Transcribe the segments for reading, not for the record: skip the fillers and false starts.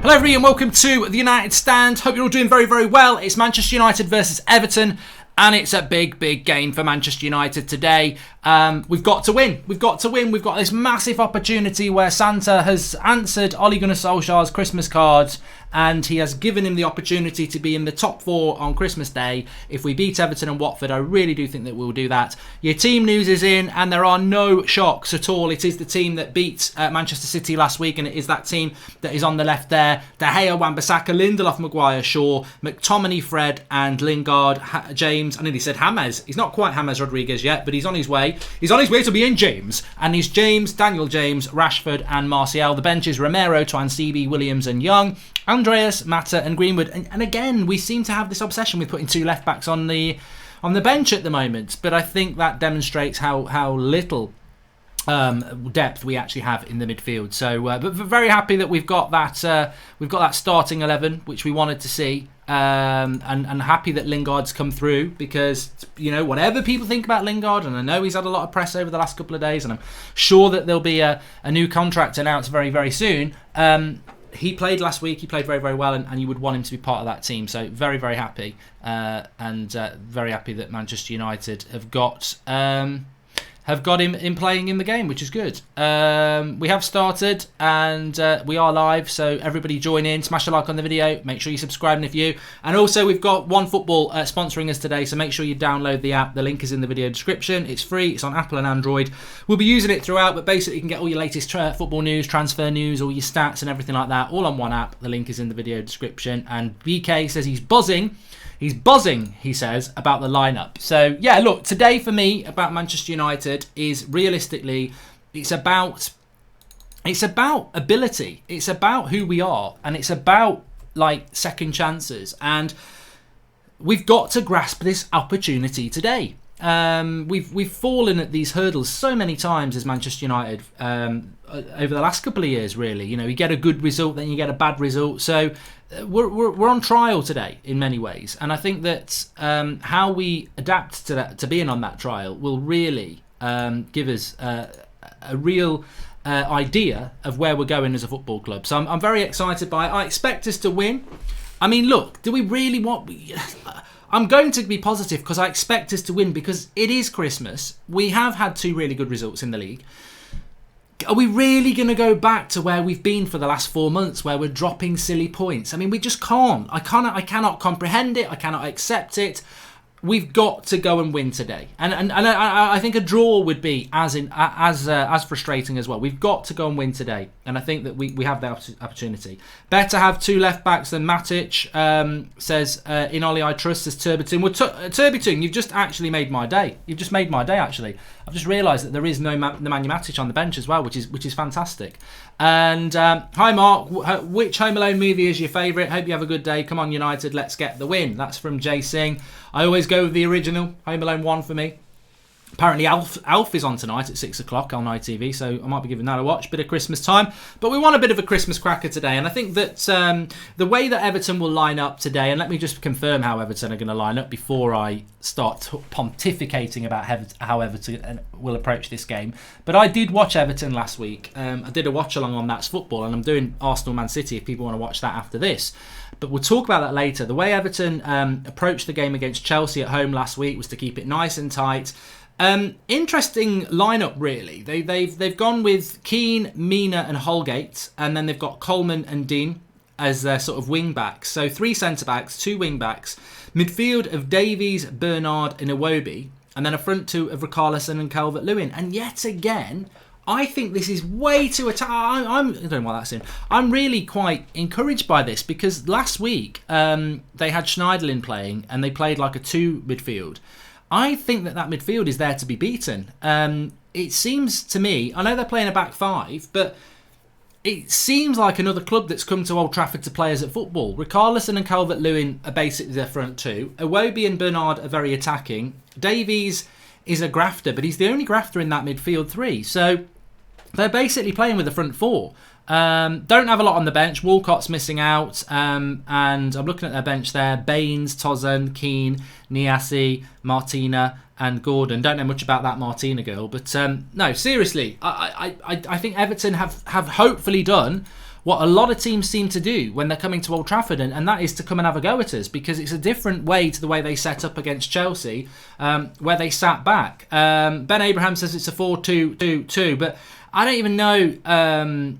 Hello everybody and welcome to the United Stand. Hope you're all doing very, very well. It's Manchester United versus Everton and it's a big, big game for Manchester United today. We've got to win. We've got this massive opportunity where Santa has answered Ole Gunnar Solskjaer's Christmas cards and he has given him the opportunity to be in the top 4 on Christmas Day. If we beat Everton and Watford, I really do think that we'll do that. Your team news is in and there are no shocks at all. It is the team that beat Manchester City last week and it is that team that is on the left there. De Gea, Wan-Bissaka, Lindelof, Maguire, Shaw, McTominay, Fred and Lingard, James. I nearly said James. He's not quite James Rodriguez yet, but he's on his way. He's on his way to being James. And he's James, Daniel James, Rashford and Martial. The bench is Romero, Twansibi, Williams and Young. Andreas, Mata and Greenwood. And again, we seem to have this obsession with putting 2 left-backs on the bench at the moment. But I think that demonstrates how little depth we actually have in the midfield. So, but very happy that we've got that starting 11, which we wanted to see. And happy that Lingard's come through because, you know, whatever people think about Lingard, and I know he's had a lot of press over the last couple of days, and I'm sure that there'll be a new contract announced very, very soon. He played last week. He played very, very well, and you would want him to be part of that team. So very, very happy, and very happy that Manchester United have got him in playing in the game, which is good. We have started and we are live, so everybody join in, smash a like on the video, make sure you subscribe if you. And also we've got OneFootball sponsoring us today, so make sure you download the app. The link is in the video description. It's free, it's on Apple and Android. We'll be using it throughout, but basically you can get all your latest football news, transfer news, all your stats and everything like that, all on one app. The link is in the video description. And BK says he's buzzing. He's buzzing, he says, about the lineup. So, yeah, look, today for me about Manchester United is realistically, it's about ability. It's about who we are. And it's about, like, second chances. And we've got to grasp this opportunity today. We've fallen at these hurdles so many times as Manchester United over the last couple of years, really. You know, you get a good result, then you get a bad result. So we're on trial today in many ways, and I think that how we adapt to that, to being on that trial, will really give us a real idea of where we're going as a football club. So I'm very excited by it. I expect us to win. I mean, look, do we really want? I'm going to be positive because I expect us to win because it is Christmas. We have had 2 really good results in the league. Are we really going to go back to where we've been for the last 4 months, where we're dropping silly points? I mean, we just can't. I cannot comprehend it. I cannot accept it. We've got to go and win today, and I think a draw would be as frustrating as well. We've got to go and win today, and I think that we have the opportunity. Better have 2 left backs than Matic, says in Olli I trust, says Turbiton. Well, Turbiton, you've just actually made my day. You've just made my day. Actually, I've just realised that there is no Nemanja Matic on the bench as well, which is fantastic. And hi Mark, which Home Alone movie is your favourite? Hope you have a good day. Come on United, let's get the win. That's from Jay Singh. I always go with the original, Home Alone 1 for me. Apparently Alf is on tonight at 6 o'clock on ITV, so I might be giving that a watch. Bit of Christmas time. But we want a bit of a Christmas cracker today. And I think that the way that Everton will line up today, and let me just confirm how Everton are going to line up before I start pontificating about how Everton will approach this game. But I did watch Everton last week. I did a watch along on That's Football, and I'm doing Arsenal Man City if people want to watch that after this. But we'll talk about that later. The way Everton approached the game against Chelsea at home last week was to keep it nice and tight. Interesting lineup, really. They've gone with Keane, Mina, and Holgate, and then they've got Coleman and Dean as their sort of wing backs. So 3 centre backs, 2 wing backs, midfield of Davies, Bernard, and Iwobi, and then a front 2 of Richarlison and Calvert-Lewin. And yet again, I think this is way too I don't know why that's in. I'm really quite encouraged by this because last week they had Schneiderlin playing and they played like a 2 midfield. I think that midfield is there to be beaten. It seems to me, I know they're playing a back 5, but it seems like another club that's come to Old Trafford to play as at football. Richarlison and Calvert-Lewin are basically their front 2. Iwobi and Bernard are very attacking. Davies is a grafter, but he's the only grafter in that midfield 3. So they're basically playing with the front 4. Don't have a lot on the bench. Walcott's missing out, and I'm looking at their bench there. Baines, Tozan, Keane, Niasse, Martina and Gordon. Don't know much about that Martina girl, but no, seriously, I think Everton have hopefully done what a lot of teams seem to do when they're coming to Old Trafford, and that is to come and have a go at us, because it's a different way to the way they set up against Chelsea, where they sat back. Ben Abraham says it's a 4-2-2-2, but I don't even know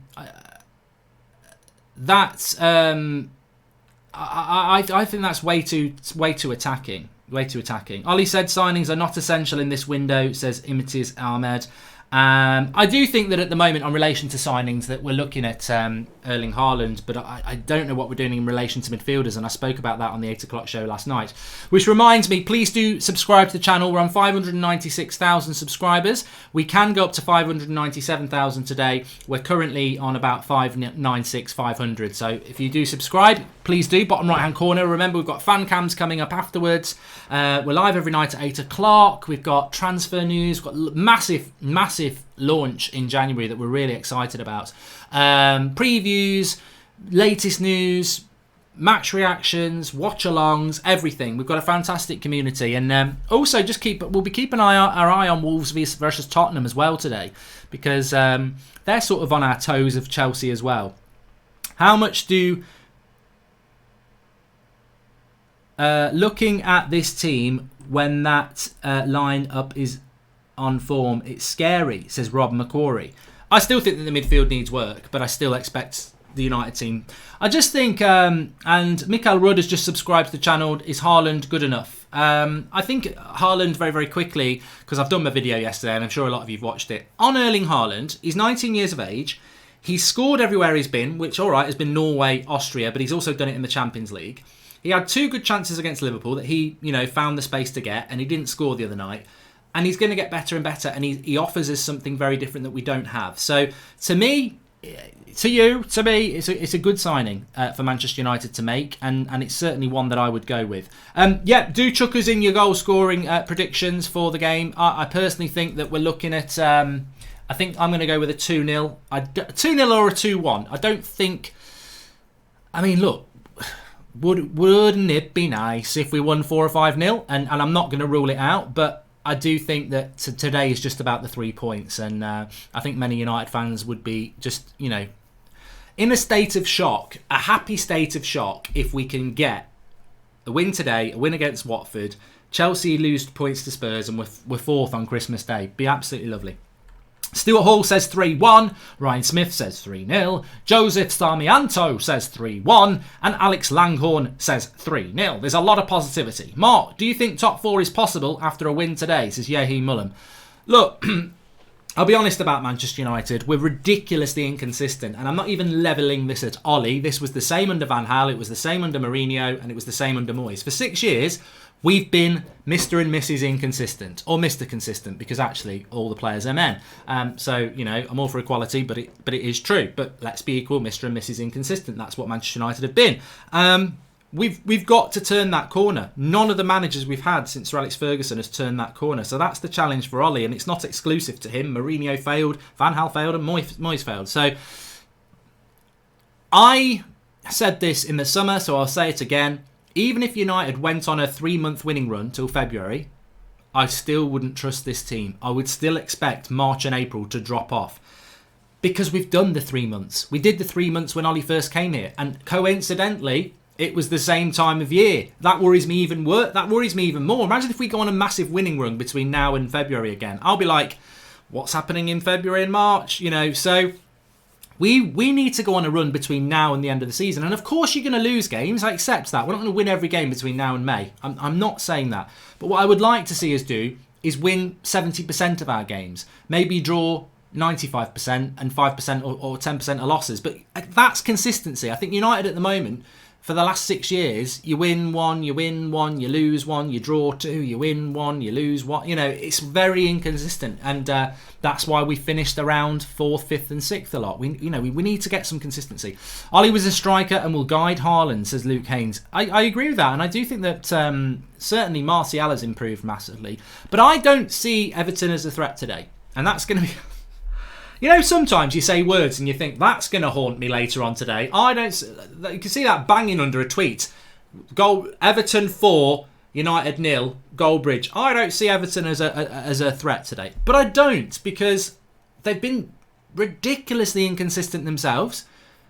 that's... I think that's way too attacking. Way too attacking. Olli said signings are not essential in this window, says Imitiz Ahmed. I do think that at the moment, on relation to signings, that we're looking at Erling Haaland, but I don't know what we're doing in relation to midfielders, and I spoke about that on the 8 o'clock show last night. Which reminds me, please do subscribe to the channel. We're on 596,000 subscribers. We can go up to 597,000 today. We're currently on about 596,500. So if you do subscribe, please do. Bottom right hand corner. Remember, we've got fan cams coming up afterwards. We're live every night at 8 o'clock. We've got transfer news. We've got massive launch in January that we're really excited about. Previews, latest news, match reactions, watch-alongs, everything. We've got a fantastic community, and also we'll be keeping our eye on Wolves versus Tottenham as well today, because they're sort of on our toes of Chelsea as well. How much do looking at this team when that line-up is on form, it's scary, says Rob McCory. I still think that the midfield needs work, but I still expect the United team. I just think, and Mikael Rudd has just subscribed to the channel, is Haaland good enough? I think Haaland, very, very quickly, because I've done my video yesterday, and I'm sure a lot of you've watched it, on Erling Haaland. He's 19 years of age. He's scored everywhere he's been, which, all right, has been Norway, Austria, but he's also done it in the Champions League. He had 2 good chances against Liverpool that he, found the space to get, and he didn't score the other night. And he's going to get better and better, and he offers us something very different that we don't have. So, to me, it's a good signing for Manchester United to make, and it's certainly one that I would go with. Do chuck us in your goal-scoring predictions for the game. I personally think that we're looking at... I think I'm going to go with a 2-0. 2-0 or a 2-1. I don't think... I mean, look, wouldn't it be nice if we won 4 or 5-0? And I'm not going to rule it out, but... I do think that today is just about the 3 points, and I think many United fans would be just, in a state of shock, a happy state of shock, if we can get a win today, a win against Watford, Chelsea lose points to Spurs, and we're 4th on Christmas Day. Be absolutely lovely. Stuart Hall says 3-1, Ryan Smith says 3-0, Joseph Starmianto says 3-1, and Alex Langhorn says 3-0. There's a lot of positivity. Mark, do you think top 4 is possible after a win today, says Yehi Mullen. Look, I'll be honest about Manchester United. We're ridiculously inconsistent, and I'm not even levelling this at Olli. This was the same under Van Gaal, it was the same under Mourinho, and it was the same under Moyes. For 6 years, we've been Mr. and Mrs. Inconsistent, or Mr. Consistent, because actually all the players are men. So, I'm all for equality, but it is true. But let's be equal, Mr. and Mrs. Inconsistent. That's what Manchester United have been. We've got to turn that corner. None of the managers we've had since Sir Alex Ferguson has turned that corner. So that's the challenge for Olli, and it's not exclusive to him. Mourinho failed, Van Gaal failed, and Moyes failed. So I said this in the summer, so I'll say it again. Even if United went on a 3-month winning run till February, I still wouldn't trust this team. I would still expect March and April to drop off. Because we've done the 3 months. We did the 3 months when Ollie first came here. And coincidentally, it was the same time of year. That worries me even worse. That worries me even more. Imagine if we go on a massive winning run between now and February again. I'll be like, what's happening in February and March? So... We need to go on a run between now and the end of the season. And of course you're going to lose games. I accept that. We're not going to win every game between now and May. I'm not saying that. But what I would like to see us do is win 70% of our games. Maybe draw 95% and 5% or 10% of losses. But that's consistency. I think United at the moment, for the last 6 years, you win 1, you lose 1, you draw 2, you win 1, you lose 1. It's very inconsistent, and that's why we finished around 4th, 5th, and 6th a lot. We need to get some consistency. Ollie was a striker and will guide Haaland, says Luke Haynes. I agree with that, and I do think that certainly Martial has improved massively, but I don't see Everton as a threat today, and that's going to be. Sometimes you say words and you think, that's going to haunt me later on today. I don't... You can see that banging under a tweet. Everton 4, United 0, Goldbridge. I don't see Everton as a threat today. But I don't, because they've been ridiculously inconsistent themselves.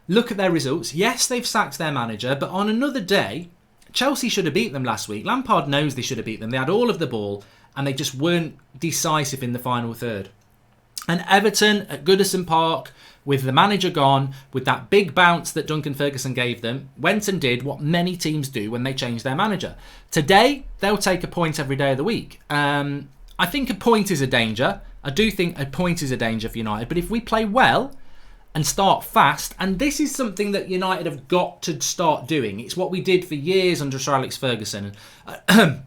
look at their results. Yes, they've sacked their manager, but on another day, Chelsea should have beat them last week. Lampard knows they should have beat them. They had all of the ball, and they just weren't decisive in the final third. And Everton at Goodison Park, with the manager gone, with that big bounce that Duncan Ferguson gave them, went and did what many teams do when they change their manager. Today, they'll take a point every day of the week. I think a point is a danger. I do think a point is a danger for United. But if we play well and start fast, and this is something that United have got to start doing. It's what we did for years under Sir Alex Ferguson. And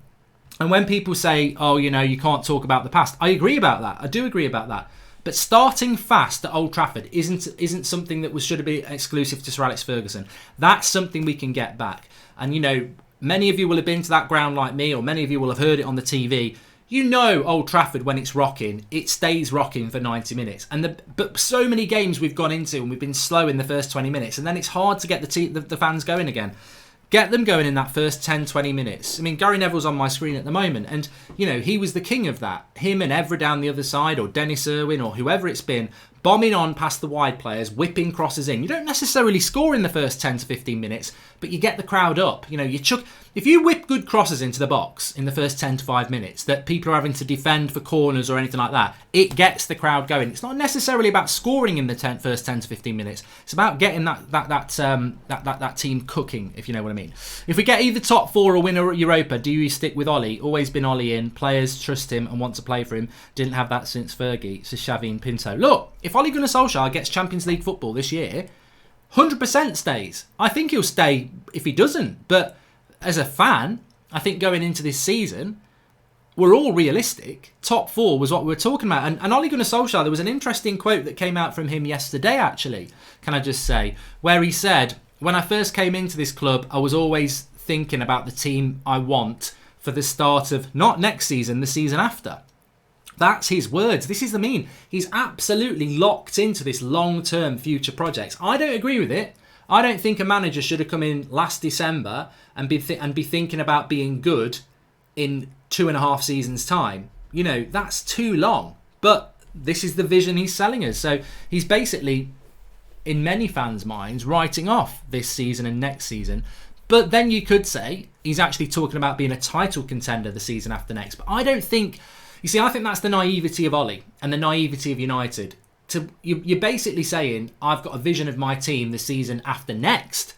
when people say, oh, you know, you can't talk about the past, I agree about that. I do agree about that. But starting fast at Old Trafford isn't something that should have been exclusive to Sir Alex Ferguson. That's something we can get back. And, you know, many of you will have been to that ground like me, or many of you will have heard it on the TV. You know Old Trafford, when it's rocking, it stays rocking for 90 minutes. But so many games we've gone into and we've been slow in the first 20 minutes, and then it's hard to get the fans going again. Get them going in that first 10, 20 minutes. I mean, Gary Neville's on my screen at the moment, and, you know, he was the king of that. Him and Evra down the other side, or Dennis Irwin, or whoever it's been, bombing on past the wide players, whipping crosses in. You don't necessarily score in the first 10 to 15 minutes, but you get the crowd up. You know, if you whip good crosses into the box in the first 10 to 5 minutes that people are having to defend for corners or anything like that, it gets the crowd going. It's not necessarily about scoring in the first 10 to 15 minutes. It's about getting that team cooking, if you know what I mean. If we get either top four or win a Europa, do you stick with Olli? Always been Olli in. Players trust him and want to play for him. Didn't have that since Fergie. So Xavi and Pinto. Look, if Ole Gunnar Solskjaer gets Champions League football this year, 100% stays. I think he'll stay if he doesn't. But as a fan, I think going into this season, we're all realistic. Top four was what we were talking about. And Ole Gunnar Solskjaer, there was an interesting quote that came out from him yesterday, actually, can I just say, where he said, when I first came into this club, I was always thinking about the team I want for the start of, not next season, the season after. That's his words. This is the mean. He's absolutely locked into this long-term future project. I don't agree with it. I don't think a manager should have come in last December and be thinking about being good in 2.5 seasons' time. You know, that's too long. But this is the vision he's selling us. So he's basically, in many fans' minds, writing off this season and next season. But then you could say he's actually talking about being a title contender the season after next. But I don't think... You see, I think that's the naivety of Ollie and the naivety of United. You're basically saying, I've got a vision of my team the season after next.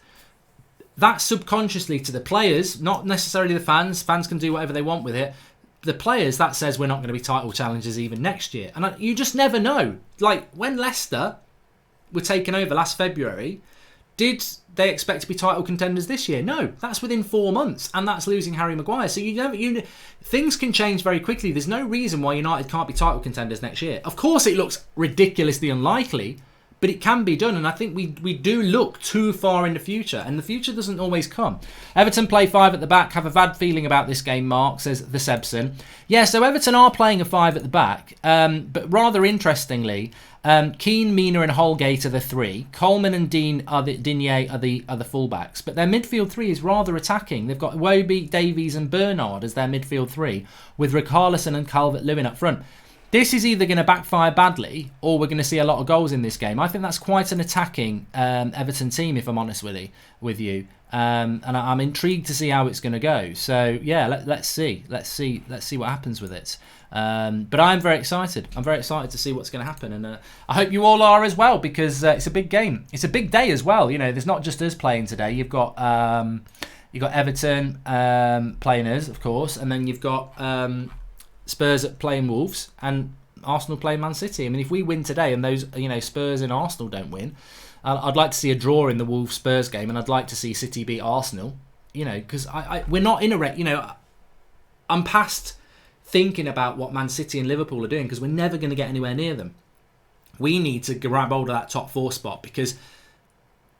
That's subconsciously to the players, not necessarily the fans. Fans can do whatever they want with it. The players, that says we're not going to be title challengers even next year. And you just never know. Like, when Leicester were taken over last February, did they expect to be title contenders this year? No, that's within 4 months, and that's losing Harry Maguire. So things can change very quickly. There's no reason why United can't be title contenders next year. Of course, it looks ridiculously unlikely, but it can be done, and I think we do look too far in the future, and the future doesn't always come. Everton play 5 at the back. Have a bad feeling about this game, Mark, says the Sebson. Yeah, so Everton are playing a 5 at the back, but rather interestingly, Keane, Mina and Holgate are the 3. Coleman and Digne are the fullbacks. But their midfield 3 is rather attacking. They've got Iwobi, Davies and Bernard as their midfield 3, with Richarlison and Calvert-Lewin up front. This is either going to backfire badly, or we're going to see a lot of goals in this game. I think that's quite an attacking Everton team, if I'm honest with you. And I'm intrigued to see how it's going to go. So yeah, let's see what happens with it. But I'm very excited. I'm very excited to see what's going to happen, and I hope you all are as well, because it's a big game. It's a big day as well. You know, there's not just us playing today. You've got Everton playing us, of course, and then you've got Spurs playing Wolves and Arsenal playing Man City. I mean, if we win today and those, you know, Spurs and Arsenal don't win, I'd like to see a draw in the Wolves Spurs game, and I'd like to see City beat Arsenal. You know, because we're not in a you know, I'm past thinking about what Man City and Liverpool are doing, because we're never going to get anywhere near them. We need to grab hold of that top 4 spot, because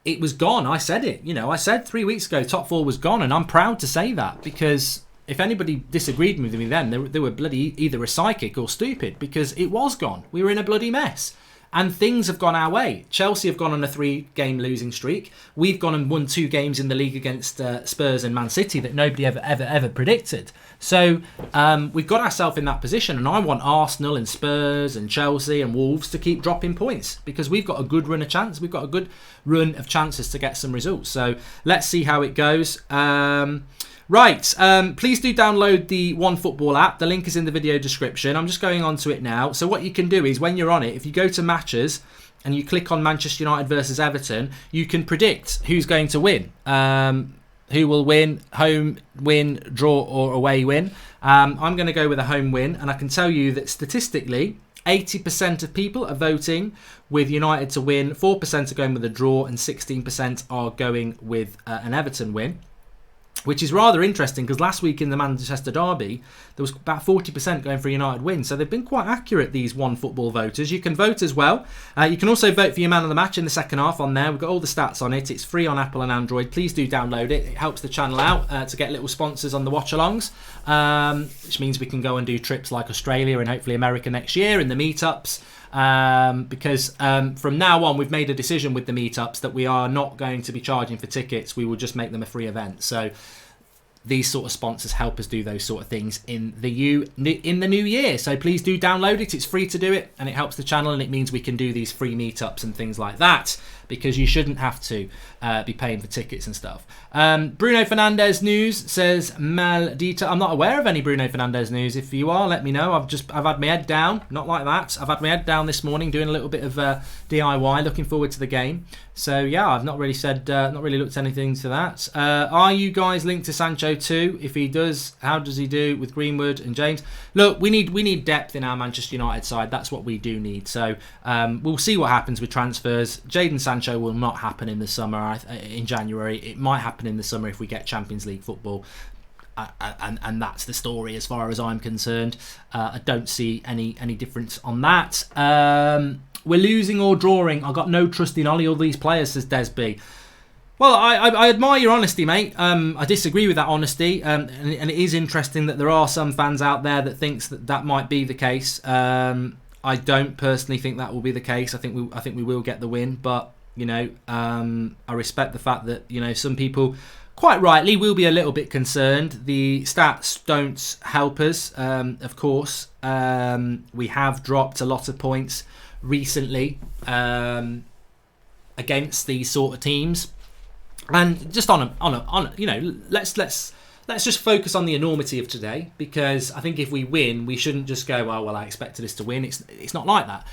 it was gone. I said it. You know, I said 3 weeks ago top 4 was gone, and I'm proud to say that, because if anybody disagreed with me then, they were bloody either a psychic or stupid, because it was gone. We were in a bloody mess. and things have gone our way. Chelsea have gone on a 3-game losing streak. We've gone and won 2 games in the league against Spurs and Man City that nobody ever predicted. So we've got ourselves in that position, and I want Arsenal and Spurs and Chelsea and Wolves to keep dropping points, because we've got a good run of chance. We've got a good run of chances to get some results. So let's see how it goes. Please do download the OneFootball app. The link is in the video description. I'm just going on to it now. So what you can do is, when you're on it, if you go to matches and you click on Manchester United versus Everton, you can predict who's going to win. Who will win, home win, draw or away win. I'm going to go with a home win, and I can tell you that statistically 80% of people are voting with United to win, 4% are going with a draw, and 16% are going with an Everton win. Which is rather interesting, because last week in the Manchester derby, there was about 40% going for a United win. So they've been quite accurate, these OneFootball voters. You can vote as well. You can also vote for your man of the match in the second half on there. We've got all the stats on it. It's free on Apple and Android. Please do download it. It helps the channel out to get little sponsors on the watch-alongs, which means we can go and do trips like Australia and hopefully America next year in the Meetups. Because from now on, we've made a decision with the Meetups that we are not going to be charging for tickets. We will just make them a free event. So these sort of sponsors help us do those sort of things in the new year. So please do download it. It's free to do it, and it helps the channel, and it means we can do these free meetups and things like that, because you shouldn't have to be paying for tickets and stuff. Bruno Fernandes news, says Maldita. I'm not aware of any Bruno Fernandes news. If you are, let me know. I've had my head down. Not like that. I've had my head down this morning doing a little bit of DIY, looking forward to the game. So yeah, I've not really looked at anything to that. Are you guys linked to Sancho too? If he does, how does he do with Greenwood and James? Look, we need depth in our Manchester United side. That's what we do need. So we'll see what happens with transfers. Jadon Sancho will not happen in the summer, in January. It might happen in the summer if we get Champions League football. And that's the story as far as I'm concerned. I don't see any difference on that. We're losing or drawing. I've got no trust in Olli or these players, says Desby. Well, I admire your honesty, mate. I disagree with that honesty, and it is interesting that there are some fans out there that thinks that might be the case. I don't personally think that will be the case. I think we will get the win, but I respect the fact that some people, quite rightly, will be a little bit concerned. The stats don't help us, of course. We have dropped a lot of points recently against these sort of teams, and just let's just focus on the enormity of today, because I think if we win, we shouldn't just go, oh well, I expected us to win. It's not like that.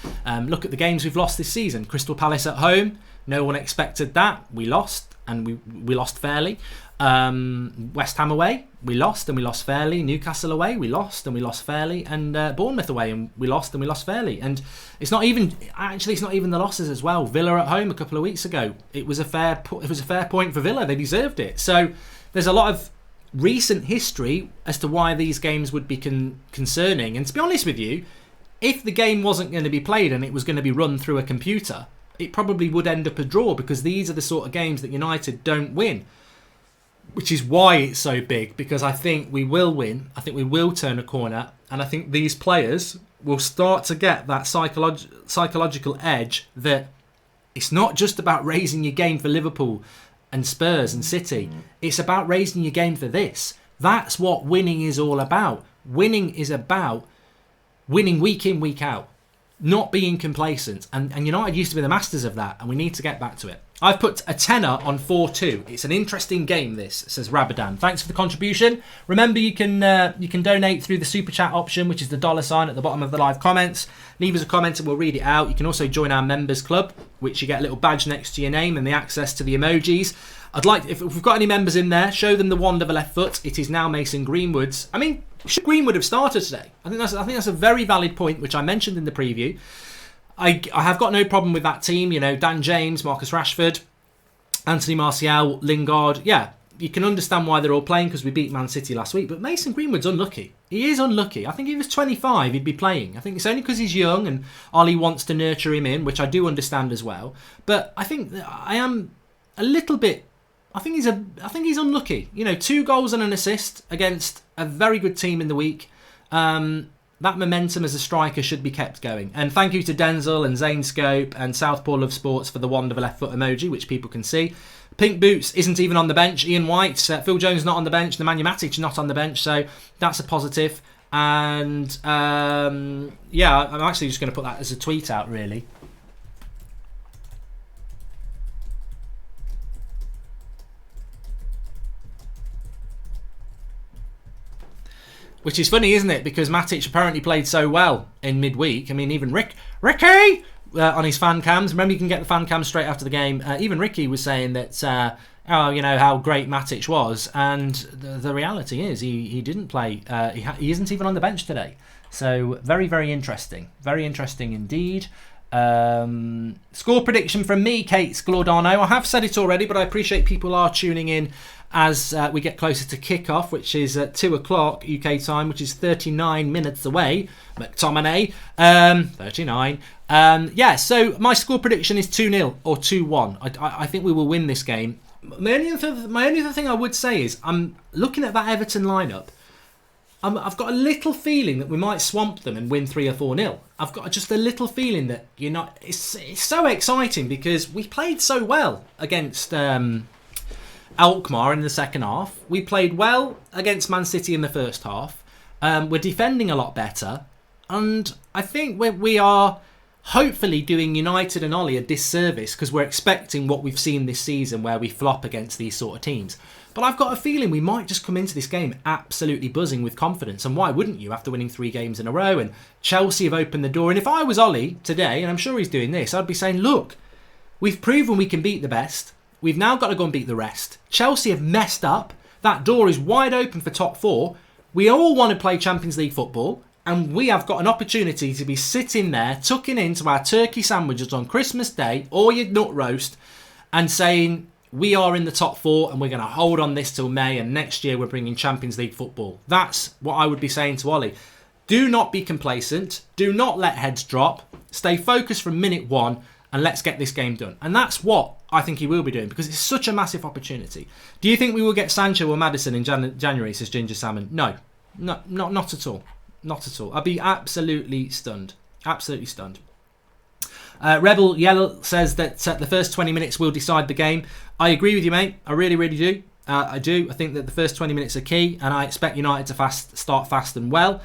Look at the games we've lost this season. Crystal Palace at home, no one expected that. We lost, and we lost fairly. West Ham away, we lost and we lost fairly. Newcastle away, we lost and we lost fairly. And Bournemouth away, and we lost fairly. And it's not even the losses as well. Villa at home a couple of weeks ago, it was a fair point for Villa. They deserved it. So there's a lot of recent history as to why these games would be concerning. And to be honest with you, if the game wasn't going to be played and it was going to be run through a computer, it probably would end up a draw, because these are the sort of games that United don't win. Which is why it's so big, because I think we will win. I think we will turn a corner, and I think these players will start to get that psychological edge that it's not just about raising your game for Liverpool and Spurs and City. It's about raising your game for this. That's what winning is all about. Winning is about winning week in, week out, not being complacent. And United used to be the masters of that, and we need to get back to it. I've put a tenner on 4-2. It's an interesting game, this, says Rabadan. Thanks for the contribution. Remember, you can donate through the super chat option, which is the $sign at the bottom of the live comments. Leave us a comment and we'll read it out. You can also join our members club, which you get a little badge next to your name and the access to the emojis. I'd like, if we've got any members in there, show them the wand of a left foot. It is now Mason Greenwood's. I mean, should Greenwood have started today? I think that's a very valid point, which I mentioned in the preview. I have got no problem with that team. Dan James, Marcus Rashford, Anthony Martial, Lingard. Yeah, you can understand why they're all playing, because we beat Man City last week. But Mason Greenwood's unlucky. He is unlucky. I think if he was 25, he'd be playing. I think it's only because he's young and Ollie wants to nurture him in, which I do understand as well. But I think I am a little bit. I think he's unlucky. 2 goals and an assist against a very good team in the week. that momentum as a striker should be kept going. And thank you to Denzel and Zanescope and Southpaw Love Sports for the wand of a left foot emoji, which people can see. Pink Boots isn't even on the bench. Ian White, Phil Jones not on the bench. Nemanja Matic not on the bench. So that's a positive. And yeah, I'm actually just going to put that as a tweet out, really. Which is funny, isn't it? Because Matic apparently played so well in midweek. I mean, even Ricky on his fan cams. Remember, you can get the fan cams straight after the game. Even Ricky was saying that, how great Matic was. And the reality is he didn't play. He isn't even on the bench today. So very, very interesting. Very interesting indeed. Score prediction from me, Kate Sglordano. I have said it already, but I appreciate people are tuning in as we get closer to kick-off, which is at 2 o'clock UK time, which is 39 minutes away. McTominay, 39. So my score prediction is 2-0 or 2-1. I think we will win this game. My only other thing I would say is, I'm looking at that Everton lineup. I've got a little feeling that we might swamp them and win 3 or 4-0. I've got just a little feeling that it's so exciting because we played so well against Alkmaar in the second half. We played well against Man City in the first half. We're defending a lot better. And I think we are hopefully doing United and Olli a disservice because we're expecting what we've seen this season where we flop against these sort of teams. But I've got a feeling we might just come into this game absolutely buzzing with confidence. And why wouldn't you after winning 3 games in a row? And Chelsea have opened the door. And if I was Olli today, and I'm sure he's doing this, I'd be saying, look, we've proven we can beat the best. We've now got to go and beat the rest. Chelsea have messed up. That door is wide open for top 4. We all want to play Champions League football. And we have got an opportunity to be sitting there, tucking into our turkey sandwiches on Christmas Day, or your nut roast, and saying, we are in the top 4 and we're going to hold on this till May, and next year we're bringing Champions League football. That's what I would be saying to Olli. Do not be complacent. Do not let heads drop. Stay focused from minute 1 and let's get this game done. And that's what I think he will be doing because it's such a massive opportunity. Do you think we will get Sancho or Maddison in January, says Ginger Salmon? No, not at all. Not at all. I'd be absolutely stunned. Absolutely stunned. Rebel Yellow says that the first 20 minutes will decide the game. I agree with you, mate. I really, really do. I do. I think that the first 20 minutes are key, and I expect United to start fast and well.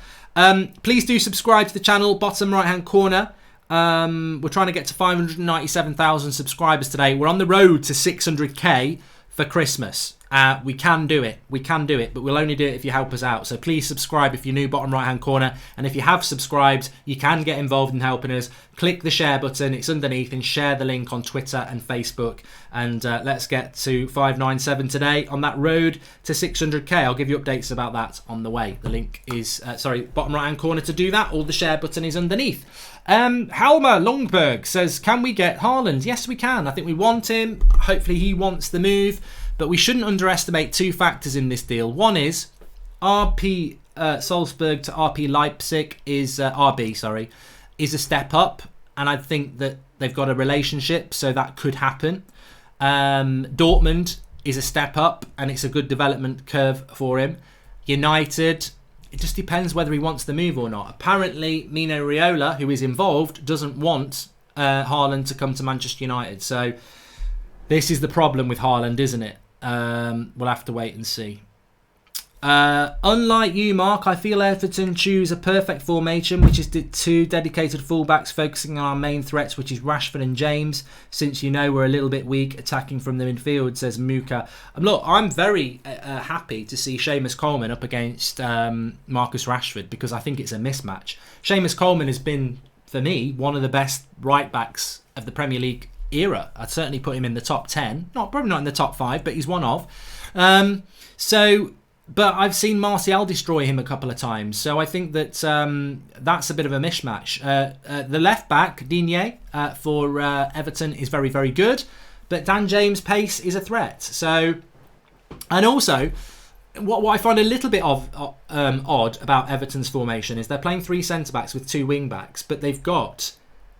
Please do subscribe to the channel, bottom right-hand corner. We're trying to get to 597,000 subscribers today. We're on the road to 600k for Christmas. We can do it. We can do it, but we'll only do it if you help us out. So please subscribe if you're new, bottom right-hand corner. And if you have subscribed, you can get involved in helping us. Click the share button. It's underneath, and share the link on Twitter and Facebook. And let's get to 597 today on that road to 600k. I'll give you updates about that on the way. The link is, bottom right-hand corner to do that. Or the share button is underneath. Halmer Longberg says, can we get Haaland? Yes, we can. I think we want him. Hopefully he wants the move. But we shouldn't underestimate 2 factors in this deal. One is RP Salzburg to RP Leipzig is is a step up, and I think that they've got a relationship, so that could happen. Dortmund is a step up, and it's a good development curve for him. United, it just depends whether he wants the move or not. Apparently, Mino Raiola, who is involved, doesn't want Haaland to come to Manchester United. So this is the problem with Haaland, isn't it? We'll have to wait and see. Unlike you, Mark, I feel Everton choose a perfect formation, which is 2 dedicated fullbacks focusing on our main threats, which is Rashford and James, since we're a little bit weak attacking from the midfield, says Muka. Look, I'm very happy to see Seamus Coleman up against Marcus Rashford because I think it's a mismatch. Seamus Coleman has been, for me, one of the best right-backs of the Premier League era. I'd certainly put him in the top 10. Probably not in the top 5, but he's one of. But I've seen Martial destroy him a couple of times. So I think that that's a bit of a mismatch. The left back, Digne, for Everton is very, very good. But Dan James' pace is a threat. So, and also, what I find a little bit odd about Everton's formation is they're playing 3 centre-backs with 2 wing-backs, but they've got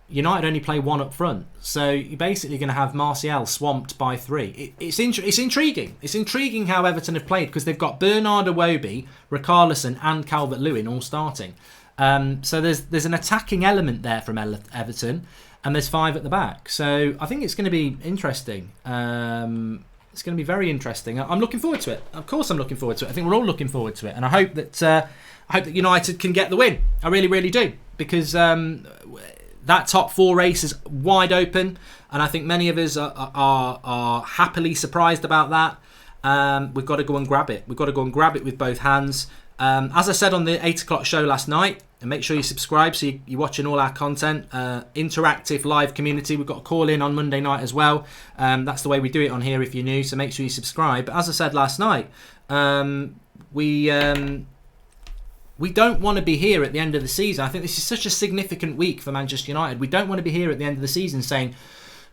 United only play 1 up front. So you're basically going to have Martial swamped by 3. It's intriguing. It's intriguing how Everton have played because they've got Bernard Iwobi, Richarlison and Calvert-Lewin all starting. So there's an attacking element there from Everton, and there's 5 at the back. So I think it's going to be interesting. It's going to be very interesting. I'm looking forward to it. Of course, I'm looking forward to it. I think we're all looking forward to it, and I hope that United can get the win. I really, really do, because that top 4 race is wide open, and I think many of us are happily surprised about that. We've got to go and grab it. We've got to go and grab it with both hands. As I said on the 8 o'clock show last night, and make sure you subscribe so you're watching all our content. Interactive live community. We've got a call in on Monday night as well. That's the way we do it on here if you're new, so make sure you subscribe. But as I said last night, we don't want to be here at the end of the season. I think this is such a significant week for Manchester United. We don't want to be here at the end of the season saying,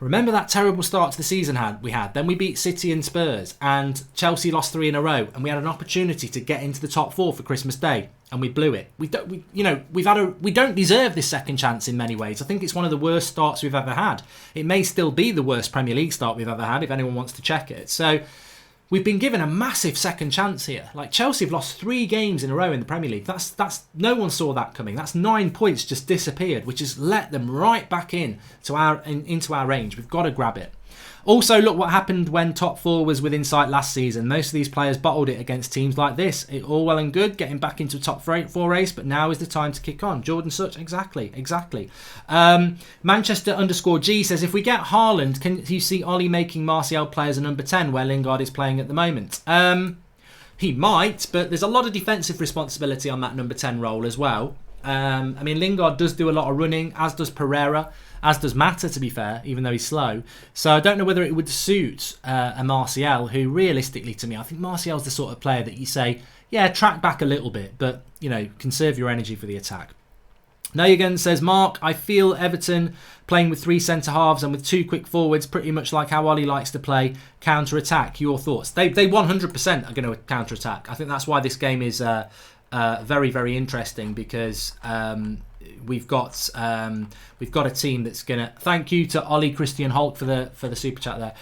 remember that terrible start to the season we had? Then we beat City and Spurs, and Chelsea lost 3 in a row, and we had an opportunity to get into the top 4 for Christmas Day, and we blew it. We don't deserve this second chance in many ways. I think it's one of the worst starts we've ever had. It may still be the worst Premier League start we've ever had if anyone wants to check it. So we've been given a massive second chance here. Like, Chelsea have lost 3 games in a row in the Premier League. That's no one saw that coming. That's 9 points just disappeared, which has let them right back into our range. We've got to grab it. Also, look what happened when top 4 was within sight last season. Most of these players bottled it against teams like this. It all well and good getting back into a top 4 race, but now is the time to kick on. Jordan Such, exactly. Manchester_G says, if we get Haaland, can you see Olli making Martial play as a number 10 where Lingard is playing at the moment? He might, but there's a lot of defensive responsibility on that number 10 role as well. Lingard does do a lot of running, as does Pereira, as does Mata, to be fair, even though he's slow. So I don't know whether it would suit a Martial, who realistically, to me, I think Martial's the sort of player that you say, yeah, track back a little bit, but, conserve your energy for the attack. Nayagan says, Mark, I feel Everton playing with 3 centre-halves and with 2 quick forwards, pretty much like how Olli likes to play, counter-attack. Your thoughts? They 100% are going to counter-attack. I think that's why this game is very, very interesting, because we've got a team that's gonna. Thank you to Ollie Christian Holt for the super chat there.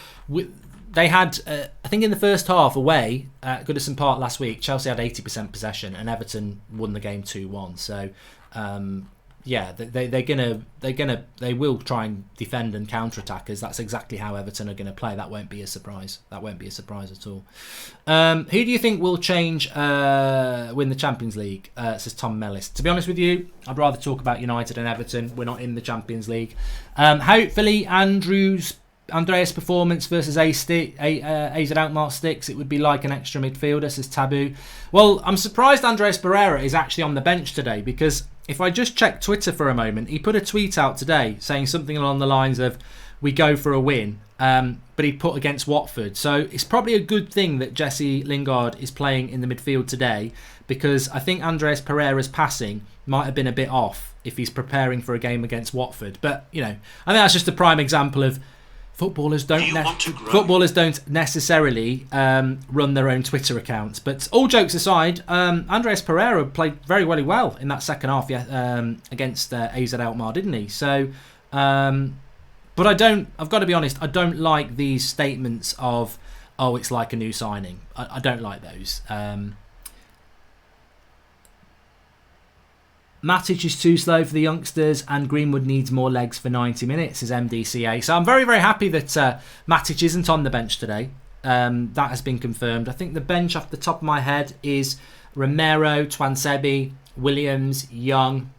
They had, I think, in the first half away at Goodison Park last week, Chelsea had 80% possession and Everton won the game 2-1. So they will try and defend and counter attackers. That's exactly how Everton are going to play. That won't be a surprise. That won't be a surprise at all. Who do you think will win the Champions League? Says Tom Mellis. To be honest with you, I'd rather talk about United and Everton. We're not in the Champions League. Hopefully Andreas' performance versus AZ Alkmaar sticks. It would be like an extra midfielder, says Taboo. Well, I'm surprised Andreas Pereira is actually on the bench today, because if I just check Twitter for a moment, he put a tweet out today saying something along the lines of, we go for a win, but he put against Watford. So it's probably a good thing that Jesse Lingard is playing in the midfield today, because I think Andreas Pereira's passing might have been a bit off if he's preparing for a game against Watford. But, I think that's just a prime example of footballers don't necessarily run their own Twitter accounts. But all jokes aside, Andreas Pereira played very, very well in that second half against AZ Alkmaar, didn't he? So, but I've got to be honest, I don't like these statements of, oh, it's like a new signing. I don't like those. Matic is too slow for the youngsters and Greenwood needs more legs for 90 minutes, as MDCA. So I'm very, very happy that Matic isn't on the bench today. That has been confirmed. I think the bench off the top of my head is Romero, Twansebi, Williams, Young,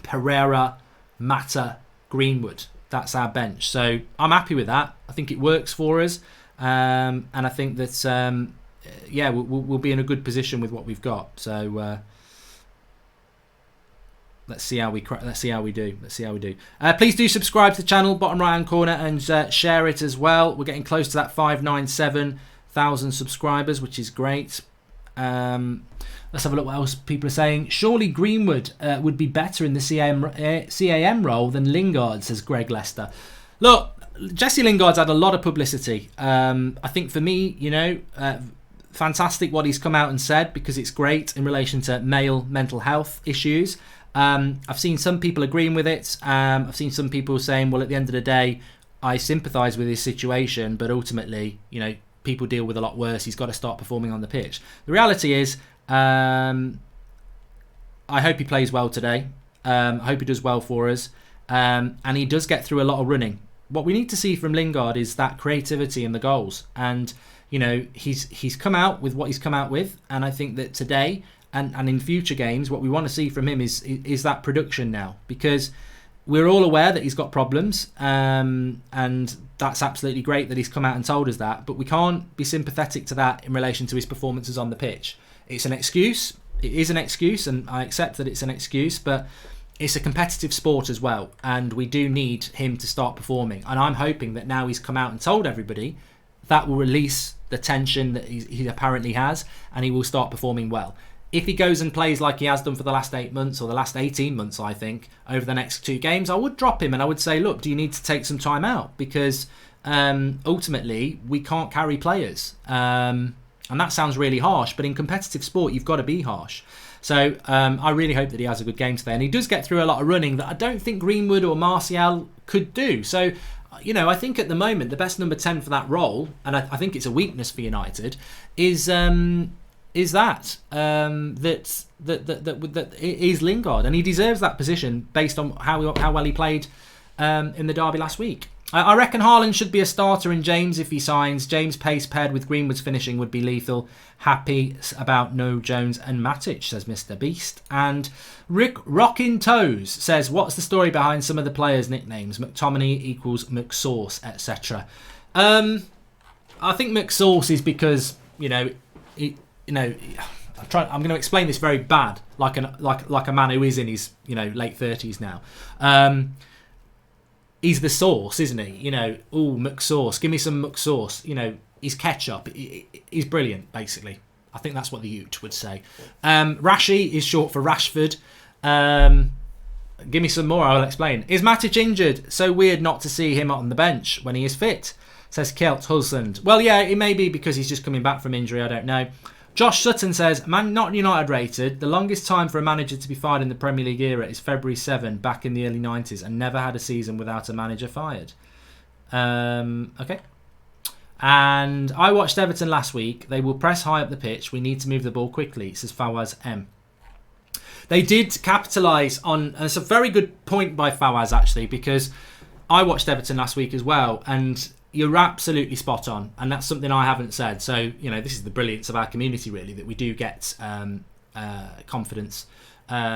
Pereira, Mata, Greenwood. That's our bench. So I'm happy with that. I think it works for us. And I think that, we'll be in a good position with what we've got. So... Let's see how we do. Please do subscribe to the channel, bottom right hand corner, and share it as well. We're getting close to that 597,000 subscribers, which is great. Let's have a look what else people are saying. Surely Greenwood would be better in the CAM role than Lingard, says Greg Lester. Look, Jesse Lingard's had a lot of publicity. I think for me, fantastic what he's come out and said, because it's great in relation to male mental health issues. I've seen some people agreeing with it. I've seen some people saying, well, at the end of the day, I sympathise with his situation, but ultimately, people deal with a lot worse. He's got to start performing on the pitch. The reality is, I hope he plays well today. I hope he does well for us. And he does get through a lot of running. What we need to see from Lingard is that creativity in the goals. And, you know, he's come out with what he's come out with. And I think that today and in future games, what we want to see from him is that production now. Because we're all aware that he's got problems. And that's absolutely great that he's come out and told us that. But we can't be sympathetic to that in relation to his performances on the pitch. It's an excuse. It is an excuse, and I accept that it's an excuse, but it's a competitive sport as well, and we do need him to start performing. And I'm hoping that now he's come out and told everybody, that will release the tension that he apparently has, and he will start performing well. If he goes and plays like he has done for the last 8 months, or the last 18 months, I think, over the next 2 games, I would drop him and I would say, look, do you need to take some time out? Because ultimately, we can't carry players. And that sounds really harsh, but in competitive sport, you've got to be harsh. So I really hope that he has a good game today. And he does get through a lot of running that I don't think Greenwood or Martial could do. So, you know, I think at the moment, the best number 10 for that role, and I think it's a weakness for United, is that is Lingard. And he deserves that position based on how well he played in the derby last week. I reckon Haaland should be a starter in James if he signs. James' pace paired with Greenwood's finishing would be lethal. Happy about no Jones and Matic, says Mr. Beast. And Rick Rockin' Toes says, what's the story behind some of the players' nicknames? McTominay equals McSauce, etc. I think McSauce is because, I'm going to explain this very bad, like a man who is in his late 30s now. He's the sauce, isn't he? McSauce. Give me some McSauce. He's ketchup. He's brilliant, basically. I think that's what the Ute would say. Rashi is short for Rashford. Give me some more, I'll explain. Is Matic injured? So weird not to see him on the bench when he is fit, says Kelt Husland. Well, yeah, it may be because he's just coming back from injury. I don't know. Josh Sutton says, Man, not United rated. The longest time for a manager to be fired in the Premier League era is February 7 back in the early 90s and never had a season without a manager fired. Okay. And I watched Everton last week. They will press high up the pitch. We need to move the ball quickly, says Fawaz M. They did capitalise on, and it's a very good point by Fawaz actually, because I watched Everton last week as well, and you're absolutely spot on, and that's something I haven't said. So, this is the brilliance of our community, really, that we do get competence from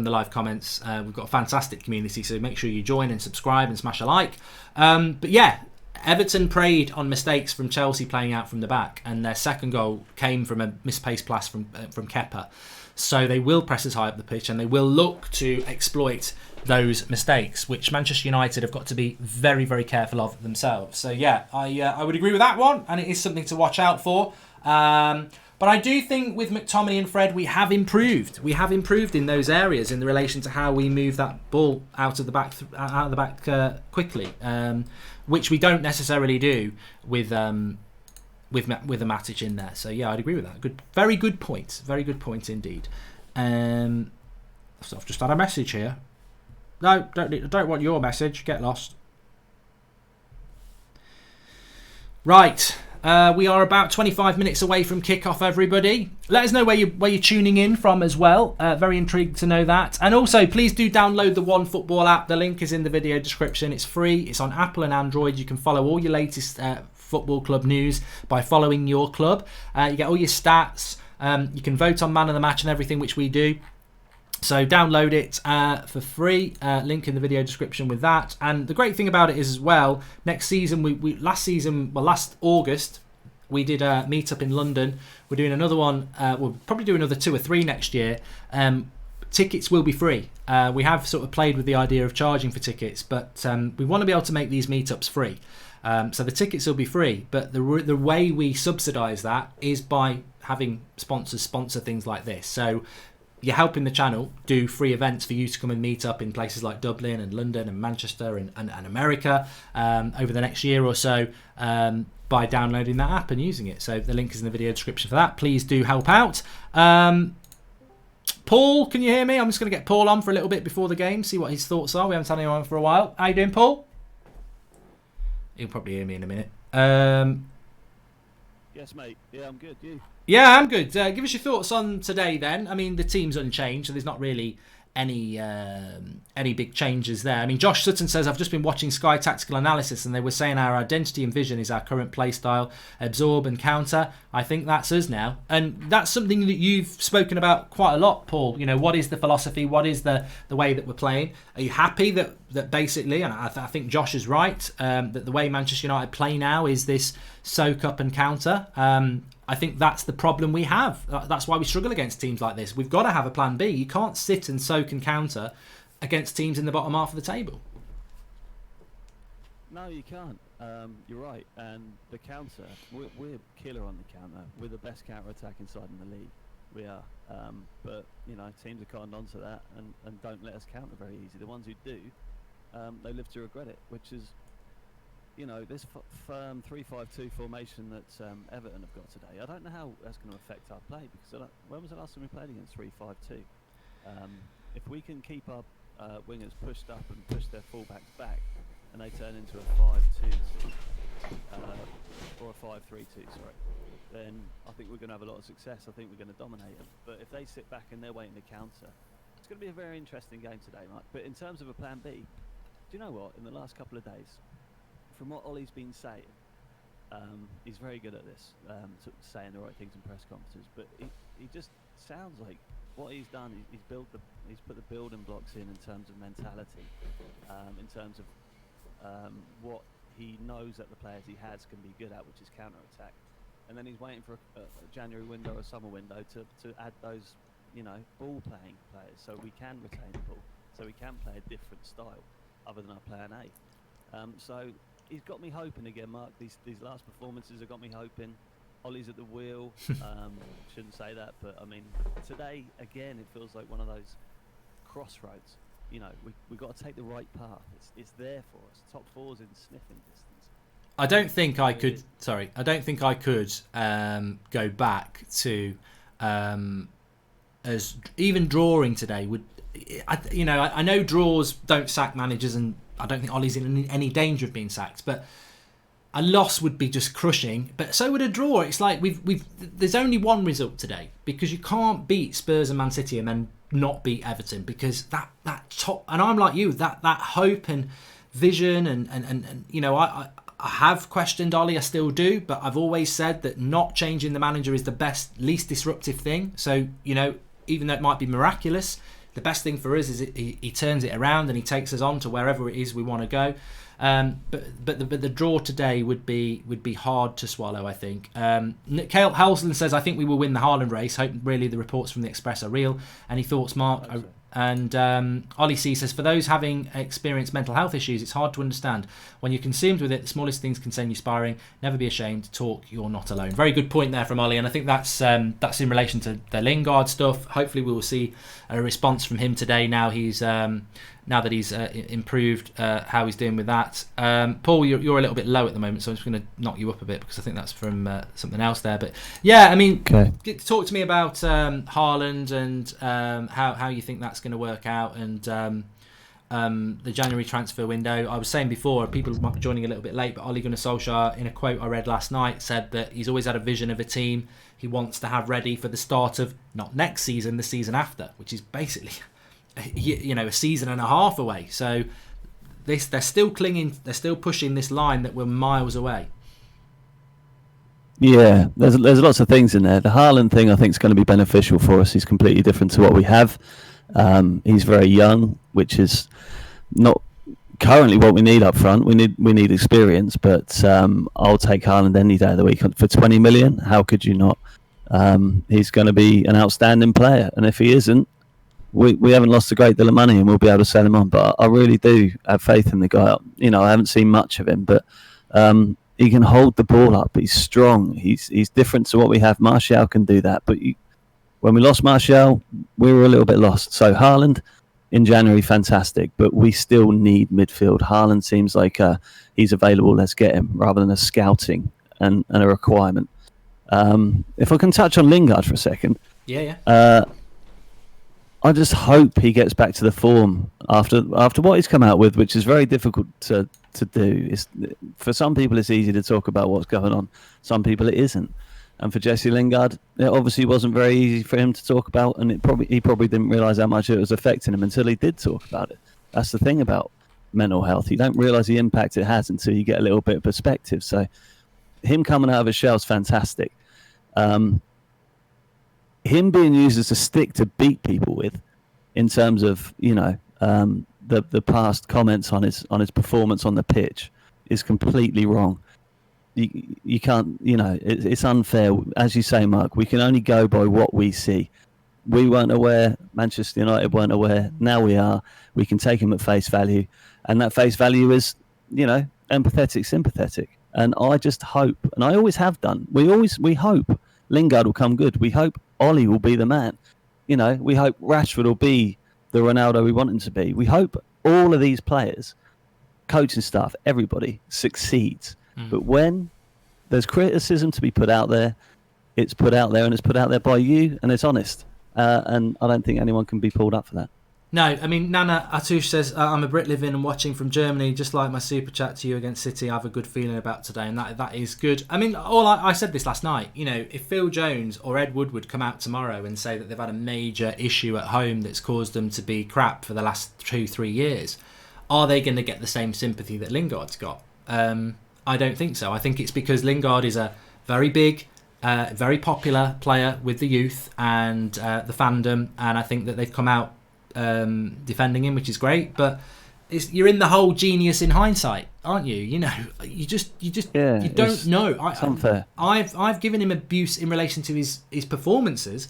the live comments. We've got a fantastic community, so make sure you join and subscribe and smash a like. But yeah, Everton preyed on mistakes from Chelsea playing out from the back, and their second goal came from a misplaced pass from Kepa. So they will press as high up the pitch, and they will look to exploit those mistakes, which Manchester United have got to be very, very careful of themselves. So yeah, I would agree with that one, and it is something to watch out for. But I do think with McTominay and Fred, we have improved. We have improved in those areas in the relation to how we move that ball out of the back quickly, which we don't necessarily do with a Matic in there. So yeah, I'd agree with that. Very good point indeed. So I've just had a message here. No, don't want your message. Get lost. Right. We are about 25 minutes away from kickoff, everybody. Let us know where you're tuning in from as well. Very intrigued to know that. And also, please do download the OneFootball app. The link is in the video description. It's free. It's on Apple and Android. You can follow all your latest football club news by following your club. You get all your stats. You can vote on man of the match and everything, which we do. So download it for free. Link in the video description with that. And the great thing about it is as well, next season, last August, we did a meetup in London. We're doing another one. We'll probably do another 2 or 3 next year. Tickets will be free. We have sort of played with the idea of charging for tickets, but we want to be able to make these meetups free. So the tickets will be free, but the way we subsidise that is by having sponsors sponsor things like this. So you're helping the channel do free events for you to come and meet up in places like Dublin and London and Manchester and America over the next year or so by downloading that app and using it. So the link is in the video description for that. Please do help out. Paul, can you hear me? I'm just going to get Paul on for a little bit before the game, see what his thoughts are. We haven't had anyone on for a while. How you doing, Paul? He'll probably hear me in a minute. Yes, mate. Yeah, I'm good. You? Yeah, I'm good. Give us your thoughts on today, then. I mean, the team's unchanged, so there's not really any big changes there. I mean, Josh Sutton says, I've just been watching Sky Tactical Analysis, and they were saying our identity and vision is our current play style, absorb and counter. I think that's us now, and that's something that you've spoken about quite a lot, Paul. You know, what is the philosophy? What is the way that we're playing? Are you happy that basically, and I think Josh is right, that the way Manchester United play now is this soak up and counter? I think that's the problem we have. That's why we struggle against teams like this. We've got to have a plan B. You can't sit and soak and counter against teams in the bottom half of the table. No, you can't. You're right. And the counter, we're killer on the counter. We're the best counter-attacking side in the league. We are. But, you know, teams have cottoned on to that and don't let us counter very easy. The ones who do, they live to regret it, which is, you know, this firm 3-5-2 formation that Everton have got today. I don't know how that's going to affect our play, because when was the last time we played against 3-5-2? If we can keep our wingers pushed up and push their fullbacks back, and they turn into a 5-2-2 or a 5-3-2, sorry, then I think we're going to have a lot of success. I think we're going to dominate them. But if they sit back and they're waiting to counter, it's going to be a very interesting game today, Mike. But in terms of a plan B, do you know what? In the last couple of days, from what Olli's been saying, he's very good at this, saying the right things in press conferences. But he just sounds like what he's done. He's put the building blocks in terms of mentality, in terms of what he knows that the players he has can be good at, which is counter attack. And then he's waiting for a January window or a summer window to add those, you know, ball playing players, so we can retain the ball, so we can play a different style other than our plan A. So he's got me hoping again, Mark. These last performances have got me hoping. Olli's at the wheel. Shouldn't say that, but I mean, today again, it feels like one of those crossroads. You know, we've got to take the right path. It's there for us. Top four's in sniffing distance. I don't think I could. Sorry, I don't think I could go back to as even drawing today would. I know draws don't sack managers, and I don't think Ollie's in any danger of being sacked. But a loss would be just crushing. But so would a draw. It's like there's only one result today, because you can't beat Spurs and Man City and then not beat Everton, because that top. And I'm like you, that hope and vision and you know, I have questioned Ollie, I still do, but I've always said that not changing the manager is the best, least disruptive thing. So, you know, even though it might be miraculous, the best thing for us is he turns it around and he takes us on to wherever it is we want to go. But the draw today would be hard to swallow, I think. Kale Halsland says, I think we will win the Haaland race. Hope really the reports from the Express are real. Any thoughts, Mark? And Ollie C says, for those having experienced mental health issues, it's hard to understand. When you're consumed with it, the smallest things can send you spiraling. Never be ashamed to talk. You're not alone. Very good point there from Ollie, and I think that's in relation to the Lingard stuff. Hopefully we will see a response from him today. Now that he's improved how he's doing with that. Paul, you're a little bit low at the moment, so I'm just going to knock you up a bit, because I think that's from something else there. But yeah, I mean, talk to me about Haaland and how you think that's going to work out, and the January transfer window. I was saying before, people might be joining a little bit late, but Ole Gunnar Solskjaer, in a quote I read last night, said that he's always had a vision of a team he wants to have ready for the start of not next season, the season after, which is basically, you know, a season and a half away. So they're still clinging, they're still pushing this line that we're miles away. Yeah, there's lots of things in there. The Haaland thing I think is going to be beneficial for us. He's completely different to what we have. He's very young, which is not currently what we need up front. We need experience, but I'll take Haaland any day of the week for 20 million. How could you not? He's going to be an outstanding player, and if he isn't, we haven't lost a great deal of money, and we'll be able to sell him on. But I really do have faith in the guy. You know, I haven't seen much of him, but he can hold the ball up. He's strong. He's different to what we have. Martial can do that, but when we lost Martial, we were a little bit lost. So Haaland in January, fantastic, but we still need midfield. Haaland seems like he's available. Let's get him, rather than a scouting and a requirement. If I can touch on Lingard for a second. Yeah. I just hope he gets back to the form after what he's come out with, which is very difficult to do. It's, for some people, it's easy to talk about what's going on. Some people, it isn't. And for Jesse Lingard, it obviously wasn't very easy for him to talk about, and he probably didn't realise how much it was affecting him until he did talk about it. That's the thing about mental health. You don't realise the impact it has until you get a little bit of perspective. So him coming out of his shell is fantastic. Him being used as a stick to beat people with, in terms of the past comments on his performance on the pitch, is completely wrong. You can't, it's unfair. As you say, Mark, we can only go by what we see. We weren't aware. Manchester United weren't aware. Now we are. We can take him at face value, and that face value is, empathetic, sympathetic. And I just hope, and I always have done. We hope Lingard will come good. We hope Olli will be the man. We hope Rashford will be the Ronaldo we want him to be. We hope all of these players, coaching staff, everybody succeeds. But when there's criticism to be put out there, it's put out there, and it's put out there by you, and it's honest. And I don't think anyone can be pulled up for that. No, I mean, Nana Atush says, I'm a Brit living and watching from Germany, just like my super chat to you against City. I have a good feeling about today, and that is good. I mean, I said this last night, if Phil Jones or Ed Woodward come out tomorrow and say that they've had a major issue at home that's caused them to be crap for the last 2-3 years, are they going to get the same sympathy that Lingard's got? I don't think so. I think it's because Lingard is a very big, very popular player with the youth and the fandom, and I think that they've come out defending him, which is great. But you're in the whole genius in hindsight, aren't you? You don't know. It's unfair. I've given him abuse in relation to his performances.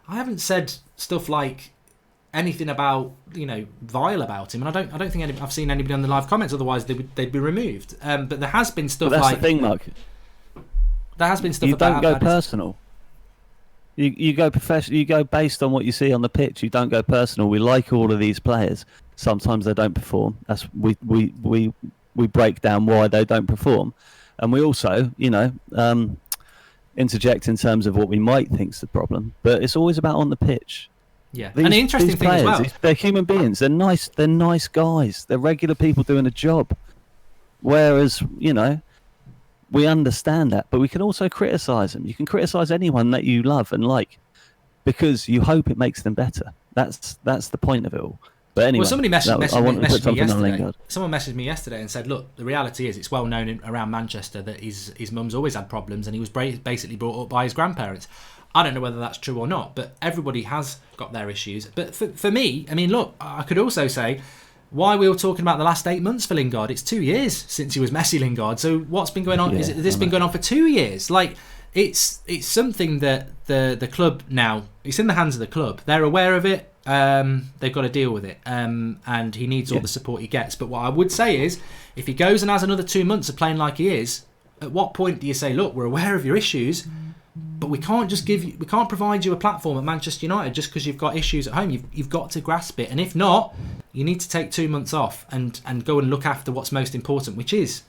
I haven't said stuff like anything about vile about him, and I don't think I've seen anybody on the live comments. Otherwise, they'd be removed. But there has been stuff. But that's the thing, Mark. There has been stuff. You about don't go personal. You go professional. You go based on what you see on the pitch. You don't go personal. We like all of these players. Sometimes they don't perform. That's we break down why they don't perform, and we also interject in terms of what we might think's the problem. But it's always about on the pitch. Yeah, and the interesting thing as well, they're human beings. They're nice. They're nice guys. They're regular people doing a job. Whereas we understand that, but we can also criticise them. You can criticise anyone that you love and like, because you hope it makes them better. That's the point of it all. But anyway, well, somebody messaged me yesterday. Someone messaged me yesterday and said, "Look, the reality is, it's well known around Manchester that his mum's always had problems, and he was basically brought up by his grandparents." I don't know whether that's true or not, but everybody has got their issues. But for me, I mean, look, I could also say, why we were talking about the last 8 months for Lingard. It's 2 years since he was Messi Lingard. So what's been going on? Yeah, This been going on for 2 years? Like, it's something that the club now, it's in the hands of the club. They're aware of it. They've got to deal with it. And he needs all the support he gets. But what I would say is, if he goes and has another 2 months of playing like he is, at what point do you say, look, we're aware of your issues, but we can't provide you a platform at Manchester United just because you've got issues at home. You've got to grasp it, and if not, you need to take 2 months off and go and look after what's most important, which is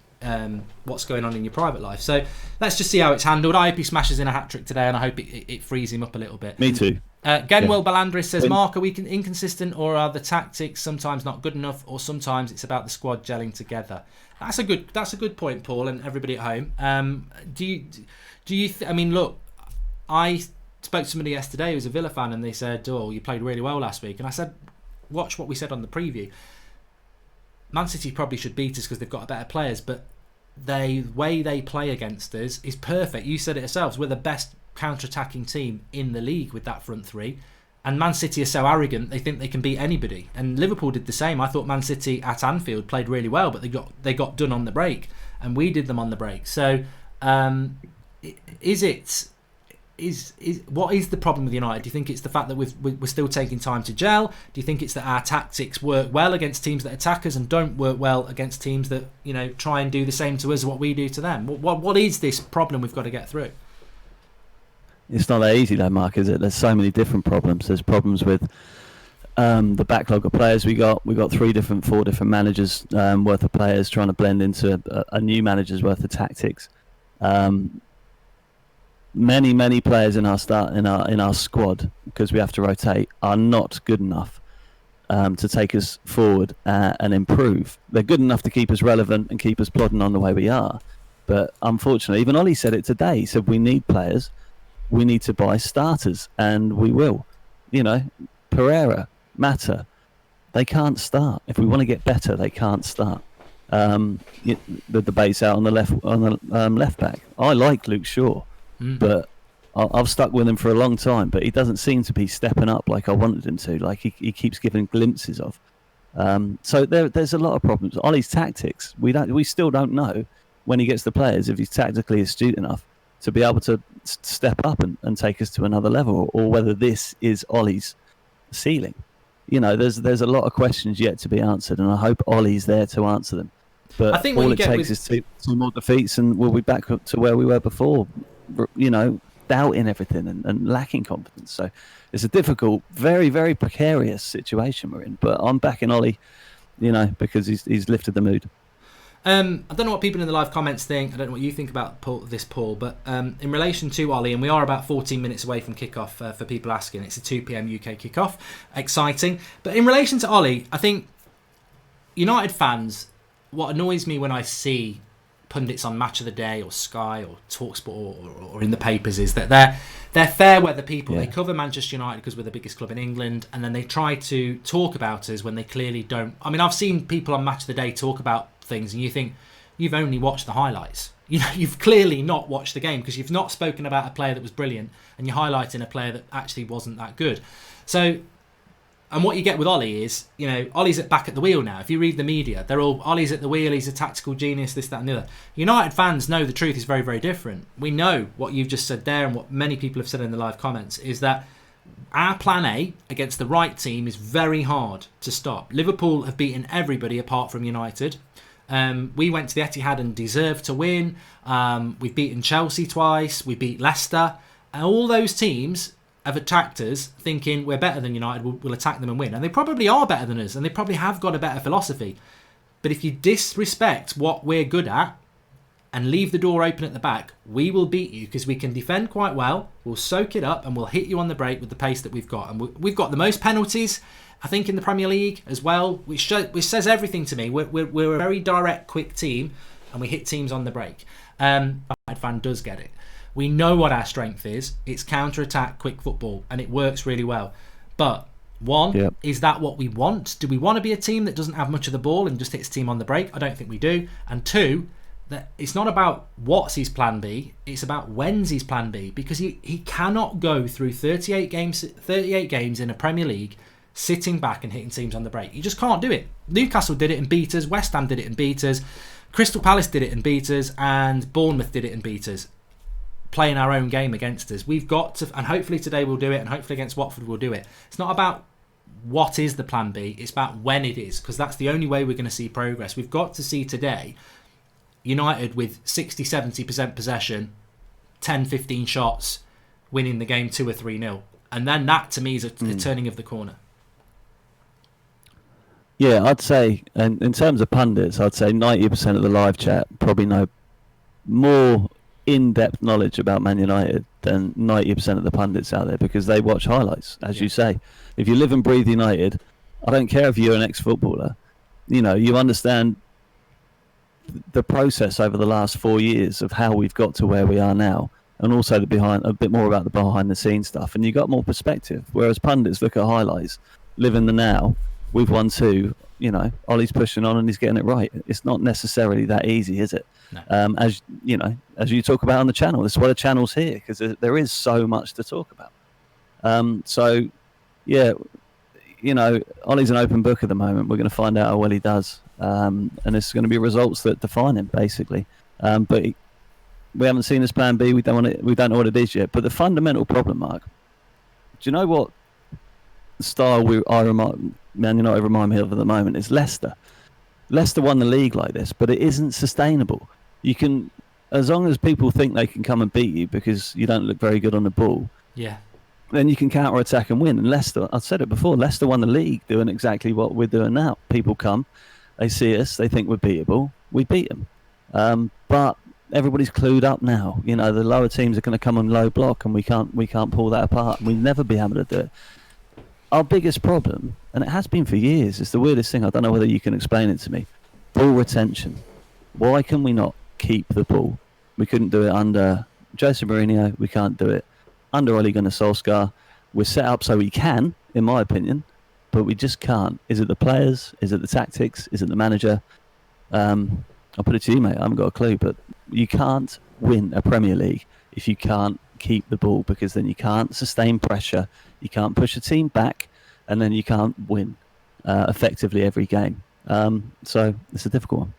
what's going on in your private life. So let's just see how it's handled. I hope he smashes in a hat-trick today, and I hope it frees him up a little bit. Me too. Genwell Balandris says, Mark, are we inconsistent, or are the tactics sometimes not good enough, or sometimes it's about the squad gelling together? That's a good point, Paul, and everybody at home. I mean, look, I spoke to somebody yesterday who's a Villa fan, and they said, "Oh, you played really well last week." And I said, "Watch what we said on the preview. Man City probably should beat us because they've got better players, but the way they play against us is perfect. You said it yourselves. We're the best counter-attacking team in the league with that front three. And Man City are so arrogant, they think they can beat anybody. And Liverpool did the same. I thought Man City at Anfield played really well, but they got done on the break, and we did them on the break. So, what is the problem with United? Do you think it's the fact that we're still taking time to gel? Do you think it's that our tactics work well against teams that attack us and don't work well against teams that try and do the same to us as what we do to them? What is this problem we've got to get through? It's not that easy though, Mark, is it? There's so many different problems. There's problems with the backlog of players we got. We got 4 different managers worth of players trying to blend into a new manager's worth of tactics. many players in our squad, because we have to rotate, are not good enough to take us forward and improve. They're good enough to keep us relevant and keep us plodding on the way we are. But unfortunately, even Olli said it today. He said we need players, we need to buy starters, and we will. Pereira, Mata, they can't start. If we want to get better, they can't start. The debate's out on the left back. I like Luke Shaw, but I've stuck with him for a long time. But he doesn't seem to be stepping up like I wanted him to. Like he keeps giving glimpses of. So there's a lot of problems. Olli's tactics, we still don't know when he gets the players if he's tactically astute enough to be able to step up and take us to another level, or whether this is Olli's ceiling. There's a lot of questions yet to be answered, and I hope Olli's there to answer them. But I think all it takes is two more defeats, and we'll be back up to where we were before. Doubting everything and lacking confidence. So it's a difficult, very, very precarious situation we're in. But I'm backing Olli, because he's lifted the mood. I don't know what people in the live comments think. I don't know what you think about this, Paul. But in relation to Olli, and we are about 14 minutes away from kickoff for people asking. It's a 2 p.m. UK kickoff. Exciting. But in relation to Olli, I think United fans, what annoys me when I see pundits on Match of the Day or Sky or TalkSport or in the papers is that they're fair weather people. Yeah. They cover Manchester United because we're the biggest club in England, and then they try to talk about us when they clearly don't. I mean, I've seen people on Match of the Day talk about things and you think you've only watched the highlights. You've clearly not watched the game because you've not spoken about a player that was brilliant and you're highlighting a player that actually wasn't that good. So, and what you get with Olli is, Olli's back at the wheel now. If you read the media, they're all, Olli's at the wheel, he's a tactical genius, this, that and the other. United fans know the truth is very, very different. We know what you've just said there and what many people have said in the live comments is that our plan A against the right team is very hard to stop. Liverpool have beaten everybody apart from United. We went to the Etihad and deserved to win. We've beaten Chelsea twice. We beat Leicester. And all those teams have attacked us thinking we're better than United, we'll attack them and win. And they probably are better than us, and they probably have got a better philosophy. But if you disrespect what we're good at and leave the door open at the back, we will beat you because we can defend quite well. We'll soak it up and we'll hit you on the break with the pace that we've got. And we've got the most penalties, I think, in the Premier League as well, which says everything to me. We're a very direct, quick team, and we hit teams on the break. United fan does get it. We know what our strength is. It's counter-attack, quick football, and it works really well. But one, is that what we want? Do we want to be a team that doesn't have much of the ball and just hits team on the break? I don't think we do. And two, that it's not about what's his plan B, it's about when's his plan B, because he cannot go through 38 games in a Premier League sitting back and hitting teams on the break. You just can't do it. Newcastle did it and beat us, West Ham did it and beat us, Crystal Palace did it and beat us, and Bournemouth did it and beat us, playing our own game against us. We've got to, and hopefully today we'll do it, and hopefully against Watford we'll do it. It's not about what is the plan B, it's about when it is, because that's the only way we're going to see progress. We've got to see today United with 60-70% possession, 10-15 shots, winning the game 2 or 3-0. And then that to me is a turning of the corner. Yeah, I'd say, and in terms of pundits, I'd say 90% of the live chat probably know more in-depth knowledge about Man United than 90% of the pundits out there, because they watch highlights, as you say. If you live and breathe United, I don't care if you're an ex-footballer, you understand the process over the last 4 years of how we've got to where we are now, and also a bit more about the behind-the-scenes stuff, and you got more perspective. Whereas pundits look at highlights, live in the now. We've won 2. Ollie's pushing on and he's getting it right. It's not necessarily that easy, is it? No. As you talk about on the channel, this is why the channel's here, because there is so much to talk about. Ollie's an open book at the moment. We're going to find out how well he does, and it's going to be results that define him, basically. But we haven't seen his plan B. We don't know what it is yet. But the fundamental problem, Mark, do you know what style Man United remind me of at the moment is Leicester. Leicester won the league like this, but it isn't sustainable. You can, as long as people think they can come and beat you because you don't look very good on the ball, then you can counter-attack and win. And Leicester, I've said it before, Leicester won the league doing exactly what we're doing now. People come, they see us, they think we're beatable, we beat them. But everybody's clued up now. You know, the lower teams are going to come on low block, and we can't pull that apart. We'll never be able to do it. Our biggest problem, and it has been for years, it's the weirdest thing. I don't know whether you can explain it to me. Ball retention. Why can we not keep the ball? We couldn't do it under Jose Mourinho. We can't do it under Ole Gunnar Solskjaer. We're set up so we can, in my opinion, but we just can't. Is it the players? Is it the tactics? Is it the manager? I'll put it to you, mate. I haven't got a clue, but you can't win a Premier League if you can't keep the ball, because then you can't sustain pressure, you can't push a team back, and then you can't win effectively every game. So it's a difficult one.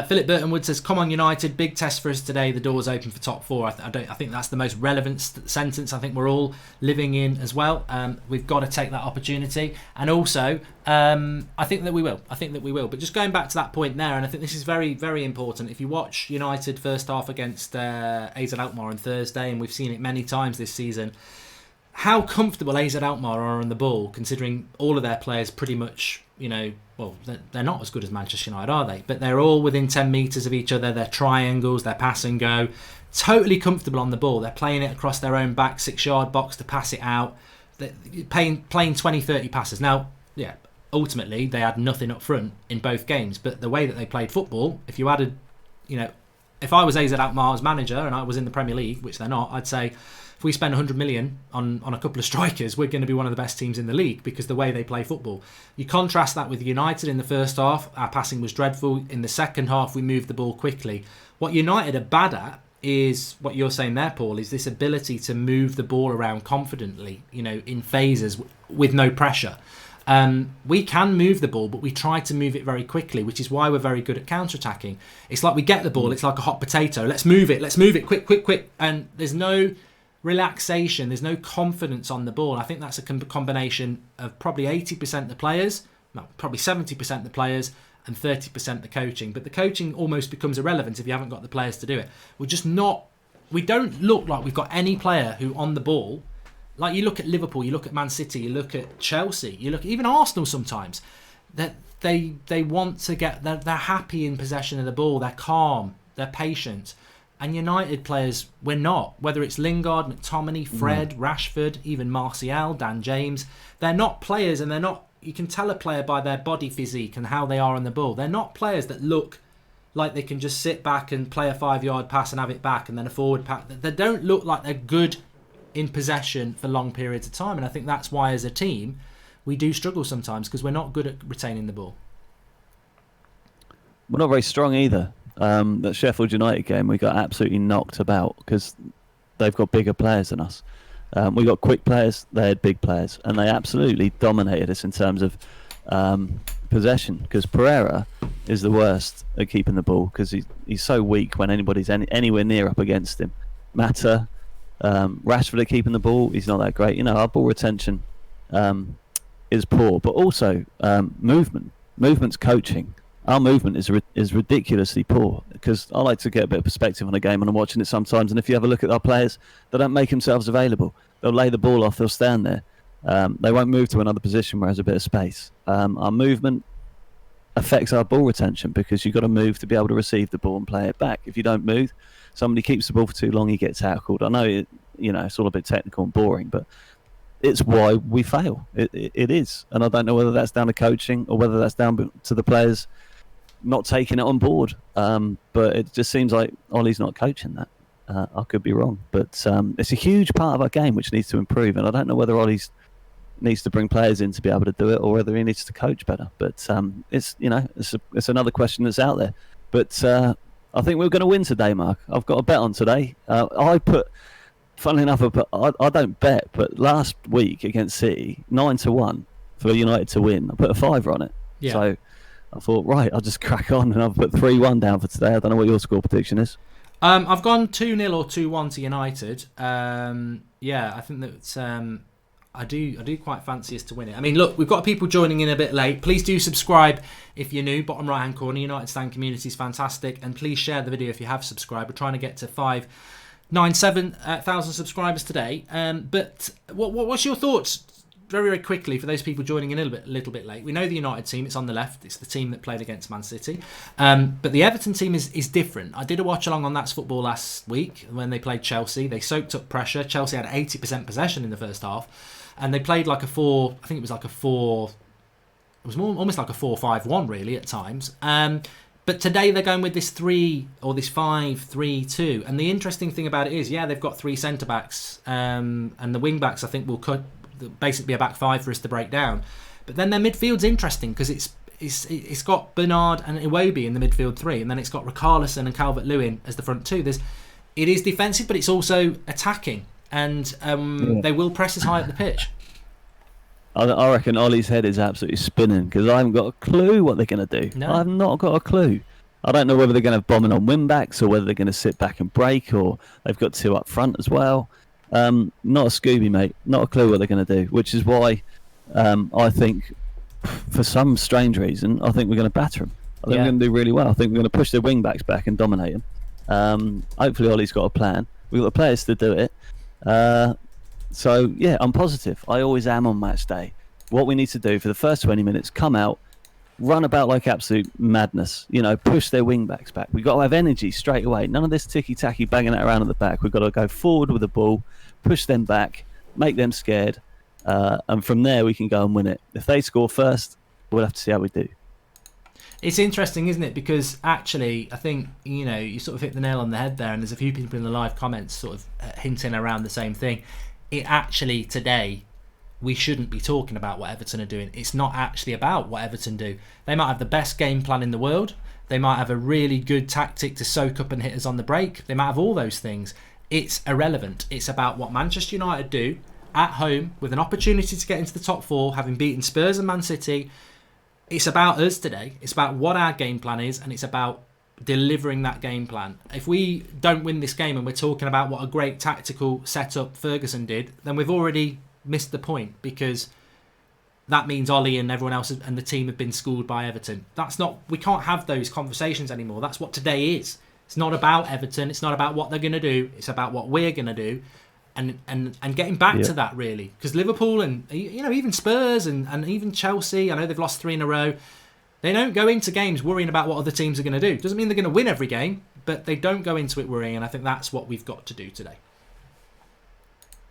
Philip Burtonwood says, "Come on, United! Big test for us today. The door's open for top four." I think that's the most relevant sentence. I think we're all living in as well. We've got to take that opportunity, and also I think that we will. But just going back to that point there, and I think this is very, very important. If you watch United first half against AZ Alkmaar on Thursday, and we've seen it many times this season, how comfortable AZ Alkmaar are on the ball, considering all of their players pretty much, well, they're not as good as Manchester United, are they? But they're all within 10 metres of each other. They're triangles, they're pass and go. Totally comfortable on the ball. They're playing it across their own back 6-yard box to pass it out. They're playing 20, 30 passes. Now, yeah, ultimately, they had nothing up front in both games. But the way that they played football, if you added, if I was AZ Alkmaar's manager and I was in the Premier League, which they're not, I'd say, if we spend 100 million on a couple of strikers, we're going to be one of the best teams in the league, because the way they play football. You contrast that with United in the first half. Our passing was dreadful. In the second half, we moved the ball quickly. What United are bad at is what you're saying there, Paul, is this ability to move the ball around confidently, in phases with no pressure. We can move the ball, but we try to move it very quickly, which is why we're very good at counter-attacking. It's like we get the ball, it's like a hot potato. Let's move it, quick. And there's no relaxation, there's no confidence on the ball. I think that's a combination of probably 80% the players, probably 70% the players, and 30% the coaching. But the coaching almost becomes irrelevant if you haven't got the players to do it. We don't look like we've got any player who on the ball, like you look at Liverpool, you look at Man City, you look at Chelsea, you look at even Arsenal sometimes, that they want to they're happy in possession of the ball, they're calm, they're patient. And United players, we're not. Whether it's Lingard, McTominay, Fred, Rashford, even Martial, Dan James, they're not players, and they're not. You can tell a player by their body physique and how they are on the ball. They're not players that look like they can just sit back and play a 5-yard pass and have it back, and then a forward pass. They don't look like they're good in possession for long periods of time. And I think that's why, as a team, we do struggle sometimes, because we're not good at retaining the ball. We're not very strong either. That Sheffield United game, we got absolutely knocked about because they've got bigger players than us. We got quick players, they had big players, and they absolutely dominated us in terms of possession, because Pereira is the worst at keeping the ball, because he's so weak when anybody's anywhere near up against him. Mata, Rashford at keeping the ball, he's not that great. Our ball retention is poor, but also movement's coaching. Our movement is ridiculously poor, because I like to get a bit of perspective on a game when I'm watching it sometimes. And if you have a look at our players, they don't make themselves available. They'll lay the ball off, they'll stand there. They won't move to another position where there's a bit of space. Our movement affects our ball retention, because you've got to move to be able to receive the ball and play it back. If you don't move, somebody keeps the ball for too long, he gets tackled. I know it's all a bit technical and boring, but it's why we fail. It is. And I don't know whether that's down to coaching or whether that's down to the players not taking it on board, but it just seems like Ollie's not coaching that. I could be wrong, but it's a huge part of our game which needs to improve, and I don't know whether Ollie's needs to bring players in to be able to do it, or whether he needs to coach better. But it's another question that's out there. But I think we're going to win today, Mark. I've got a bet on today. Funnily enough, I don't bet, but last week against City, 9-1 for United to win. I put a fiver on it. Yeah. So I thought, right, I'll just crack on, and I've put 3-1 down for today. I don't know what your score prediction is. I've gone 2-0 or 2-1 to United. I think that I do quite fancy us to win it. I mean, look, we've got people joining in a bit late. Please do subscribe if you're new. Bottom right-hand corner, United Stand community is fantastic. And please share the video if you have subscribed. We're trying to get to 597,000 subscribers today. But what's your thoughts? very, very quickly, for those people joining in a little bit late, we know the United team, it's on the left. It's the team that played against Man City. But the Everton team is different. I did a watch-along on That's Football last week when they played Chelsea. They soaked up pressure. Chelsea had 80% possession in the first half. And they played like a 4... I think it was like a 4... It was almost like a 4-5-1, really, at times. But today they're going with this 5-3-2. And the interesting thing about it is, they've got 3 centre-backs. And the wing-backs, I think, will basically be a back 5 for us to break down. But then their midfield's interesting because it's got Bernard and Iwobi in the midfield 3. And then it's got Richarlison and Calvert-Lewin as the front 2. It is defensive, but it's also attacking. And they will press as high up the pitch. I reckon Olli's head is absolutely spinning because I haven't got a clue what they're going to do. No. I've not got a clue. I don't know whether they're going to have bombing on wing-backs or whether they're going to sit back and break, or they've got 2 up front as well. Not a Scooby, mate. Not a clue what they're going to do, which is why I think, for some strange reason, I think we're going to batter them. I think we're going to do really well. I think we're going to push their wing-backs back and dominate them. Hopefully Ollie's got a plan. We've got the players to do it. So, I'm positive. I always am on match day. What we need to do for the first 20 minutes, come out, run about like absolute madness, push their wing-backs back. We've got to have energy straight away. None of this ticky-tacky banging it around at the back. We've got to go forward with the ball, push them back, make them scared, and from there we can go and win it. If they score first, we'll have to see how we do. It's interesting, isn't it? Because actually, I think, you sort of hit the nail on the head there, and there's a few people in the live comments sort of hinting around the same thing. It actually, today, we shouldn't be talking about what Everton are doing. It's not actually about what Everton do. They might have the best game plan in the world. They might have a really good tactic to soak up and hit us on the break. They might have all those things. It's irrelevant. It's about what Manchester United do at home with an opportunity to get into the top 4, having beaten Spurs and Man City. It's about us today. It's about what our game plan is, and it's about delivering that game plan. If we don't win this game and we're talking about what a great tactical setup Ferguson did, then we've already missed the point, because that means Olli and everyone else and the team have been schooled by Everton. We can't have those conversations anymore. That's what today is. It's not about Everton. It's not about what they're going to do. It's about what we're going to do, and getting back to that, really. Because Liverpool and even Spurs and even Chelsea, I know they've lost 3 in a row. They don't go into games worrying about what other teams are going to do. Doesn't mean they're going to win every game, but they don't go into it worrying, and I think that's what we've got to do today.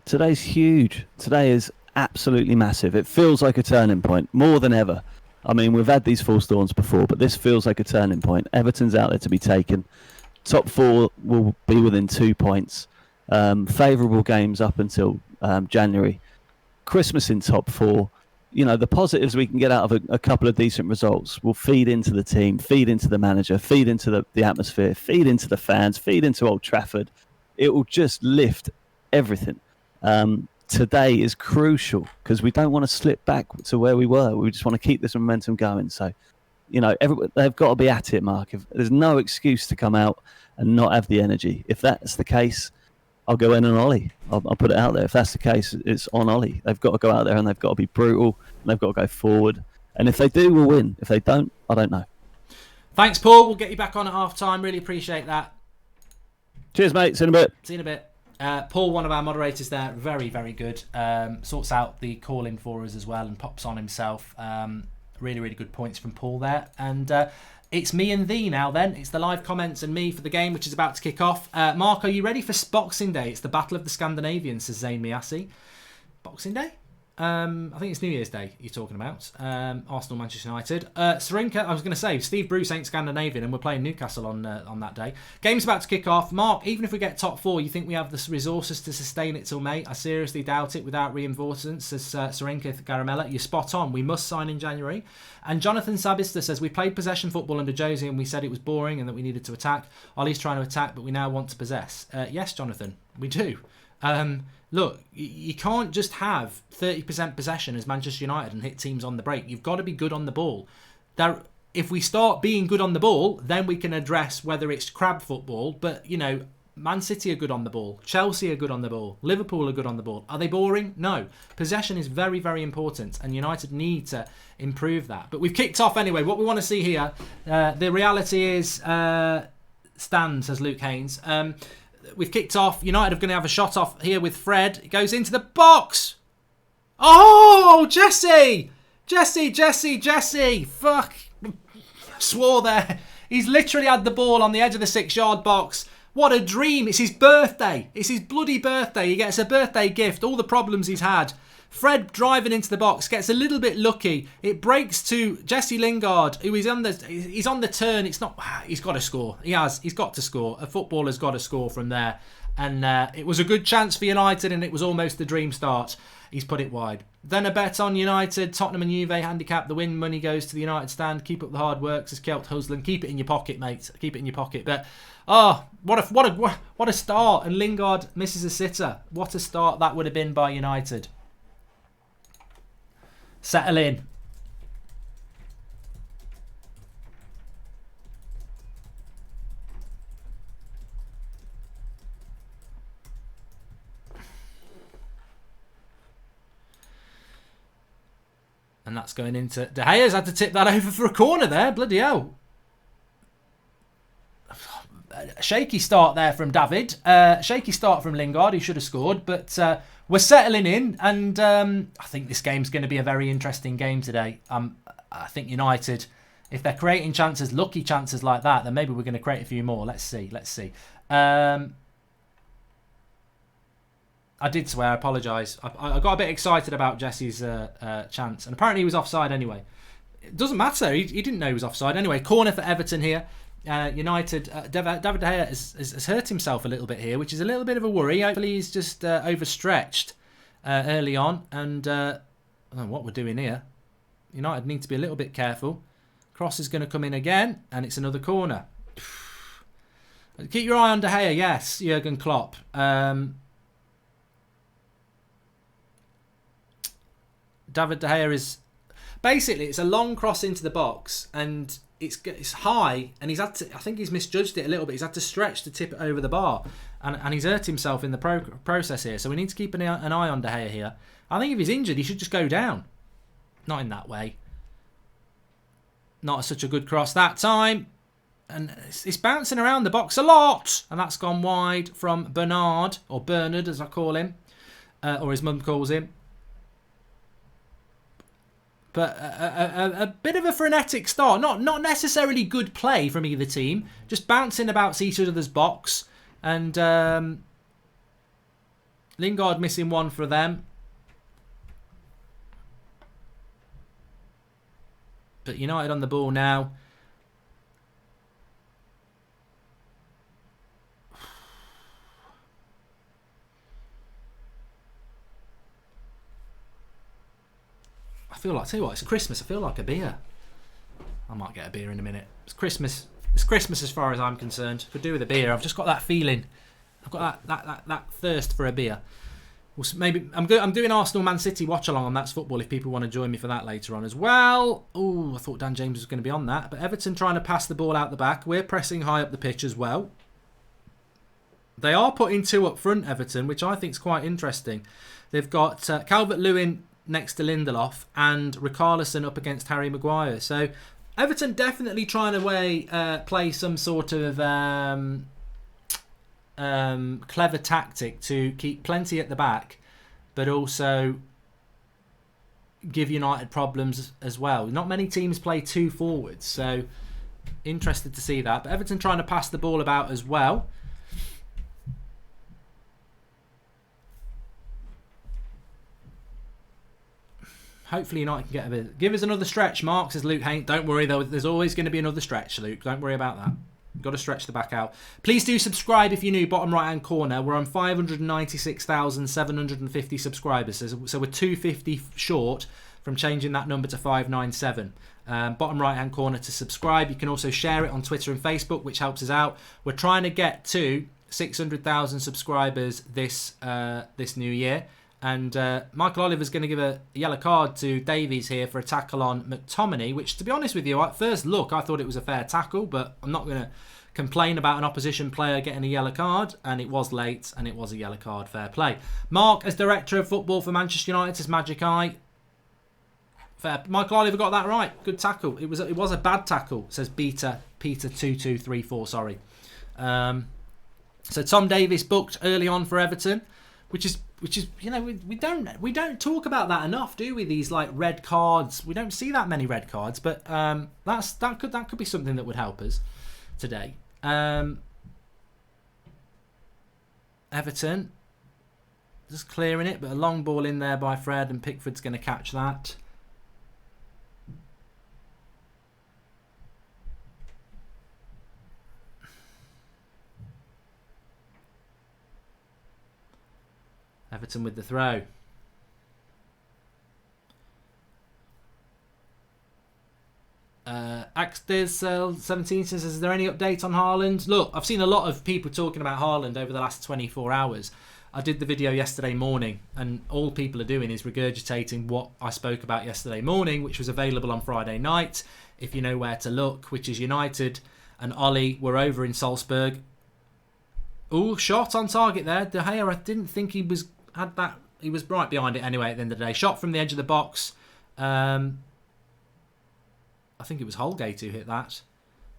Today's huge. Today is absolutely massive. It feels like a turning point, more than ever. I mean, we've had these false dawns before, but this feels like a turning point. Everton's out there to be taken. Top 4 will be within 2 points. Favourable games up until January. Christmas in top 4. The positives we can get out of a couple of decent results will feed into the team, feed into the manager, feed into the atmosphere, feed into the fans, feed into Old Trafford. It will just lift everything. Today is crucial because we don't want to slip back to where we were. We just want to keep this momentum going. So, they've got to be at it, Mark. There's no excuse to come out and not have the energy. If that's the case, I'll go in on Olli. I'll put it out there. If that's the case, it's on Olli. They've got to go out there and they've got to be brutal and they've got to go forward. And if they do, we'll win. If they don't, I don't know. Thanks, Paul. We'll get you back on at half-time. Really appreciate that. Cheers, mate. See you in a bit. See you in a bit. Paul, one of our moderators there, very, very good. Sorts out the call-in for us as well and pops on himself. Really, really good points from Paul there. And it's me and thee now then. It's the live comments and me for the game, which is about to kick off. Mark, are you ready for Boxing Day? It's the Battle of the Scandinavians, says Zayn Miasi. Boxing Day? I think it's New Year's Day you're talking about. Arsenal, Manchester United. Sarinka, I was going to say, Steve Bruce ain't Scandinavian and we're playing Newcastle on that day. Game's about to kick off. Mark, even if we get top 4, you think we have the resources to sustain it till May? I seriously doubt it without reinforcements, says Sarinka Garamella. You're spot on. We must sign in January. And Jonathan Sabista says, we played possession football under Josie and we said it was boring and that we needed to attack. Ollie's trying to attack, but we now want to possess. Yes, Jonathan, we do. Look, you can't just have 30% possession as Manchester United and hit teams on the break. You've got to be good on the ball. If we start being good on the ball, then we can address whether it's crab football. But, Man City are good on the ball. Chelsea are good on the ball. Liverpool are good on the ball. Are they boring? No. Possession is very, very important, and United need to improve that. But we've kicked off anyway. What we want to see here, the reality is, Stan, says Luke Haynes. We've kicked off. United are going to have a shot off here with Fred. It goes into the box. Oh, Jesse! Jesse! Fuck. Swore there. He's literally had the ball on the edge of the 6-yard box. What a dream. It's his birthday. It's his bloody birthday. He gets a birthday gift. All the problems he's had. Fred driving into the box, gets a little bit lucky. It breaks to Jesse Lingard, who is on the turn. It's not. He's got to score. He's got to score. A footballer's got to score from there. And it was a good chance for United, and it was almost the dream start. He's put it wide. Then a bet on United, Tottenham and Juve handicap. The win money goes to the United stand. Keep up the hard work, says Kelt Husland. Keep it in your pocket, mate. Keep it in your pocket. But what a start! And Lingard misses a sitter. What a start that would have been by United. Settle in. And that's going into... De Gea's had to tip that over for a corner there. Bloody hell. A shaky start there from David. Shaky start from Lingard, who should have scored. But we're settling in. And I think this game's going to be a very interesting game today. I think United, if they're creating chances, lucky chances like that, then maybe we're going to create a few more. Let's see. I did swear, I apologise. I got a bit excited about Jesse's chance. And apparently he was offside anyway. It doesn't matter. He didn't know he was offside. Anyway, corner for Everton here. United, David De Gea has hurt himself a little bit here, which is a little bit of a worry. Hopefully he's just overstretched early on. And I don't know what we're doing here. United need to be a little bit careful. Cross is going to come in again. And it's another corner. Keep your eye on De Gea, yes, Jurgen Klopp. David De Gea is... Basically, it's a long cross into the box, and it's high, and he's had to... I think he's misjudged it a little bit. He's had to stretch to tip it over the bar, and he's hurt himself in the process here. So we need to keep an eye on De Gea here. I think if he's injured, he should just go down. Not in that way. Not such a good cross that time. And it's bouncing around the box a lot, and that's gone wide from Bernard, or Bernard as I call him, or his mum calls him. But a bit of a frenetic start. Not necessarily good play from either team. Just bouncing about each other's box. And Lingard missing one for them. But United on the ball now. Tell you what, it's Christmas. I feel like a beer. I might get a beer in a minute. It's Christmas. It's Christmas as far as I'm concerned. Could do with a beer. I've just got that feeling. I've got that thirst for a beer. Well, maybe I'm doing Arsenal Man City watch along on That's Football if people want to join me for that later on as well. Oh, I thought Dan James was going to be on that. But Everton trying to pass the ball out the back. We're pressing high up the pitch as well. They are putting two up front, Everton, which I think is quite interesting. They've got Calvert-Lewin next to Lindelof and Richarlison up against Harry Maguire. So Everton definitely trying to play some sort of clever tactic to keep plenty at the back, but also give United problems as well. Not many teams play two forwards, so interested to see that. But Everton trying to pass the ball about as well. Hopefully United can get a bit. Give us another stretch, Mark, says Luke Haint. Don't worry, though. There's always going to be another stretch, Luke. Don't worry about that. You've got to stretch the back out. Please do subscribe if you're new. Bottom right-hand corner. We're on 596,750 subscribers. So we're 250 short from changing that number to 597. Bottom right-hand corner to subscribe. You can also share it on Twitter and Facebook, which helps us out. We're trying to get to 600,000 subscribers this new year. And Michael Oliver's going to give a yellow card to Davies here for a tackle on McTominay, which, to be honest with you, at first look, I thought it was a fair tackle, but I'm not going to complain about an opposition player getting a yellow card, and it was late, and it was a yellow card. Fair play. Mark, as Director of Football for Manchester United, says Magic Eye. Fair. Michael Oliver got that right. Good tackle. It was a bad tackle, says Peter 2234, sorry. So Tom Davies booked early on for Everton. which is we don't talk about that enough, do we? These like red cards, we don't see that many red cards, but that could be something that would help us today. Everton just clearing it, but a long ball in there by Fred, and Pickford's going to catch that. Everton with the throw. Axdes17 says, is there any update on Haaland? Look, I've seen a lot of people talking about Haaland over the last 24 hours. I did the video yesterday morning, and all people are doing is regurgitating what I spoke about yesterday morning, which was available on Friday night, if you know where to look, which is United and Olli were over in Salzburg. Ooh, shot on target there. De Gea, I didn't think he was right behind it anyway at the end of the day. Shot from the edge of the box. I think it was Holgate who hit that.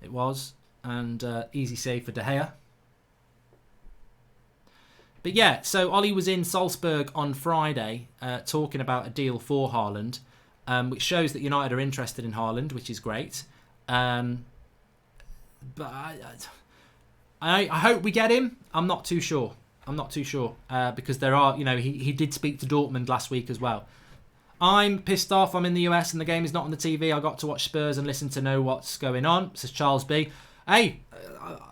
It was. And easy save for De Gea. But yeah, so Olli was in Salzburg on Friday talking about a deal for Haaland, which shows that United are interested in Haaland, which is great. But I hope we get him. I'm not too sure. Because there are, he did speak to Dortmund last week as well. I'm pissed off. I'm in the US and the game is not on the TV. I got to watch Spurs and listen to know what's going on, says Charles B. Hey,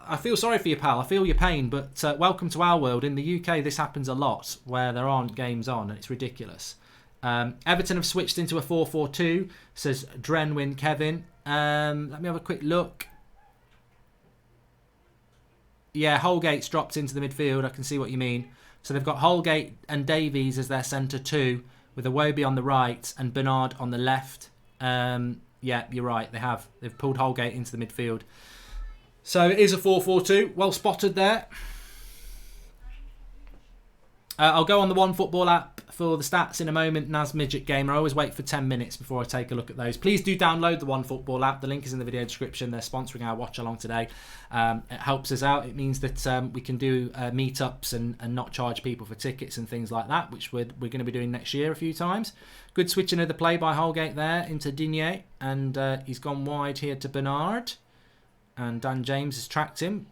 I feel sorry for you, pal. I feel your pain, but welcome to our world. In the UK, this happens a lot where there aren't games on, and it's ridiculous. Everton have switched into a 4-4-2, says Drenwin Kevin. Let me have a quick look. Yeah, Holgate's dropped into the midfield. I can see what you mean. So they've got Holgate and Davies as their centre two, with Iwobi on the right and Bernard on the left. Yeah, you're right. They've pulled Holgate into the midfield. So it is a 4-4-2. Well spotted there. I'll go on the One Football app for the stats in a moment. Naz Midget Gamer. I always wait for 10 minutes before I take a look at those. Please do download the One Football app. The link is in the video description. They're sponsoring our watch along today. It helps us out. It means that we can do meetups and not charge people for tickets and things like that, which we're going to be doing next year a few times. Good switching of the play by Holgate there into Digne. And he's gone wide here to Bernard. And Dan James has tracked him.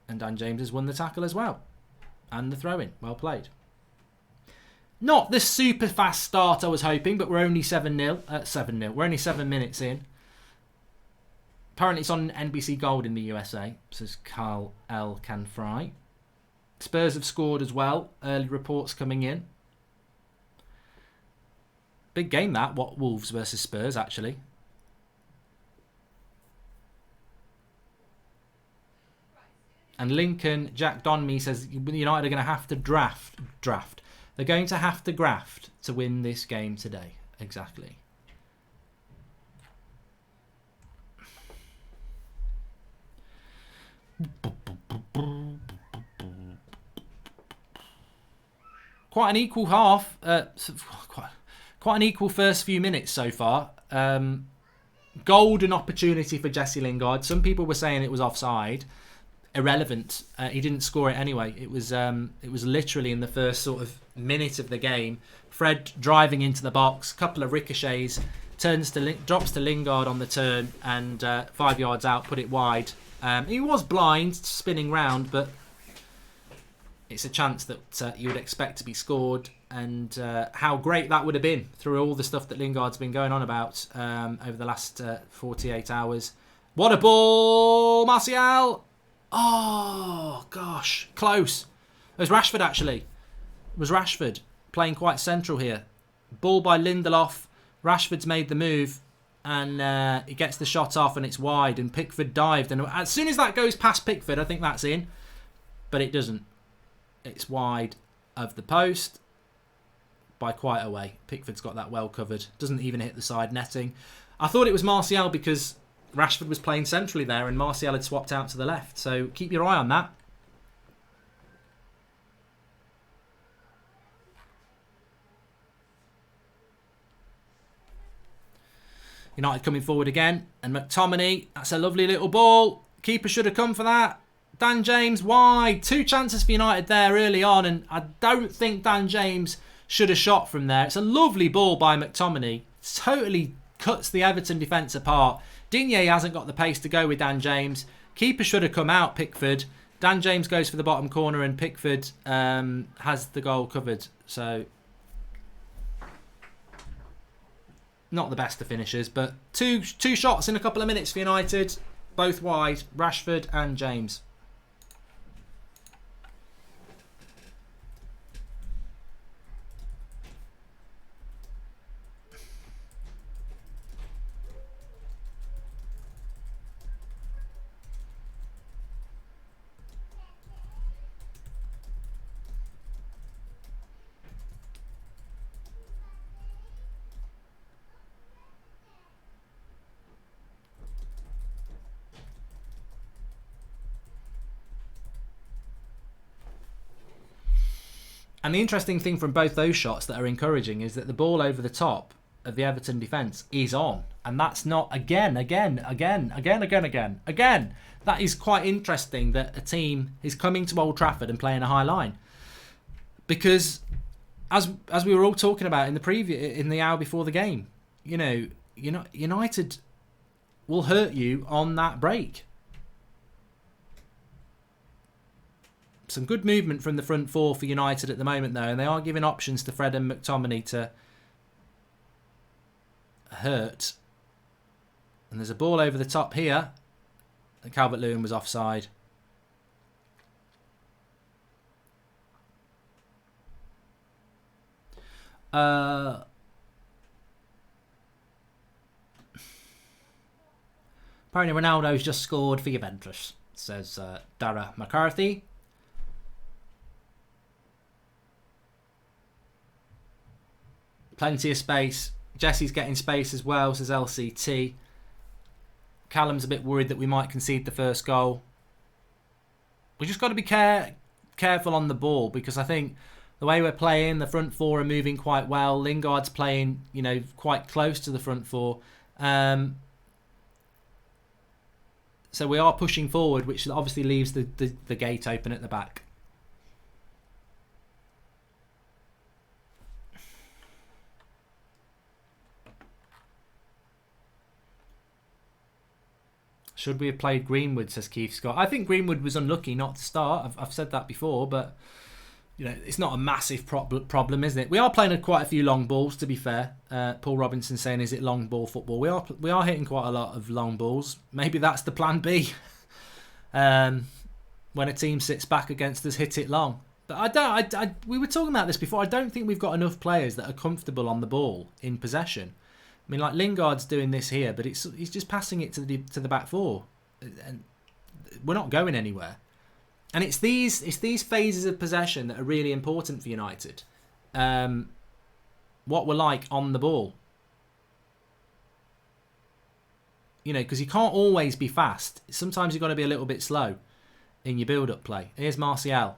And Dan James has won the tackle as well. And the throw-in. Well played. Not the super fast start I was hoping, but we're only 7-0. 7-0. We're only 7 minutes in. Apparently it's on NBC Gold in the USA, says Carl L. Canfry. Spurs have scored as well. Early reports coming in. Big game that, Wolves versus Spurs, actually. And Lincoln, Jack Donme says United are going to have to draft. They're going to have to graft to win this game today. Exactly. Quite an equal half. Quite an equal first few minutes so far. Golden opportunity for Jesse Lingard. Some people were saying it was offside. Irrelevant. He didn't score it anyway. It was literally in the first sort of minute of the game. Fred driving into the box, couple of ricochets, drops to Lingard on the turn, and 5 yards out, put it wide. He was blind, spinning round, but it's a chance that you would expect to be scored. And how great that would have been through all the stuff that Lingard's been going on about over the last 48 hours. What a ball, Martial! Oh, gosh. Close. It was Rashford, actually. It was Rashford playing quite central here. Ball by Lindelof. Rashford's made the move. And he gets the shot off and it's wide. And Pickford dived. And as soon as that goes past Pickford, I think that's in. But it doesn't. It's wide of the post by quite a way. Pickford's got that well covered. Doesn't even hit the side netting. I thought it was Martial because Rashford was playing centrally there and Martial had swapped out to the left. So keep your eye on that. United coming forward again. And McTominay, that's a lovely little ball. Keeper should have come for that. Dan James wide. 2 chances for United there early on, and I don't think Dan James should have shot from there. It's a lovely ball by McTominay. Totally cuts the Everton defence apart. Digne hasn't got the pace to go with Dan James. Keeper should have come out, Pickford. Dan James goes for the bottom corner, and Pickford has the goal covered. So, not the best of finishers, but two shots in a couple of minutes for United, both wide, Rashford and James. And the interesting thing from both those shots that are encouraging is that the ball over the top of the Everton defence is on. And that's not again. That is quite interesting that a team is coming to Old Trafford and playing a high line. Because as we were all talking about in the hour before the game, United will hurt you on that break. Some good movement from the front four for United at the moment, though, and they are giving options to Fred and McTominay to hurt. And there's a ball over the top here. And Calvert-Lewin was offside. Apparently Ronaldo's just scored for Juventus, says Dara McCarthy. Plenty of space. Jesse's getting space as well, says LCT. Callum's a bit worried that we might concede the first goal. We just got to be careful on the ball, because I think the way we're playing, the front four are moving quite well. Lingard's playing, quite close to the front four. So we are pushing forward, which obviously leaves the gate open at the back. Should we have played Greenwood, says Keith Scott. I think Greenwood was unlucky not to start. I've said that before, but it's not a massive problem, isn't it? We are playing quite a few long balls, to be fair. Paul Robinson saying, is it long ball football? We are hitting quite a lot of long balls. Maybe that's the plan B. When a team sits back against us, hit it long. But we were talking about this before. I don't think we've got enough players that are comfortable on the ball in possession. I mean, like Lingard's doing this here, but he's just passing it to the back four, and we're not going anywhere. And it's these phases of possession that are really important for United. What we're like on the ball, because you can't always be fast. Sometimes you've got to be a little bit slow in your build-up play. Here's Martial.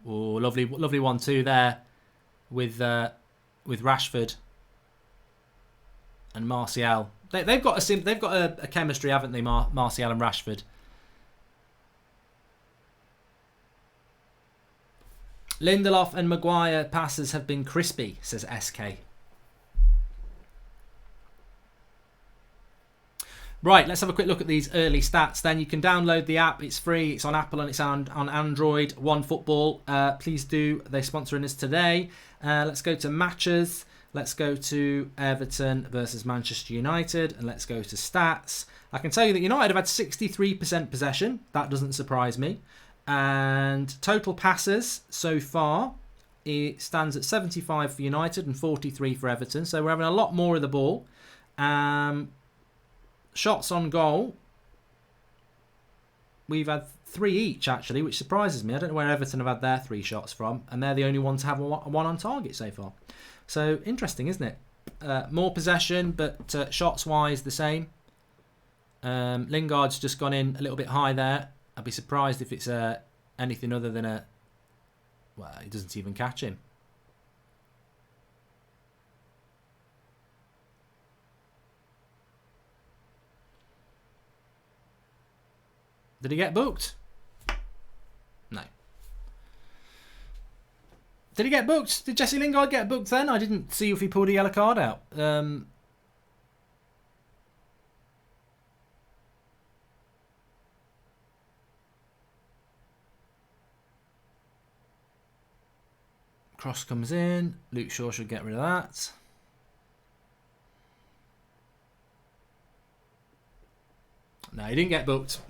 Oh, lovely 1-2 there with Rashford and Martial. They've got a chemistry, haven't they, Martial and Rashford? Lindelof and Maguire passes have been crispy, says SK. Right, let's have a quick look at these early stats then. You can download the app. It's free. It's on Apple and it's on Android. OneFootball. Please do. They're sponsoring us today. Let's go to matches. Let's go to Everton versus Manchester United. And let's go to stats. I can tell you that United have had 63% possession. That doesn't surprise me. And total passes so far, it stands at 75 for United and 43 for Everton. So we're having a lot more of the ball. Shots on goal, we've had 3 each actually, which surprises me. I don't know where Everton have had their 3 shots from, and they're the only ones to have one on target so far. So interesting, isn't it? More possession, but shots wise the same. Lingard's just gone in a little bit high there. I'd be surprised if it's anything other than he doesn't even catch him. Did he get booked? No. Did he get booked? Did Jesse Lingard get booked then? I didn't see if he pulled a yellow card out. Cross comes in. Luke Shaw should get rid of that. No, he didn't get booked.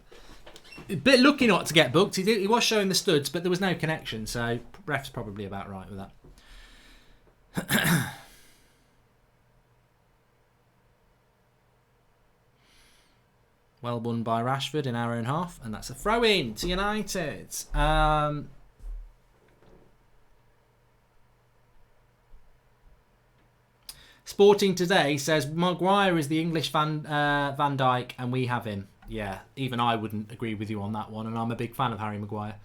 A bit lucky not to get booked. He was showing the studs, but there was no connection, so ref's probably about right with that. Well won by Rashford in our own half, and that's a throw-in to United. Sporting Today says Maguire is the English Van Dijk, and we have him. Yeah, even I wouldn't agree with you on that one, and I'm a big fan of Harry Maguire.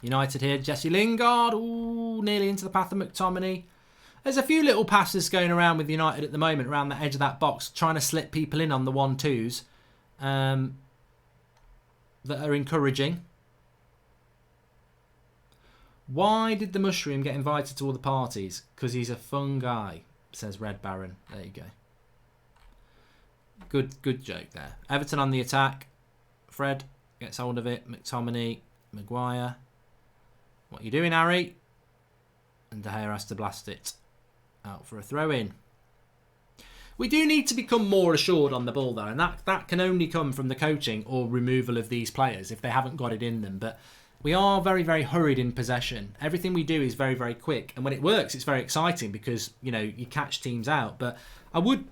United here, Jesse Lingard. Ooh, nearly into the path of McTominay. There's a few little passes going around with United at the moment around the edge of that box, trying to slip people in on the 1-2s that are encouraging. Why did the Mushroom get invited to all the parties? Because he's a fun guy, says Red Baron. There you go. Good joke there. Everton on the attack. Fred gets hold of it. McTominay, Maguire. What are you doing, Harry? And De Gea has to blast it out for a throw-in. We do need to become more assured on the ball, though, and that can only come from the coaching or removal of these players if they haven't got it in them. But we are very, very hurried in possession. Everything we do is very, very quick, and when it works, it's very exciting because you catch teams out. But I would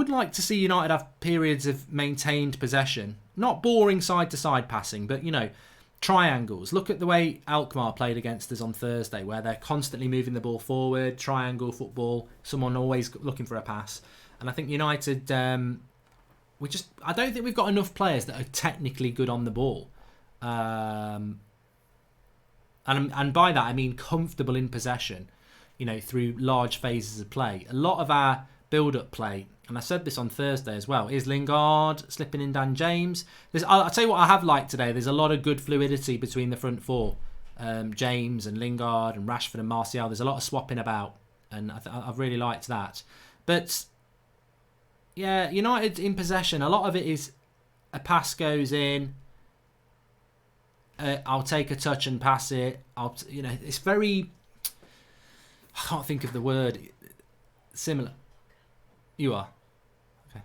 like to see United have periods of maintained possession, not boring side-to-side passing, but triangles. Look at the way Alkmaar played against us on Thursday, where they're constantly moving the ball forward, triangle football, someone always looking for a pass. And I think United, I don't think we've got enough players that are technically good on the ball. And by that I mean comfortable in possession, through large phases of play. A lot of our build-up play, and I said this on Thursday as well, is Lingard slipping in Dan James. I'll tell you what I have liked today. There's a lot of good fluidity between the front four. James and Lingard and Rashford and Martial. There's a lot of swapping about, and I've really liked that. But yeah, United in possession, a lot of it is a pass goes in, I'll take a touch and pass it. It's very, I can't think of the word, similar. You are? Okay.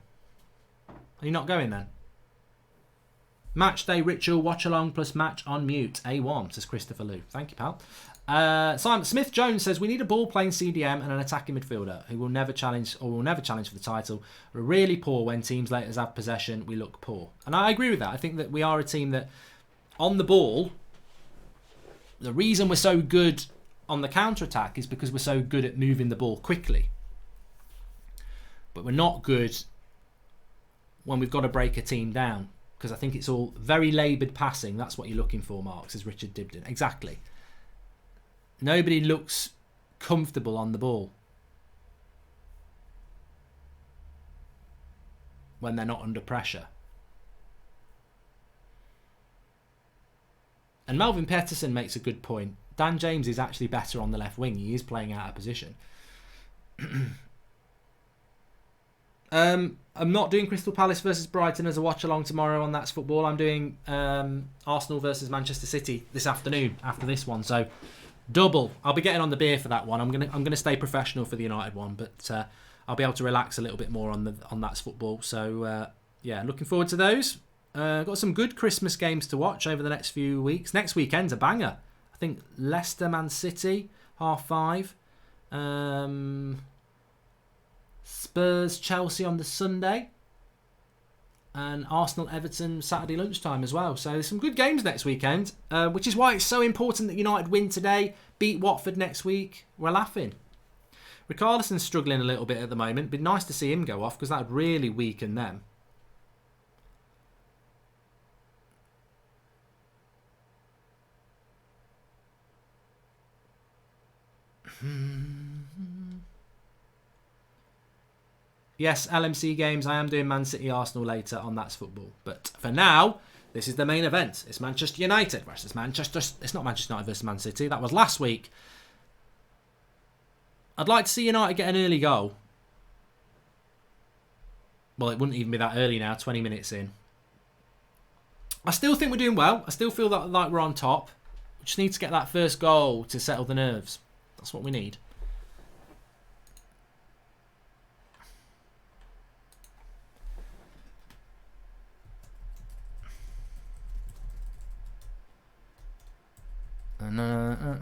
Are you not going then? Match day ritual, watch along plus match on mute. A1, says Christopher Lou. Thank you, pal. Simon Smith Jones says we need a ball playing CDM and an attacking midfielder who will never challenge for the title. We're really poor when teams let us have possession. We look poor. And I agree with that. I think that we are a team that on the ball, the reason we're so good on the counter-attack is because we're so good at moving the ball quickly. But we're not good when we've got to break a team down, because I think it's all very laboured passing. That's what you're looking for, Mark, says Richard Dibden. Exactly. Nobody looks comfortable on the ball when they're not under pressure. And Melvin Pettersson makes a good point. Dan James is actually better on the left wing. He is playing out of position. I'm not doing Crystal Palace versus Brighton as a watch along tomorrow on That's Football. I'm doing Arsenal versus Manchester City this afternoon after this one. So double. I'll be getting on the beer for that one. I'm gonna stay professional for the United one, but I'll be able to relax a little bit more on That's Football. So yeah, looking forward to those. Got some good Christmas games to watch over the next few weeks. Next weekend's a banger. I think Leicester Man City 5:30. Spurs Chelsea on the Sunday, and Arsenal Everton Saturday lunchtime as well. So there's some good games next weekend, which is why it's so important that United win today, beat Watford next week. We're laughing. Richarlison's struggling a little bit at the moment. It'd be nice to see him go off because that would really weaken them. Yes, LMC games. I am doing Man City Arsenal later on That's Football. But for now, this is the main event. It's Manchester United versus Manchester. It's not Manchester United versus Man City. That was last week. I'd like to see United get an early goal. Well, it wouldn't even be that early now, 20 minutes in. I still think we're doing well. I still feel that like we're on top. We just need to get that first goal to settle the nerves. That's what we need. And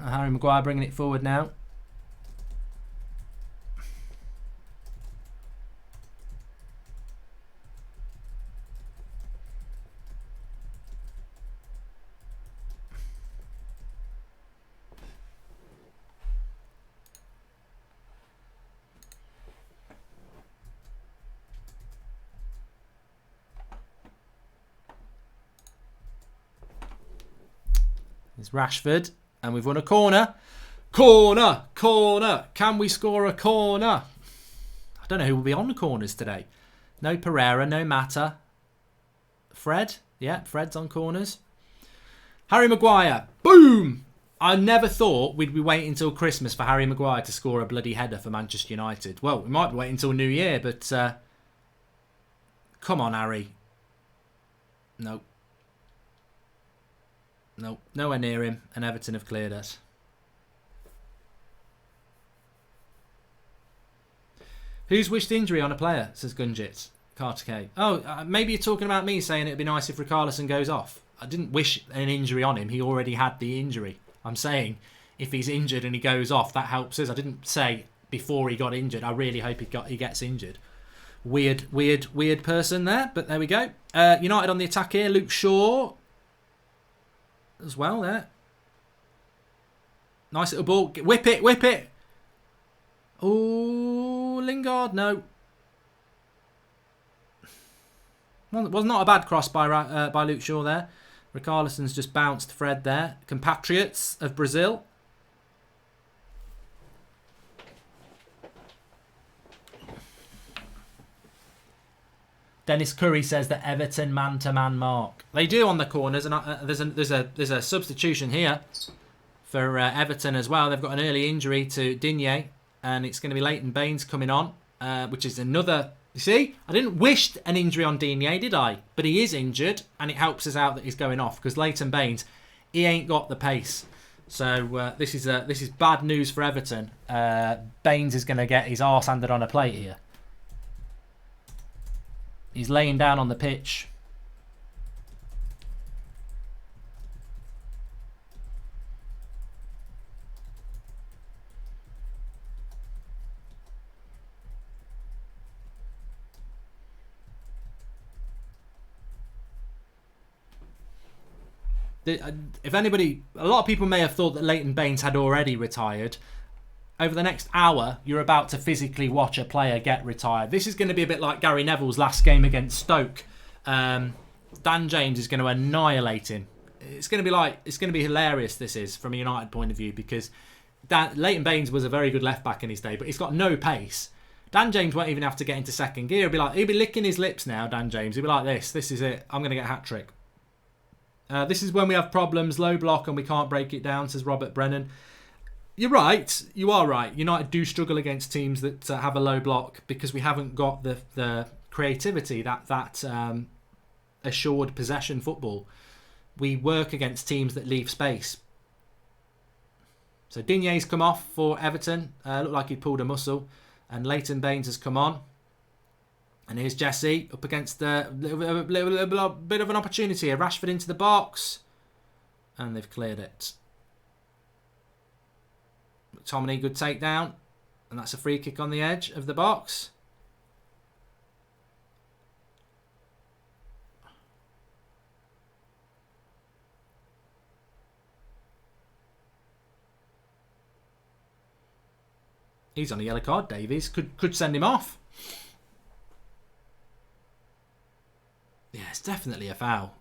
Harry Maguire bringing it forward now. It's Rashford, and we've won a corner. Corner! Can we score a corner? I don't know who will be on the corners today. No Pereira, no Mata. Fred? Yeah, Fred's on corners. Harry Maguire. Boom! I never thought we'd be waiting until Christmas for Harry Maguire to score a bloody header for Manchester United. Well, we might be waiting until New Year, but... come on, Harry. Nope. Nope, nowhere near him, and Everton have cleared us. Who's wished injury on a player, says Gunjit. Carter K. Oh, maybe you're talking about me saying it'd be nice if Richarlison goes off. I didn't wish an injury on him. He already had the injury. I'm saying if he's injured and he goes off, that helps us. I didn't say before he got injured. I really hope he gets injured. Weird person there, but there we go. United on the attack here. Luke Shaw as well there. Nice little ball. Whip it. Oh, Lingard, no. Was not a bad cross by Luke Shaw there. Richarlison's just bounced Fred there. Compatriots of Brazil. Dennis Curry says that Everton man-to-man mark. They do on the corners, and there's a substitution here for Everton as well. They've got an early injury to Digne, and it's going to be Leighton Baines coming on, which is another... You see, I didn't wish an injury on Digne, did I? But he is injured, and it helps us out that he's going off, because Leighton Baines, he ain't got the pace. So this is bad news for Everton. Baines is going to get his arse handed on a plate here. He's laying down on the pitch. If anybody, a lot of people may have thought that Leighton Baines had already retired. Over the next hour, you're about to physically watch a player get retired. This is going to be a bit like Gary Neville's last game against Stoke. Dan James is going to annihilate him. It's going to be hilarious. This is from a United point of view, because Leighton Baines was a very good left back in his day, but he's got no pace. Dan James won't even have to get into second gear. He'll be licking his lips now. Dan James, he'll be like this. This is it. I'm going to get a hat trick. This is when we have problems, low block, and we can't break it down, says Robert Brennan. You're right. You are right. United do struggle against teams that have a low block because we haven't got the creativity, that assured possession football. We work against teams that leave space. So Digne's come off for Everton. Looked like he pulled a muscle. And Leighton Baines has come on. And here's Jesse up against a bit of an opportunity here. Rashford into the box. And they've cleared it. McTominay, good takedown. And that's a free kick on the edge of the box. He's on a yellow card, Davies. Could send him off. Yeah, it's definitely a foul.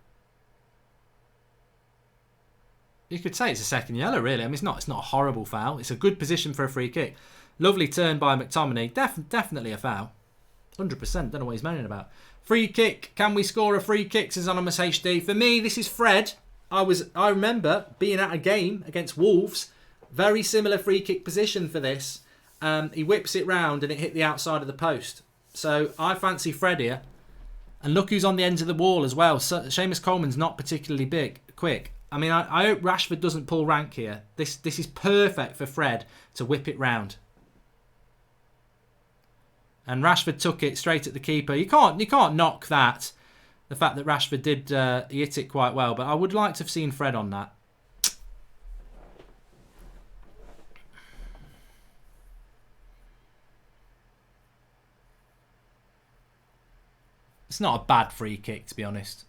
You could say it's a second yellow, really. I mean, it's not a horrible foul. It's a good position for a free kick. Lovely turn by McTominay. Definitely a foul. 100%. Don't know what he's moaning about. Free kick. Can we score a free kick? Says Anonymous HD. For me, this is Fred. I remember being at a game against Wolves. Very similar free kick position for this. He whips it round and it hit the outside of the post. So I fancy Fred here. And look who's on the ends of the wall as well. So, Seamus Coleman's not particularly quick. I mean, I hope Rashford doesn't pull rank here. This is perfect for Fred to whip it round. And Rashford took it straight at the keeper. You can't knock that. The fact that Rashford did he hit it quite well, but I would like to have seen Fred on that. It's not a bad free kick, to be honest.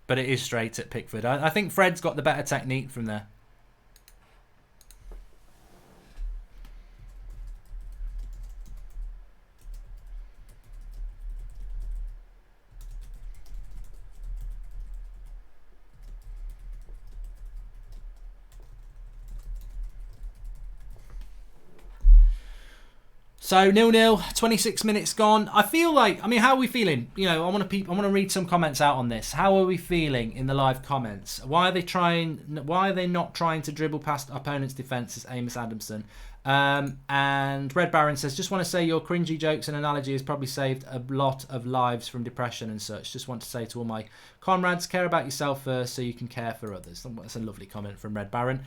But it is straight at Pickford. I think Fred's got the better technique from there. So 0-0, 26 minutes gone. I feel like, how are we feeling? You know, I want to read some comments out on this. How are we feeling in the live comments? Why are they not trying to dribble past opponents' defences? Amos Adamson. And Red Baron says, just want to say your cringy jokes and analogy has probably saved a lot of lives from depression and such. Just want to say to all my comrades, care about yourself first so you can care for others. That's a lovely comment from Red Baron.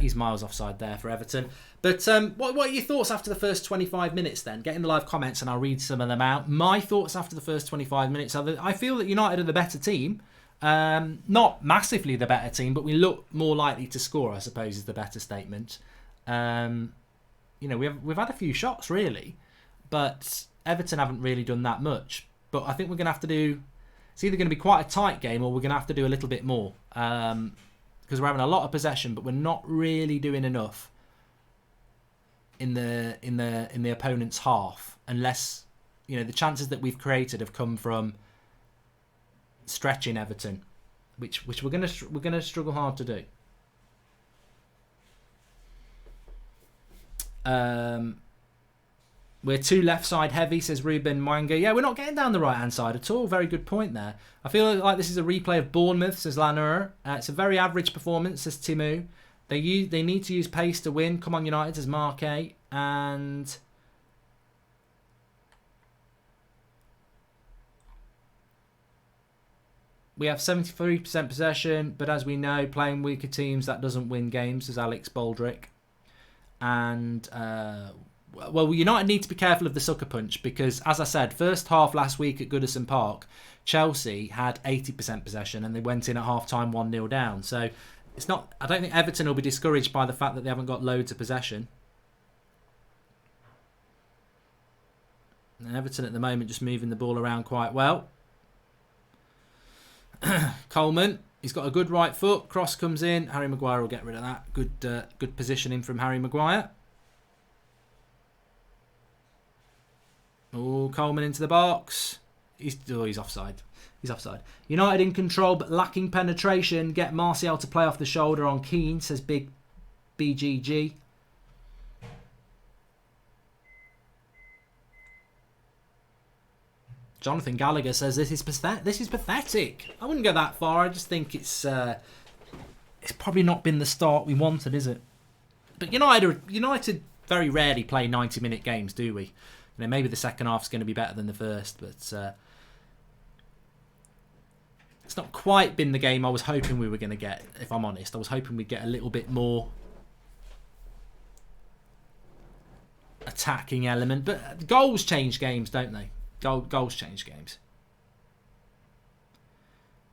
He's miles offside there for Everton. But what are your thoughts after the first 25 minutes then? Get in the live comments and I'll read some of them out. My thoughts after the first 25 minutes are that I feel that United are the better team. Not massively the better team, but we look more likely to score, I suppose, is the better statement. You know, we've had a few shots, really, but Everton haven't really done that much. But I think we're going to have to do... It's either going to be quite a tight game or we're going to have to do a little bit more. Because we're having a lot of possession, but we're not really doing enough in the opponent's half, unless, you know, the chances that we've created have come from stretching Everton, which we're gonna struggle hard to do. We're too left side heavy, says Ruben Mwanga. Yeah, we're not getting down the right hand side at all. Very good point there. I feel like this is a replay of Bournemouth, says Lanner. It's a very average performance, says Timu. They need to use pace to win. Come on, United, says Mark A. And we have 73% possession, but as we know, playing weaker teams, that doesn't win games, says Alex Baldrick. And well, United need to be careful of the sucker punch because, as I said, first half last week at Goodison Park, Chelsea had 80% possession and they went in at half-time 1-0 down. So it's not. I don't think Everton will be discouraged by the fact that they haven't got loads of possession. And Everton at the moment just moving the ball around quite well. Coleman, he's got a good right foot. Cross comes in. Harry Maguire will get rid of that. Good positioning from Harry Maguire. Oh, Coleman into the box. He's offside. He's offside. United in control but lacking penetration. Get Martial to play off the shoulder on Keane, says Big BGG. Jonathan Gallagher says this is pathetic. I wouldn't go that far. I just think it's probably not been the start we wanted, is it? But United very rarely play 90-minute games, do we? You know, maybe the second half's going to be better than the first, but it's not quite been the game I was hoping we were going to get, if I'm honest. I was hoping we'd get a little bit more attacking element, but goals change games, don't they? Goals change games.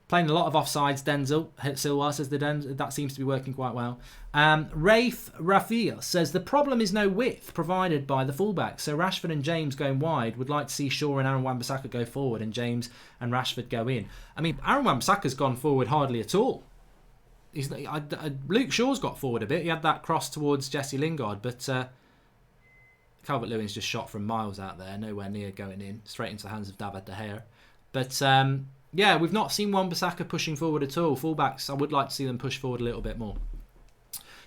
Playing a lot of offsides, Denzel Silva says that seems to be working quite well. Rafe Rafiel says the problem is no width provided by the fullbacks. So Rashford and James going wide. Would like to see Shaw and Aaron Wan-Bissaka go forward and James and Rashford go in. I mean, Aaron Wan-Bissaka's gone forward hardly at all. Luke Shaw's got forward a bit. He had that cross towards Jesse Lingard, but Calvert-Lewin's just shot from miles out there, nowhere near going in, straight into the hands of David De Gea. But yeah, we've not seen Wan-Bissaka pushing forward at all. Fullbacks, I would like to see them push forward a little bit more.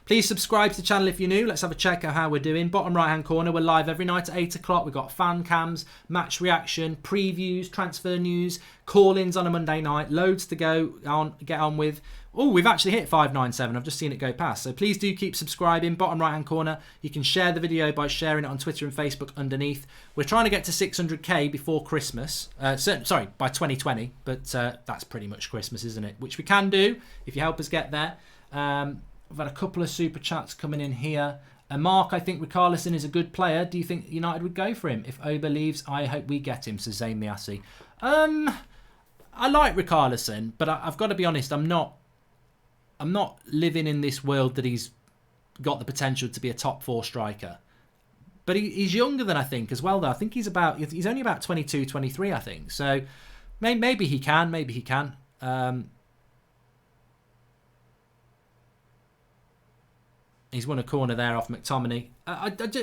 Please subscribe to the channel if you're new. Let's have a check of how we're doing. Bottom right-hand corner, we're live every night at 8 o'clock. We've got fan cams, match reaction, previews, transfer news, call-ins on a Monday night. Loads to get on with. Oh, we've actually hit 597. I've just seen it go past. So please do keep subscribing. Bottom right-hand corner. You can share the video by sharing it on Twitter and Facebook underneath. We're trying to get to 600k before Christmas. Sorry, by 2020. But that's pretty much Christmas, isn't it? Which we can do if you help us get there. We've had a couple of super chats coming in here. Mark, I think Richarlison is a good player. Do you think United would go for him? If Oba leaves, I hope we get him, says Zayn Miassi. I like Richarlison, but I've got to be honest, I'm not living in this world that he's got the potential to be a top 4 striker. But he's younger than I think as well, though. I think he's only about 22, 23, I think. So maybe he can. He's won a corner there off McTominay.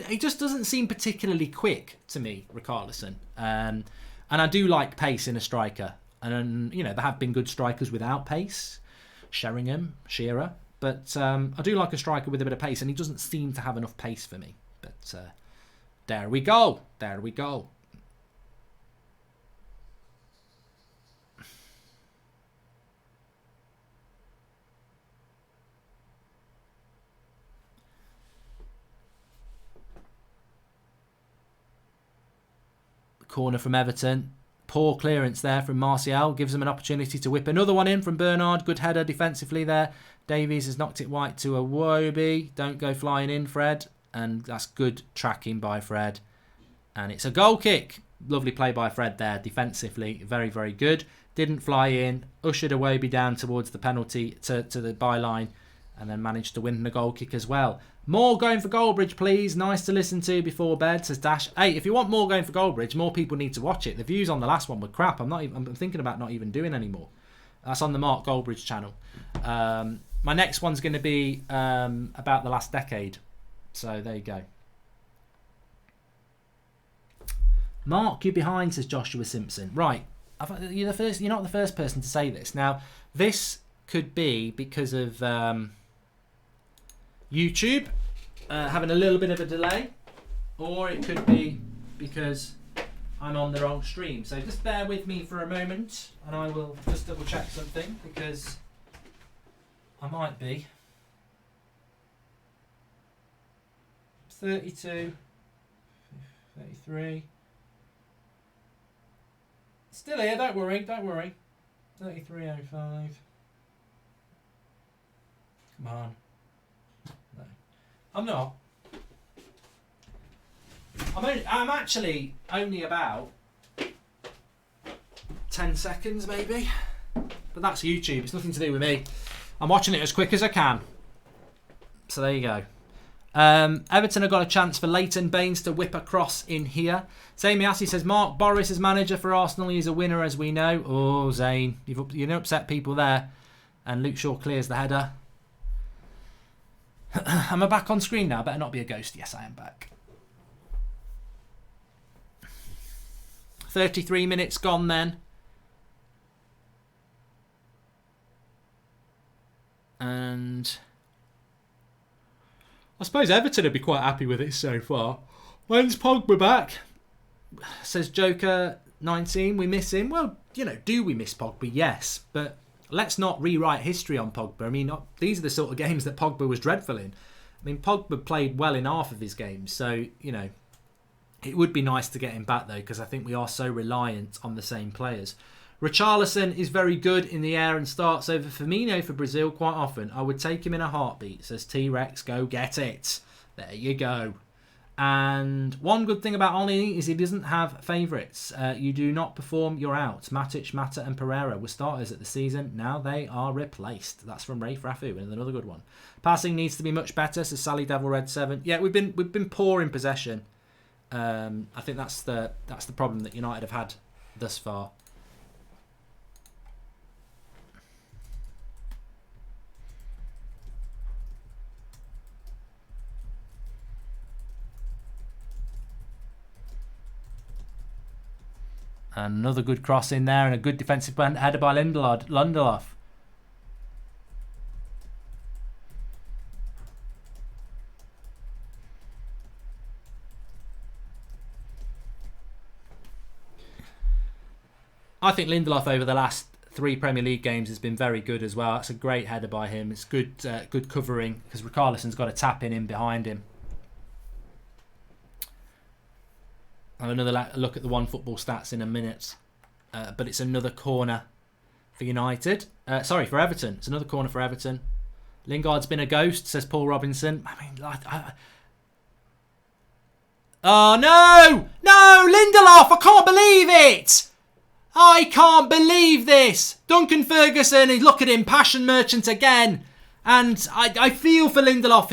He just doesn't seem particularly quick to me, Richarlison. And I do like pace in a striker. And, there have been good strikers without pace. Sheringham, Shearer. But I do like a striker with a bit of pace. And he doesn't seem to have enough pace for me. But there we go. Corner from Everton. Poor clearance there from Martial. Gives them an opportunity to whip another one in from Bernard. Good header defensively there. Davies has knocked it wide to Iwobi. Don't go flying in, Fred. And that's good tracking by Fred. And it's a goal kick. Lovely play by Fred there defensively. Very, very good. Didn't fly in. Ushered Iwobi down towards the penalty to the byline. And then managed to win the goal kick as well. More going for Goldbridge, please. Nice to listen to before bed, says Dash. Hey, if you want more going for Goldbridge, more people need to watch it. The views on the last one were crap. I'm thinking about not even doing anymore. That's on the Mark Goldbridge channel. My next one's going to be about the last decade. So there you go. Mark, you're behind, says Joshua Simpson. Right. You're not the first person to say this. Now, this could be because of YouTube having a little bit of a delay, or it could be because I'm on the wrong stream. So just bear with me for a moment and I will just double check something, because I might be 32, 33. Still here, don't worry. 33.05. Come on. No. I'm not. I'm actually only about 10 seconds maybe. But that's YouTube. It's nothing to do with me. I'm watching it as quick as I can. So there you go. Everton have got a chance for Leighton Baines to whip across in here. Zayn Miassi says, Mark Boris is manager for Arsenal. He's a winner, as we know. Oh, Zayn, you've upset people there. And Luke Shaw clears the header. Am I back on screen now? Better not be a ghost. Yes, I am back. 33 minutes gone then. And I suppose Everton would be quite happy with it so far. When's Pogba back? Says Joker 19. We miss him. Well, do we miss Pogba? Yes. But let's not rewrite history on Pogba. I mean, these are the sort of games that Pogba was dreadful in. I mean, Pogba played well in half of his games. So, it would be nice to get him back, though, because I think we are so reliant on the same players. Richarlison is very good in the air and starts over Firmino for Brazil quite often. I would take him in a heartbeat, says T-Rex. Go get it. There you go. And one good thing about Olli is he doesn't have favourites. You do not perform, you're out. Matic, Mata and Pereira were starters at the season. Now they are replaced. That's from Rafe Rafu, and another good one. Passing needs to be much better, says Sally Devil Red 7. Yeah, we've been poor in possession. I think that's the problem that United have had thus far. Another good cross in there and a good defensive header by Lindelof. I think Lindelof over the last 3 Premier League games has been very good as well. That's a great header by him. It's good covering because Richarlison's got a tap in behind him. I'll have another look at the One Football stats in a minute. But it's another corner for United. For Everton. It's another corner for Everton. Lingard's been a ghost, says Paul Robinson. I mean, oh, no! No, Lindelof! I can't believe it! I can't believe this! Duncan Ferguson, look at him, passion merchant again. And I feel for Lindelof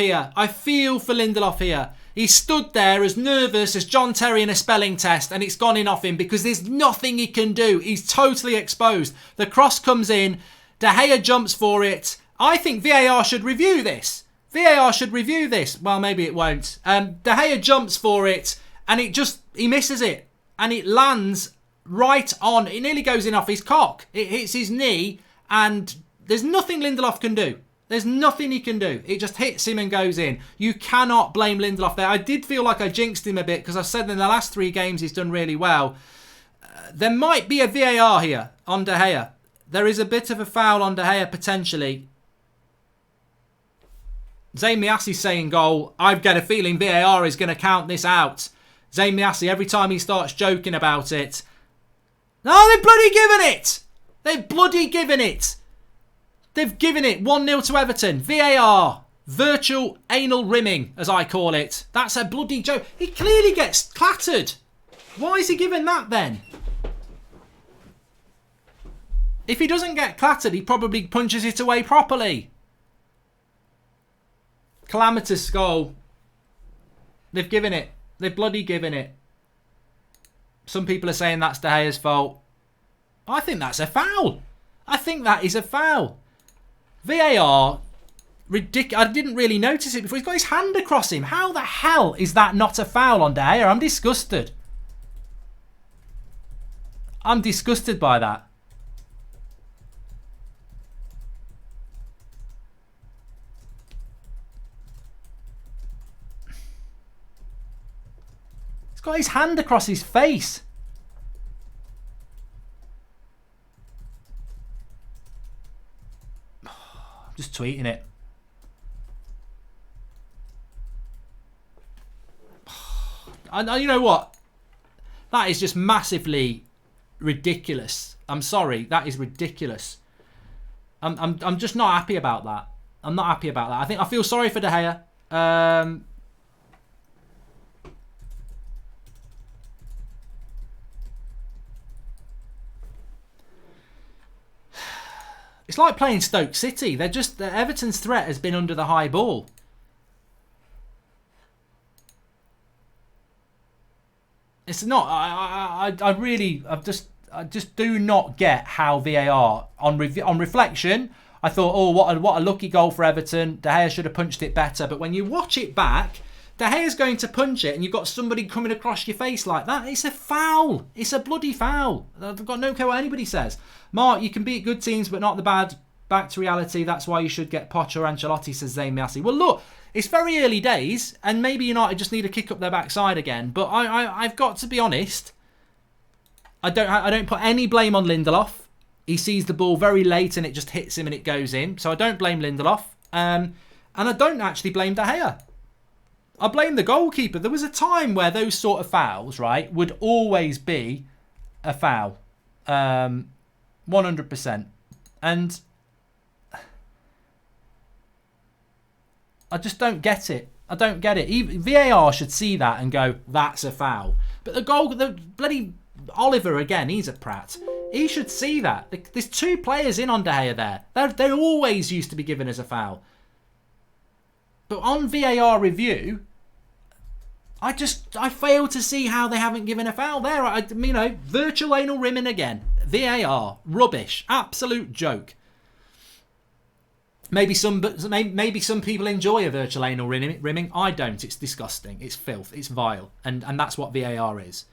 here. He stood there as nervous as John Terry in a spelling test, and it's gone in off him because there's nothing he can do. He's totally exposed. The cross comes in. De Gea jumps for it. I think VAR should review this. Well, maybe it won't. De Gea jumps for it, and he misses it. And it lands right on. It nearly goes in off his cock. It hits his knee, and there's nothing Lindelof can do. There's nothing he can do. It just hits him and goes in. You cannot blame Lindelof there. I did feel like I jinxed him a bit because I said in the last 3 games he's done really well. There might be a VAR here on De Gea. There is a bit of a foul on De Gea potentially. Zayn Miassi saying goal. I've got a feeling VAR is going to count this out. Zayn Miassi, every time he starts joking about it. No, they've bloody given it. They've given it 1-0 to Everton. VAR. Virtual anal rimming, as I call it. That's a bloody joke. He clearly gets clattered. Why is he giving that then? If he doesn't get clattered, he probably punches it away properly. Calamitous goal. They've given it. They've bloody given it. Some people are saying that's De Gea's fault. I think that's a foul. I think that is a foul. VAR, ridiculous. I didn't really notice it before. He's got his hand across him. How the hell is that not a foul on De Gea? I'm disgusted. I'm disgusted by that. He's got his hand across his face. Just tweeting it. And you know what? That is just massively ridiculous. I'm sorry, that is ridiculous. I'm just not happy about that. I'm not happy about that. I feel sorry for De Gea. It's like playing Stoke City. Everton's threat has been under the high ball. It's not. I just do not get how VAR on reflection. I thought, oh, what a lucky goal for Everton. De Gea should have punched it better. But when you watch it back, De Gea's going to punch it, and you've got somebody coming across your face like that. It's a foul. It's a bloody foul. I've got no care what anybody says. Mark, you can beat good teams, but not the bad. Back to reality. That's why you should get Poch or Ancelotti, says Zayn Miassi. Well, look, it's very early days, and maybe United just need to kick up their backside again. But I've got to be honest. I don't put any blame on Lindelof. He sees the ball very late, and it just hits him, and it goes in. So I don't blame Lindelof, and I don't actually blame De Gea. I blame the goalkeeper. There was a time where those sort of fouls, right, would always be a foul. 100%. And I just don't get it. I don't get it. VAR should see that and go, that's a foul. But the bloody Oliver, again, he's a prat. He should see that. There's 2 players in on De Gea there. They always used to be given as a foul. But on VAR review, I fail to see how they haven't given a foul there. Virtual anal rimming again. VAR, rubbish, absolute joke. Maybe some people enjoy a virtual anal rimming. I don't. It's disgusting. It's filth. It's vile, and that's what VAR is.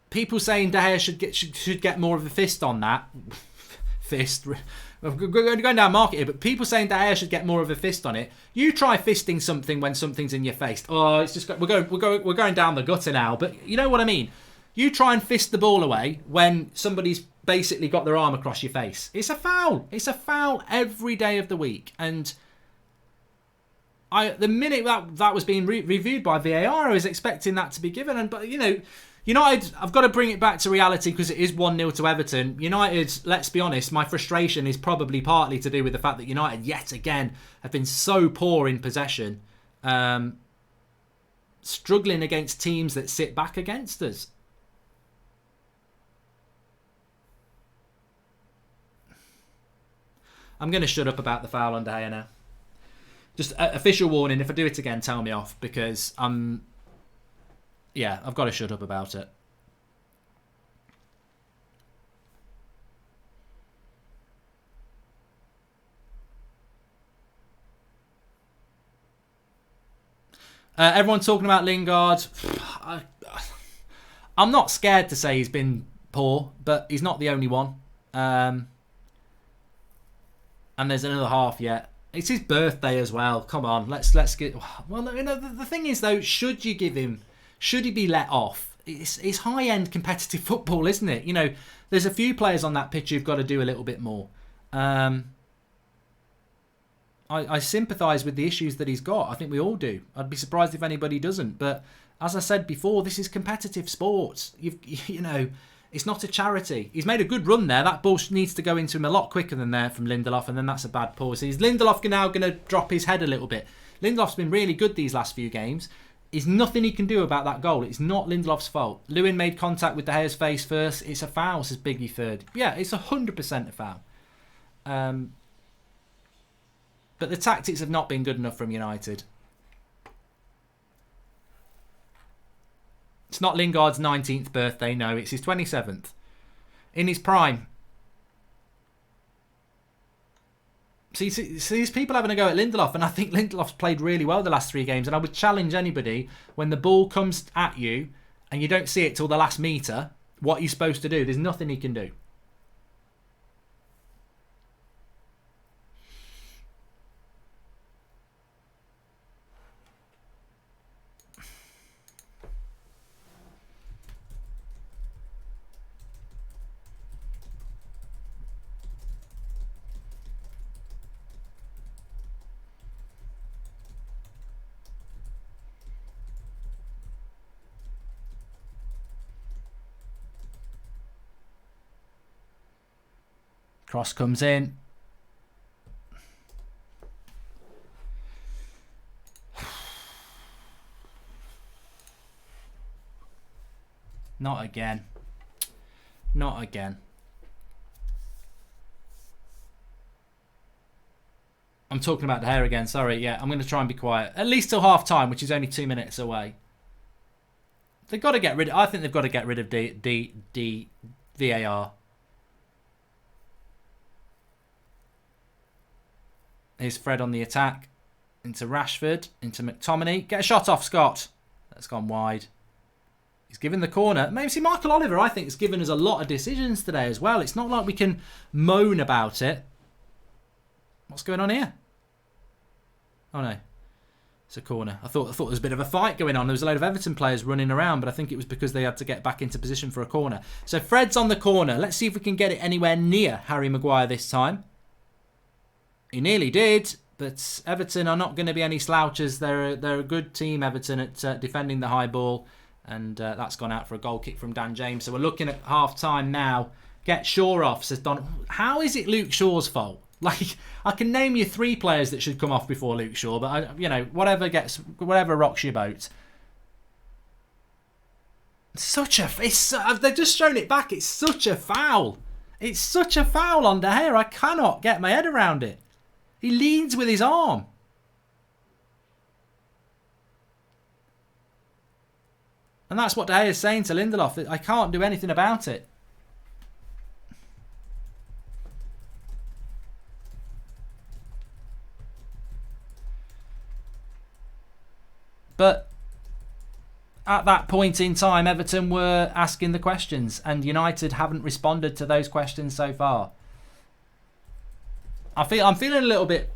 People saying De Gea should get more of a fist on that. Fist. We're going down market here, but people saying De Gea should get more of a fist on it. You try fisting something when something's in your face. Oh, it's just we're going down the gutter now. But you know what I mean. You try and fist the ball away when somebody's basically got their arm across your face. It's a foul. It's a foul every day of the week. And the minute that was being reviewed by VAR, I was expecting that to be given. But, you know, United, I've got to bring it back to reality because it is 1-0 to Everton. United, let's be honest, my frustration is probably partly to do with the fact that United, yet again, have been so poor in possession. Struggling against teams that sit back against us. I'm going to shut up about the foul on De Gea now. Just official warning, if I do it again, tell me off, because I've got to shut up about it. Everyone talking about Lingard. I'm not scared to say he's been poor, but he's not the only one. And there's another half yet. It's his birthday as well. Come on, let's get. Well, you know, the thing is though, should you give him? Should he be let off? It's high-end competitive football, isn't it? You know, there's a few players on that pitch who've got to do a little bit more. I sympathise with the issues that he's got. I think we all do. I'd be surprised if anybody doesn't. But as I said before, this is competitive sport. You know. It's not a charity. He's made a good run there. That ball needs to go into him a lot quicker than there from Lindelof, and then that's a bad pause. Is Lindelof now going to drop his head a little bit? Lindelof's been really good these last few games. There's nothing he can do about that goal. It's not Lindelof's fault. Lewin made contact with De Gea's face first. It's a foul, says Biggie third. Yeah, it's 100% a foul. But the tactics have not been good enough from United. It's not Lingard's 19th birthday, no, it's his 27th. In his prime. See, these people having a go at Lindelof, and I think Lindelof's played really well the last 3 games, and I would challenge anybody, when the ball comes at you, and you don't see it till the last metre, what you're supposed to do. There's nothing he can do. Cross comes in. Not again. Not again. I'm talking about De Gea again. Sorry, yeah. I'm going to try and be quiet. At least till half time, which is only 2 minutes away. They've got to get rid of... I think they've got to get rid of VAR. Here's Fred on the attack. Into Rashford. Into McTominay. Get a shot off, Scott. That's gone wide. He's given the corner. Maybe see Michael Oliver, I think, has given us a lot of decisions today as well. It's not like we can moan about it. What's going on here? Oh no. It's a corner. I thought there was a bit of a fight going on. There was a load of Everton players running around, but I think it was because they had to get back into position for a corner. So Fred's on the corner. Let's see if we can get it anywhere near Harry Maguire this time. He nearly did, but Everton are not going to be any slouches. They're a good team, Everton, at defending the high ball. And that's gone out for a goal kick from Dan James. So we're looking at half-time now. Get Shaw off, says Don. How is it Luke Shaw's fault? Like, I can name you 3 players that should come off before Luke Shaw, but, whatever rocks your boat. They've just shown it back. It's such a foul. It's such a foul on De Gea. I cannot get my head around it. He leads with his arm. And that's what De Gea is saying to Lindelof. I can't do anything about it. But at that point in time, Everton were asking the questions, and United haven't responded to those questions so far. I'm feeling a little bit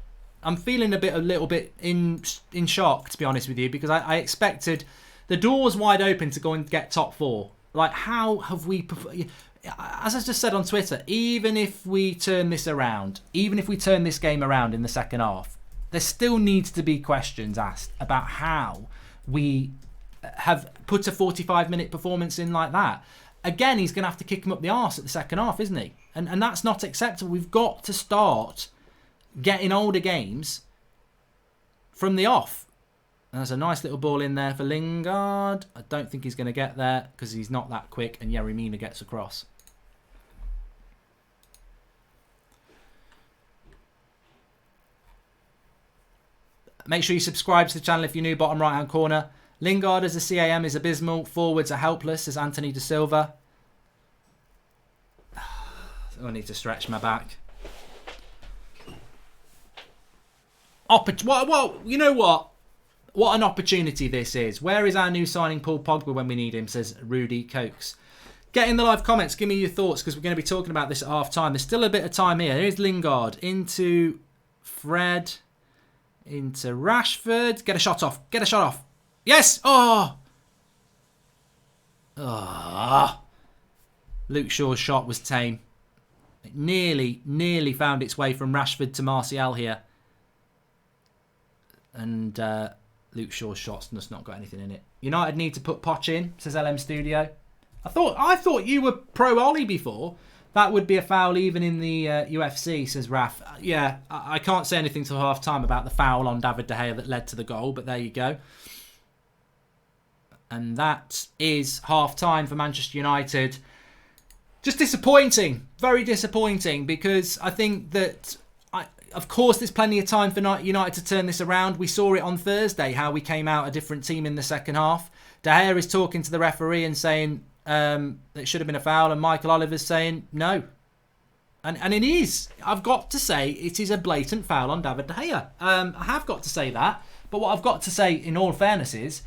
in shock, to be honest with you, because I expected the doors wide open to go and get top 4. Like, how have we... As I just said on Twitter, even if we turn this around, even if we turn this game around in the second half, there still needs to be questions asked about how we have put a 45-minute performance in like that. Again, he's going to have to kick him up the arse at the second half, isn't he? And that's not acceptable. We've got to start getting older games from the off. And there's a nice little ball in there for Lingard. I don't think he's going to get there because he's not that quick, and Yerry Mina gets across. Make sure you subscribe to the channel if you're new, bottom right-hand corner. Lingard as a CAM is abysmal. Forwards are helpless, says Anthony De Silva. I need to stretch my back. Well, you know what? What an opportunity this is. Where is our new signing Paul Pogba when we need him, says Rudy Cokes. Get in the live comments. Give me your thoughts because we're going to be talking about this at half-time. There's still a bit of time here. Here's Lingard into Fred. Into Rashford. Get a shot off. Get a shot off. Yes! Oh! Luke Shaw's shot was tame. It nearly found its way from Rashford to Martial here. And Luke Shaw's shot's just not got anything in it. United need to put Poch in, says LM Studio. I thought you were pro Olli before. That would be a foul even in the UFC, says Raf. Yeah, I can't say anything till half time about the foul on David De Gea that led to the goal, but there you go. And that is half time for Manchester United. Just disappointing. Very disappointing because I think that, of course, there's plenty of time for United to turn this around. We saw it on Thursday, how we came out a different team in the second half. De Gea is talking to the referee and saying it should have been a foul, and Michael Oliver's saying no. And it is. I've got to say, it is a blatant foul on David De Gea. I have got to say that. But what I've got to say, in all fairness, is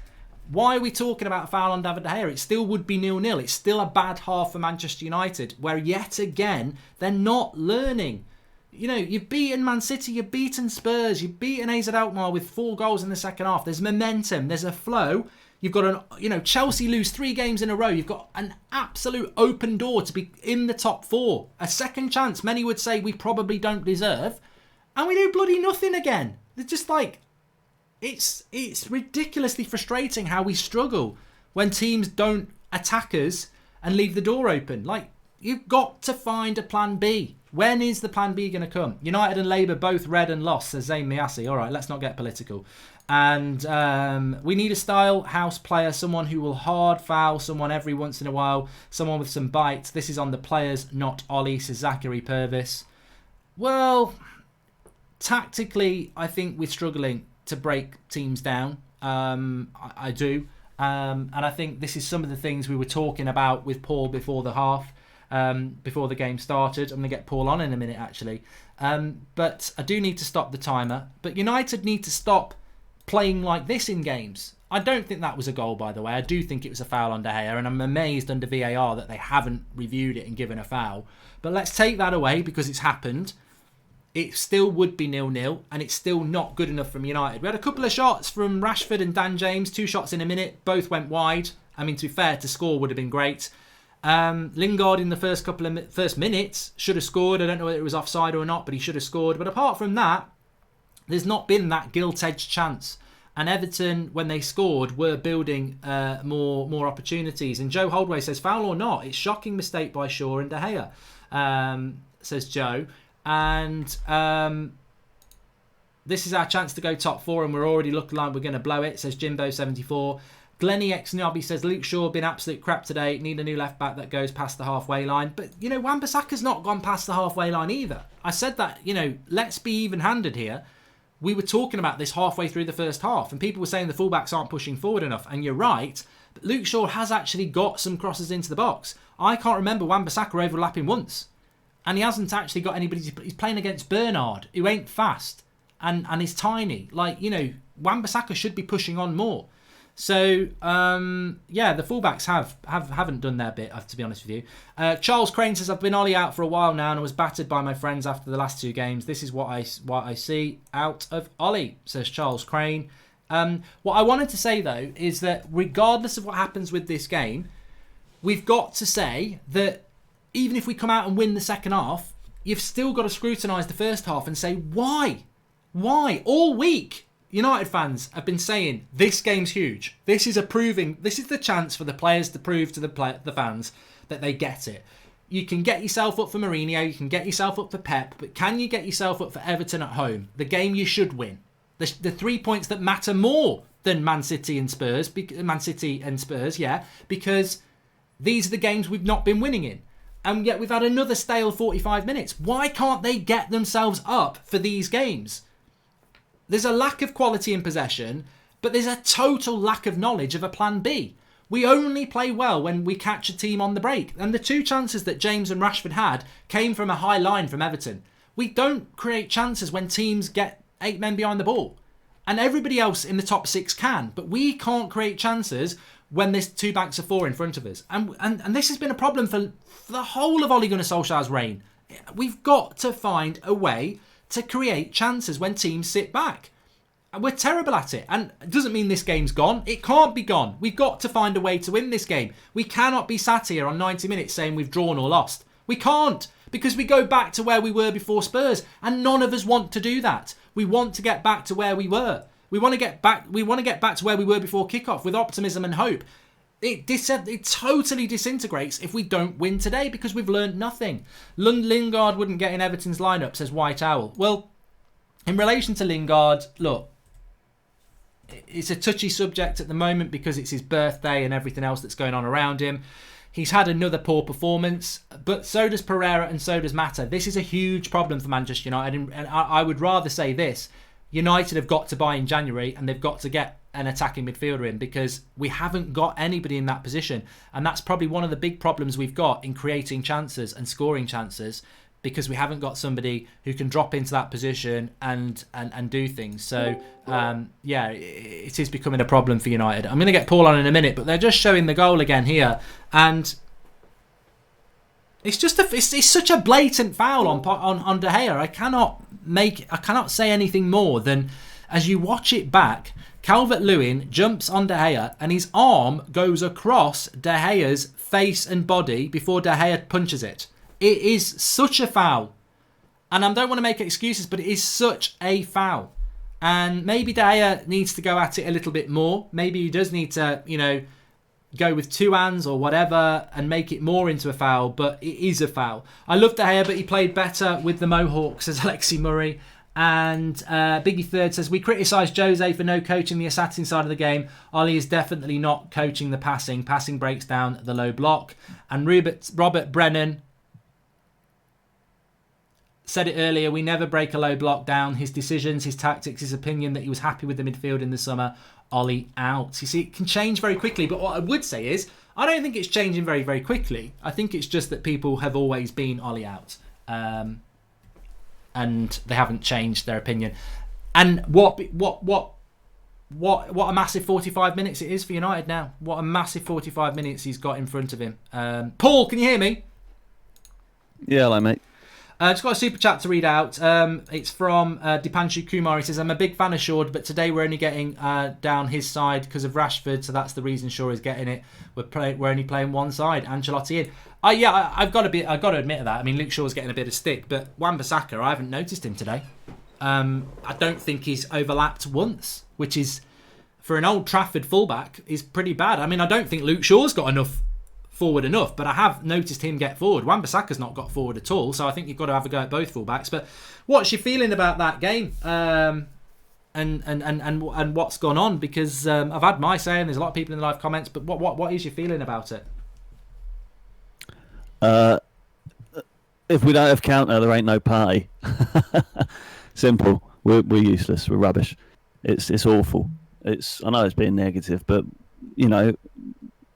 why are we talking about a foul on David De Gea? It still would be 0-0. It's still a bad half for Manchester United, where yet again, they're not learning. You know, you've beaten Man City, you've beaten Spurs, you've beaten AZ Alkmaar with 4 goals in the second half. There's momentum, there's a flow. You've got Chelsea lose 3 games in a row. You've got an absolute open door to be in the top 4. A second chance, many would say we probably don't deserve. And we do bloody nothing again. It's just like, it's ridiculously frustrating how we struggle when teams don't attack us and leave the door open. Like, you've got to find a plan B. When is the plan B going to come? United and Labour both red and lost, says Zayn Miasi. All right, let's not get political. And we need a style house player, someone who will hard foul someone every once in a while, someone with some bites. This is on the players, not Ollie, says Zachary Purvis. Well, tactically, I think we're struggling to break teams down. I do. And I think this is some of the things we were talking about with Paul before the half, before the game started. I'm going to get Paul on in a minute, actually. But I do need to stop the timer. But United need to stop playing like this in games. I don't think that was a goal, by the way. I do think it was a foul on De Gea, and I'm amazed under VAR that they haven't reviewed it and given a foul. But let's take that away because it's happened. It still would be 0-0, and it's still not good enough from United. We had a couple of shots from Rashford and Dan James, 2 shots in a minute, both went wide. I mean, to be fair, to score would have been great. Lingard in the first minutes should have scored. I don't know whether it was offside or not, but he should have scored. But apart from that, there's not been that gilt-edged chance. And Everton, when they scored, were building more opportunities. And Joe Holdway says, foul or not, it's shocking mistake by Shaw and De Gea, says Joe. And this is our chance to go top 4, and we're already looking like we're going to blow it, says Jimbo74. Glenny X Nobby says, Luke Shaw been absolute crap today. Need a new left-back that goes past the halfway line. But, you know, Wan-Bissaka's not gone past the halfway line either. I said that, you know, let's be even-handed here. We were talking about this halfway through the first half, and people were saying the fullbacks aren't pushing forward enough, and you're right. But Luke Shaw has actually got some crosses into the box. I can't remember Wan-Bissaka overlapping once. And he hasn't actually got anybody. He's playing against Bernard, who ain't fast and is tiny. Like, you know, Wan-Bissaka should be pushing on more. So, yeah, the fullbacks haven't done their bit, to be honest with you. Charles Crane says, I've been Ollie out for a while now and I was battered by my friends after the last 2 games. This is what I see out of Ollie, says Charles Crane. What I wanted to say, though, is that regardless of what happens with this game, we've got to say that even if we come out and win the second half, you've still got to scrutinise the first half and say, why? Why? All week, United fans have been saying, this game's huge. This is the chance for the players to prove to the fans that they get it. You can get yourself up for Mourinho, you can get yourself up for Pep, but can you get yourself up for Everton at home? The game you should win. The 3 points that matter more than Man City and Spurs, yeah, because these are the games we've not been winning in. And yet we've had another stale 45 minutes. Why can't they get themselves up for these games? There's a lack of quality in possession, but there's a total lack of knowledge of a plan B. We only play well when we catch a team on the break. And the 2 chances that James and Rashford had came from a high line from Everton. We don't create chances when teams get 8 men behind the ball. And everybody else in the top 6 can. But we can't create chances when there's 2 banks of 4 in front of us. And this has been a problem for the whole of Ole Gunnar Solskjaer's reign. We've got to find a way to create chances when teams sit back. We're terrible at it. And it doesn't mean this game's gone. It can't be gone. We've got to find a way to win this game. We cannot be sat here on 90 minutes saying we've drawn or lost. We can't. Because we go back to where we were before Spurs. And none of us want to do that. We want to get back to where we were. We want to get back to where we were before kickoff with optimism and hope. It totally disintegrates if we don't win today because we've learned nothing. Lingard wouldn't get in Everton's lineup, says White Owl. Well, in relation to Lingard, look, it's a touchy subject at the moment because it's his birthday and everything else that's going on around him. He's had another poor performance, but so does Pereira and so does Mata. This is a huge problem for Manchester United, and I would rather say this. United have got to buy in January and they've got to get an attacking midfielder in because we haven't got anybody in that position. And that's probably one of the big problems we've got in creating chances and scoring chances because we haven't got somebody who can drop into that position and do things. So, yeah, it is becoming a problem for United. I'm going to get Paul on in a minute, but they're just showing the goal again here. And it's just it's such a blatant foul on De Gea. I cannot say anything more than as you watch it back, Calvert-Lewin jumps on De Gea and his arm goes across De Gea's face and body before De Gea punches it. It is such a foul. And I don't want to make excuses, but it is such a foul. And maybe De Gea needs to go at it a little bit more. Maybe he does need to, go with 2 hands or whatever and make it more into a foul, but it is a foul. I love De Gea, but he played better with the Mohawks, says Alexi Murray. And Biggie Third says, we criticise Jose for no coaching the assassin side of the game. Ollie is definitely not coaching the passing. Passing breaks down the low block. And Robert Brennan said it earlier, we never break a low block down. His decisions, his tactics, his opinion that he was happy with the midfield in the summer. Ollie out. You see, it can change very quickly. But what I would say is, I don't think it's changing very, very quickly. I think it's just that people have always been Ollie out. And they haven't changed their opinion. And what a massive 45 minutes it is for United now. What a massive 45 minutes he's got in front of him. Paul, can you hear me? Yeah, hello, mate. Just got a super chat to read out. It's from Dipanshu Kumar. He says, I'm a big fan of Shaw, but today we're only getting down his side because of Rashford, so that's the reason Shaw is getting it. We're only playing one side. Ancelotti in. I've got to admit that. I mean, Luke Shaw's getting a bit of stick, but Wan-Bissaka, I haven't noticed him today. I don't think he's overlapped once, which is, for an Old Trafford fullback, is pretty bad. I mean, I don't think Luke Shaw's got forward enough, but I have noticed him get forward. Wan-Bissaka's not got forward at all, so I think you've got to have a go at both fullbacks. But what's your feeling about that game? And what's gone on? Because I've had my say, and there's a lot of people in the live comments. But what is your feeling about it? If we don't have counter, there ain't no party. Simple. We're useless. We're rubbish. It's awful. I know it's being negative, but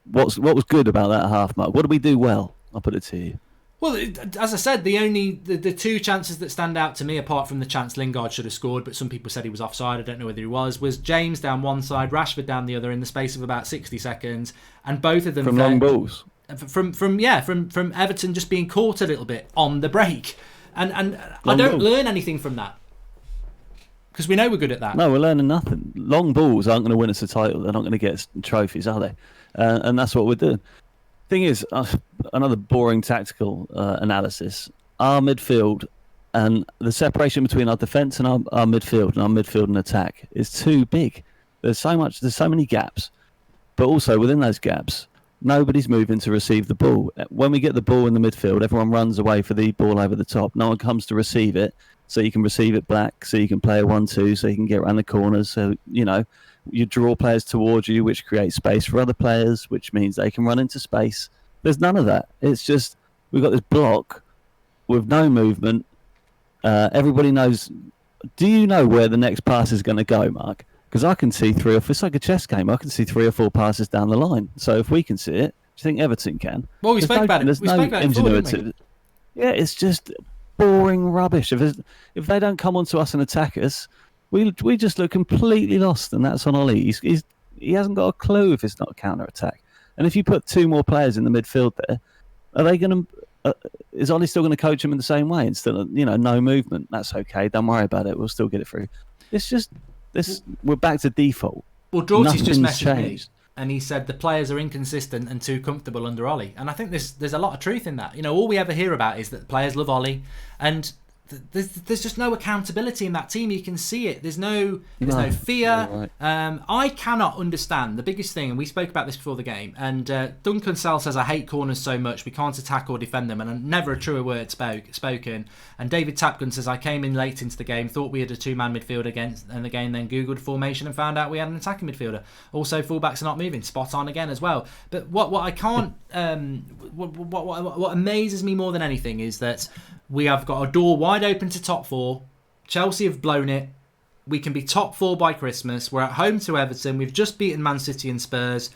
what was good about that half mark? What did we do well? I'll put it to you. Well, as I said, the 2 chances that stand out to me, apart from the chance Lingard should have scored, but some people said he was offside, I don't know whether he was James down one side, Rashford down the other in the space of about 60 seconds, and both of them from long balls. From Everton just being caught a little bit on the break, and I don't learn anything from that because we know we're good at that. No, we're learning nothing. Long balls aren't going to win us a title. They're not going to get us trophies, are they? And that's what we're doing. thing is, another boring tactical analysis. Our midfield and the separation between our defence and our midfield and our midfield and attack is too big. There's so many gaps, but also within those gaps, nobody's moving to receive the ball. When we get the ball in the midfield, everyone runs away for the ball over the top. No one comes to receive it, so you can receive it back, so you can play a 1-2, so you can get around the corners. So, you draw players towards you, which creates space for other players, which means they can run into space. There's none of that. It's just we've got this block with no movement. Everybody knows. Do you know where the next pass is going to go, Mark? Because I can see it's like a chess game. I can see 3 or 4 passes down the line. So if we can see it, do you think Everton can? Well, we spoke about it. We spoke about it before, didn't we? Yeah, it's just boring rubbish. If they don't come onto us and attack us, we just look completely lost, and that's on Olli. He hasn't got a clue if it's not a counter attack. And if you put 2 more players in the midfield there, are they going to? Is Olli still going to coach him in the same way instead of no movement? That's okay. Don't worry about it. We'll still get it through. It's just we're back to default. Well, Georgie's just messaged me, and he said the players are inconsistent and too comfortable under Olli, and I think there's a lot of truth in that. All we ever hear about is that the players love Olli, and there's just no accountability in that team. You can see it. There's no fear. Right. I cannot understand the biggest thing, and we spoke about this before the game, and Duncan Sell says, I hate corners so much, we can't attack or defend them, and never a truer word spoken. And David Tapgun says, I came in late into the game, thought we had a 2-man midfield against and the game, then googled formation and found out we had an attacking midfielder. Also, fullbacks are not moving. Spot on again as well. But what I can't what amazes me more than anything is that we have got a door wide open to top 4. Chelsea have blown it. We can be top 4 by Christmas. We're at home to Everton. We've just beaten Man City and Spurs.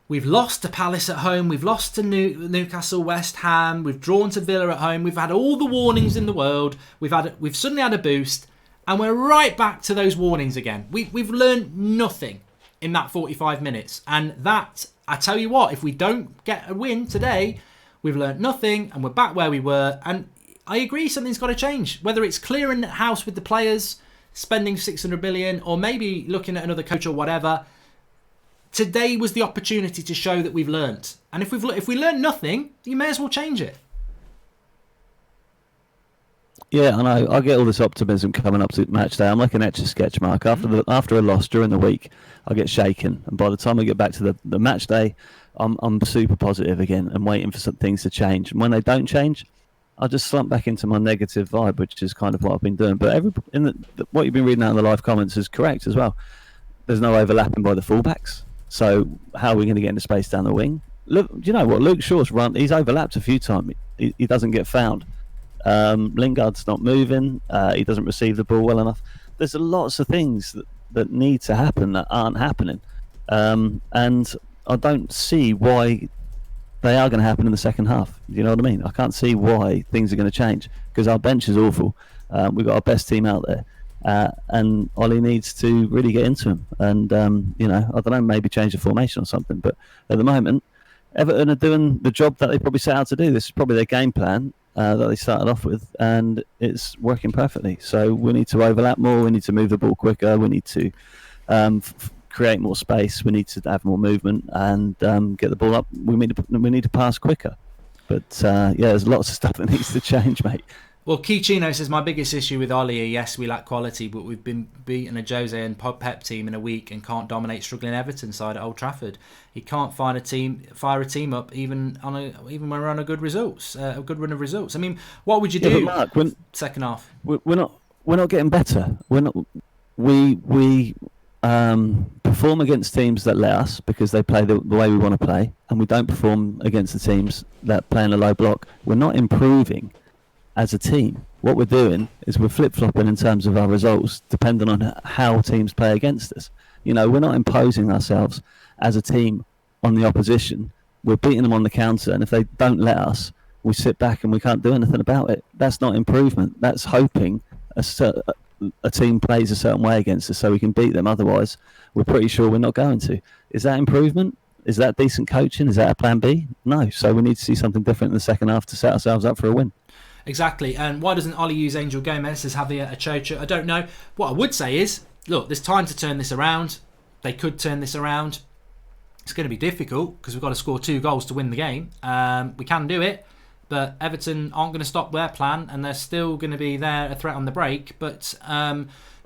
We've lost to Palace at home. We've lost to Newcastle, West Ham. We've drawn to Villa at home. We've had all the warnings in the world. We've suddenly had a boost, and we're right back to those warnings again. We've learned nothing in that 45 minutes, and that, I tell you what, if we don't get a win today, we've learned nothing, and we're back where we were. And I agree, something's got to change. Whether it's clearing the house with the players, spending 600 million, or maybe looking at another coach or whatever. Today was the opportunity to show that we've learnt. And if we learned nothing, you may as well change it. Yeah, I know. I get all this optimism coming up to match day. I'm like an Etch-a-Sketch, Mark. After a loss during the week, I get shaken. And by the time I get back to the match day, I'm super positive again and waiting for some things to change. And when they don't change, I just slump back into my negative vibe, which is kind of what I've been doing. But what you've been reading out in the live comments is correct as well. There's no overlapping by the fullbacks. So how are we going to get into space down the wing? Look, do you know what? Luke Shaw's run. He's overlapped a few times. He doesn't get found. Lingard's not moving. He doesn't receive the ball well enough. There's lots of things that need to happen that aren't happening. And I don't see why they are going to happen in the second half. You know what I mean? I can't see why things are going to change because our bench is awful. We've got our best team out there. And Ollie needs to really get into him. And, I don't know, maybe change the formation or something. But at the moment, Everton are doing the job that they probably set out to do. This is probably their game plan that they started off with, and it's working perfectly. So we need to overlap more. We need to move the ball quicker. We need to create more space. We need to have more movement and get the ball up. We need to pass quicker. But, there's lots of stuff that needs to change, mate. Well, Keychino says, my biggest issue with Ollie, yes, we lack quality, but we've been beaten a Jose and Pep team in a week and can't dominate struggling Everton side at Old Trafford. He can't fire a team up even when we're on a good run of results. I mean, what would you do? But Mark, second half? We're not getting better. We perform against teams that let us because they play the way we want to play, and we don't perform against the teams that play in a low block. We're not improving as a team. What we're doing is we're flip-flopping in terms of our results depending on how teams play against us. We're not imposing ourselves as a team on the opposition. We're beating them on the counter, and if they don't let us, we sit back and we can't do anything about it. That's not improvement. That's hoping a team plays a certain way against us so we can beat them. Otherwise, we're pretty sure we're not going to. Is that improvement? Is that decent coaching? Is that a plan B? No. So we need to see something different in the second half to set ourselves up for a win. Exactly. And why doesn't Ollie use Angel Gomez? Says Javier Achocha. I don't know. What I would say is, look, there's time to turn this around. They could turn this around. It's going to be difficult because we've got to score 2 goals to win the game. We can do it, but Everton aren't going to stop their plan, and they're still going to be there, a threat on the break. But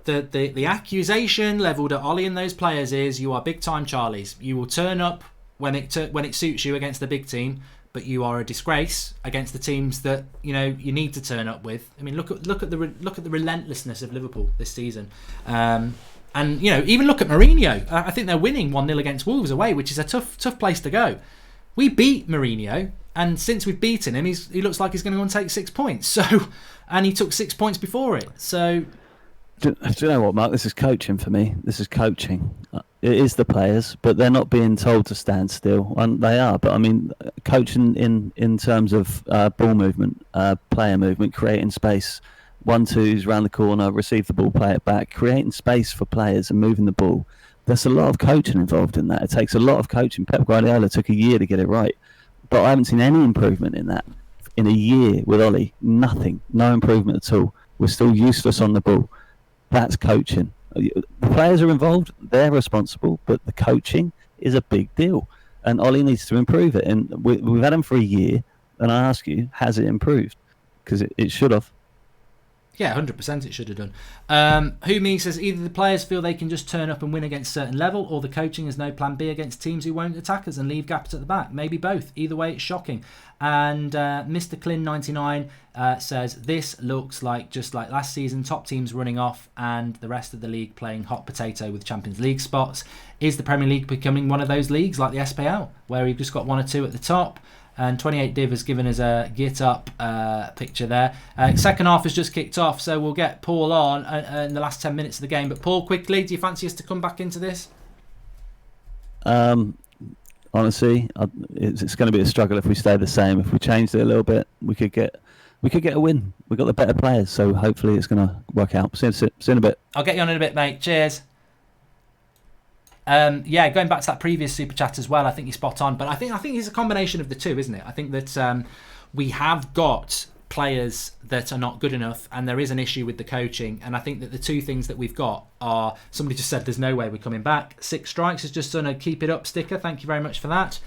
the accusation levelled at Olli and those players is you are big time Charlies. You will turn up when it suits you against the big team, but you are a disgrace against the teams that you need to turn up with. I mean, look at the relentlessness of Liverpool this season. And even look at Mourinho. I think they're winning 1-0 against Wolves away, which is a tough place to go. We beat Mourinho, and since we've beaten him, he looks like he's going to go and take 6 points. So, and he took 6 points before it. So, do you know what, Mark? This is coaching for me. This is coaching. It is the players, but they're not being told to stand still. And they are, but I mean, coaching in terms of ball movement, player movement, creating space. 1-2s round the corner, receive the ball, play it back, creating space for players and moving the ball. There's a lot of coaching involved in that. It takes a lot of coaching. Pep Guardiola took a year to get it right, but I haven't seen any improvement in that in a year with Olli. Nothing, no improvement at all. We're still useless on the ball. That's coaching. The players are involved; they're responsible, but the coaching is a big deal, and Olli needs to improve it. And we've had him for a year, and I ask you, has it improved? Because it should have. Yeah, 100% it should have done. Who says either the players feel they can just turn up and win against certain level, or the coaching has no plan B against teams who won't attack us and leave gaps at the back. Maybe both. Either way, it's shocking. And Mr. Clin99 says this looks like just like last season, top teams running off and the rest of the league playing hot potato with Champions League spots. Is the Premier League becoming one of those leagues like the SPL, where you've just got 1 or 2 at the top? And 28 Div has given us a get up picture there. Second half has just kicked off, so we'll get Paul on in the last 10 minutes of the game. But Paul, quickly, do you fancy us to come back into this? Honestly, it's going to be a struggle if we stay the same. If we changed it a little bit, we could get a win. We've got the better players, so hopefully it's going to work out. See you in a bit. I'll get you on in a bit, mate. Cheers. Going back to that previous super chat as well, I think you're spot on. But I think it's a combination of the two, isn't it? I think that we have got players that are not good enough, and there is an issue with the coaching. And I think that the two things that we've got are, somebody just said there's no way we're coming back. 6 Strikes has just done a keep it up sticker. Thank you very much for that.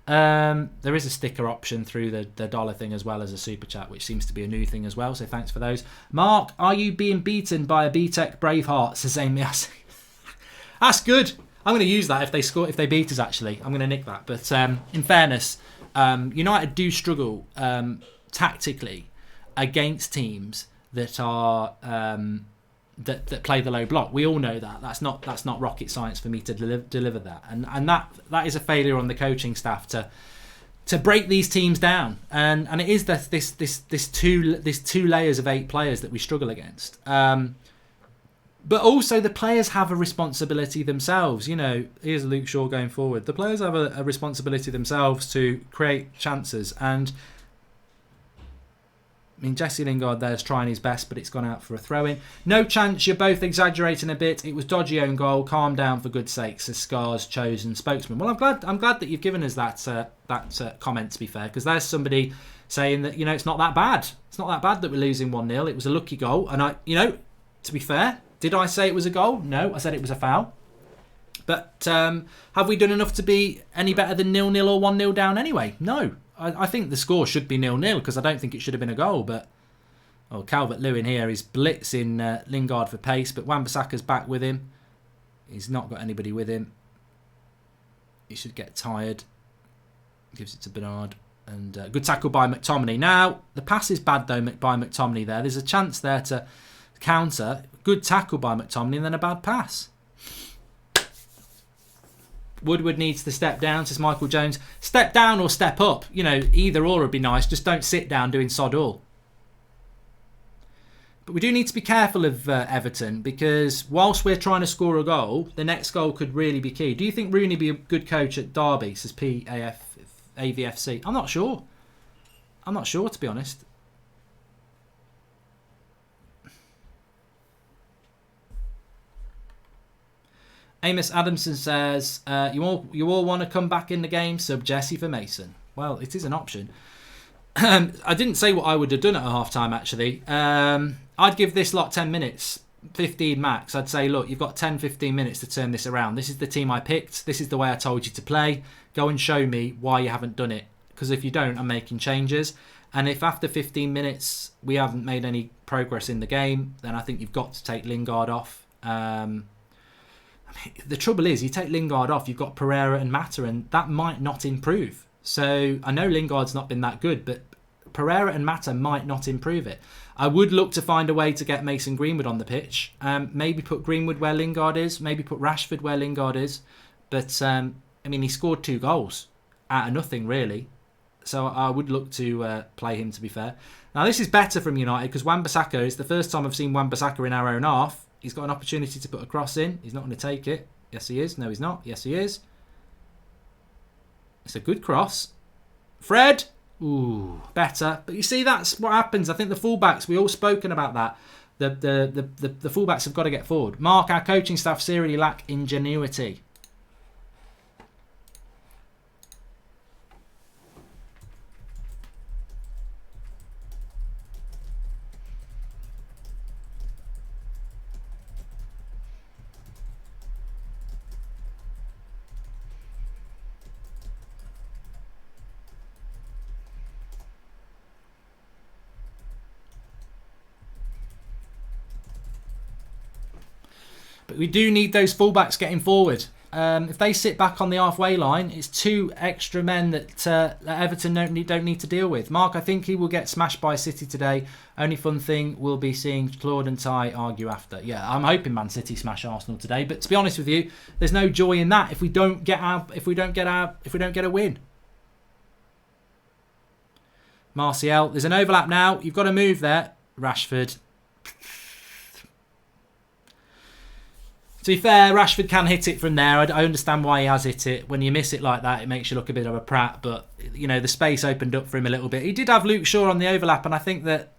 There is a sticker option through the dollar thing as well as a super chat, which seems to be a new thing as well. So thanks for those. Mark, are you being beaten by a BTEC Braveheart? Says Amy. That's good. I'm going to use that if they beat us. Actually, I'm going to nick that. But in fairness, United do struggle tactically against teams that are that play the low block. We all know that. That's not rocket science for me to deliver that. And that is a failure on the coaching staff to break these teams down. And it is this two layers of 8 players that we struggle against. But also the players have a responsibility themselves. Here's Luke Shaw going forward. The players have a responsibility themselves to create chances. And I mean, Jesse Lingard there's trying his best, but it's gone out for a throw-in. No chance. You're both exaggerating a bit. It was dodgy own goal. Calm down for good sake, says Scar's chosen spokesman. Well, I'm glad that you've given us that comment. To be fair, because there's somebody saying that it's not that bad. It's not that bad that we're losing 1-0. It was a lucky goal, and to be fair. Did I say it was a goal? No, I said it was a foul. But have we done enough to be any better than 0-0 or 1-0 down anyway? No. I think the score should be 0-0 because I don't think it should have been a goal. But Calvert-Lewin here is blitzing Lingard for pace, but Wan-Bissaka's back with him. He's not got anybody with him. He should get tired. Gives it to Bernard. And good tackle by McTominay. Now, the pass is bad though by McTominay there. There's a chance there to counter. Good tackle by McTominay and then a bad pass. Woodward needs to step down, says Michael Jones. Step down or step up. Either or would be nice. Just don't sit down doing sod all. But we do need to be careful of Everton because whilst we're trying to score a goal, the next goal could really be key. Do you think Rooney be a good coach at Derby, says AVFC? I'm not sure. To be honest. Amos Adamson says, you all want to come back in the game, sub Jesse for Mason. Well, it is an option. I didn't say what I would have done at half-time, actually. I'd give this lot 10 minutes. 15 max, I'd say, look, you've got 10, 15 minutes to turn this around. This is the team I picked. This is the way I told you to play. Go and show me why you haven't done it. Because if you don't, I'm making changes. And if after 15 minutes we haven't made any progress in the game, then I think you've got to take Lingard off. I mean, the trouble is, you take Lingard off, you've got Pereira and Mata, and that might not improve. So I know Lingard's not been that good, but Pereira and Mata might not improve it. I would look to find a way to get Mason Greenwood on the pitch. Maybe put Greenwood where Lingard is. Maybe put Rashford where Lingard is. But, I mean, he scored 2 goals out of nothing, really. So I would look to play him, to be fair. Now, this is better from United because Wan-Bissaka is the first time I've seen Wan-Bissaka in our own half. He's got an opportunity to put a cross in. He's not going to take it. Yes, he is. No, he's not. Yes, he is. It's a good cross. Fred. Ooh, better. But you see, that's what happens. I think the fullbacks, we all spoken about that. The fullbacks have got to get forward. Mark, our coaching staff seriously lack ingenuity. But we do need those fullbacks getting forward. If they sit back on the halfway line, it's 2 extra men that Everton don't need to deal with. Mark, I think he will get smashed by City today. Only fun thing will be seeing Claude and Ty argue after. Yeah, I'm hoping Man City smash Arsenal today. But to be honest with you, there's no joy in that if we don't get a win. Martial, there's an overlap now. You've got to move there, Rashford. To be fair, Rashford can hit it from there. I understand why he has hit it. When you miss it like that, it makes you look a bit of a prat. But, you know, the space opened up for him a little bit. He did have Luke Shaw on the overlap, and I think that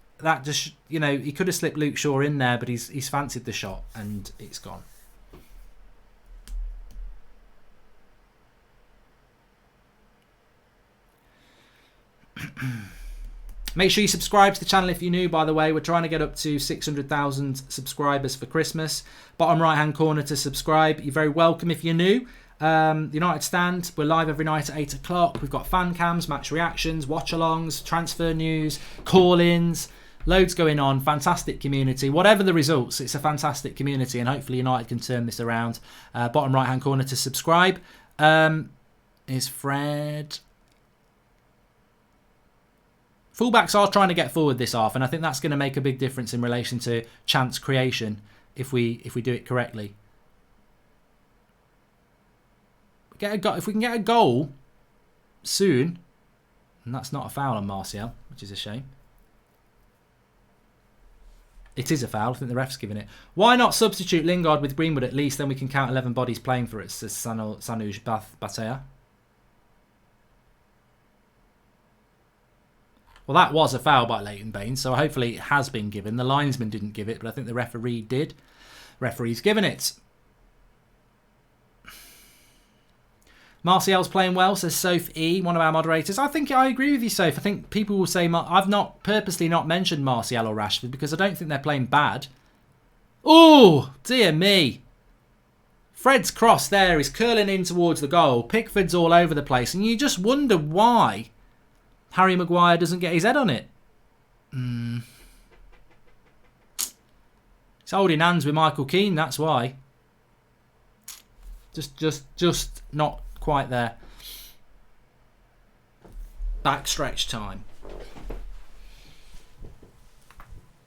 just, you know, he could have slipped Luke Shaw in there, but he's fancied the shot, and it's gone. Make sure you subscribe to the channel if you're new, by the way. We're trying to get up to 600,000 subscribers for Christmas. Bottom right-hand corner to subscribe. You're very welcome if you're new. The United Stand, we're live every night at 8 o'clock. We've got fan cams, match reactions, watch-alongs, transfer news, call-ins. Loads going on. Fantastic community. Whatever the results, it's a fantastic community, and hopefully United can turn this around. Bottom right-hand corner to subscribe. Is Fred... Fullbacks are trying to get forward this half, and I think that's going to make a big difference in relation to chance creation if we do it correctly. If we can get a goal soon, and that's not a foul on Martial, which is a shame. It is a foul. I think the ref's given it. Why not substitute Lingard with Greenwood at least? Then we can count 11 bodies playing for us, says Sanuj Batea. Well, that was a foul by Leighton Baines, so hopefully it has been given. The linesman didn't give it, but I think the referee did. Referee's given it. Martial's playing well, says Soph E, one of our moderators. I think I agree with you, Soph. I think people will say I've not purposely not mentioned Martial or Rashford because I don't think they're playing bad. Oh, dear me. Fred's cross there is curling in towards the goal. Pickford's all over the place, and you just wonder why Harry Maguire doesn't get his head on it. He's holding hands with Michael Keane, that's why. Just not quite there. Backstretch time.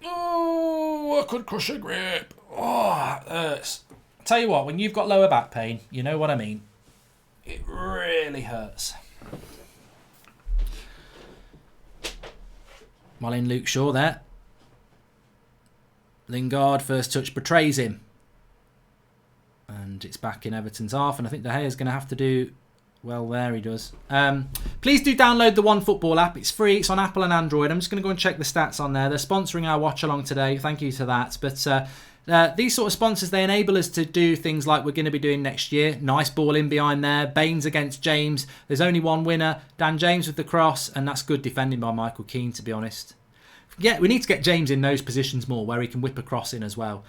Oh, I could crush a grip. Oh, that hurts. Tell you what, when you've got lower back pain, you know what I mean. It really hurts. Well, in Luke Shaw there. Lingard, first touch betrays him. And it's back in Everton's half. And I think De Gea's going to have to do... Well, there he does. Please do download the OneFootball app. It's free. It's on Apple and Android. I'm just going to go and check the stats on there. They're sponsoring our watch-along today. Thank you to that. But these sort of sponsors, they enable us to do things like we're going to be doing next year. Nice ball in behind there. Baines against James. There's only one winner. Dan James with the cross. And that's good defending by Michael Keane, to be honest. yeah, we need to get James in those positions more where he can whip a cross in as well.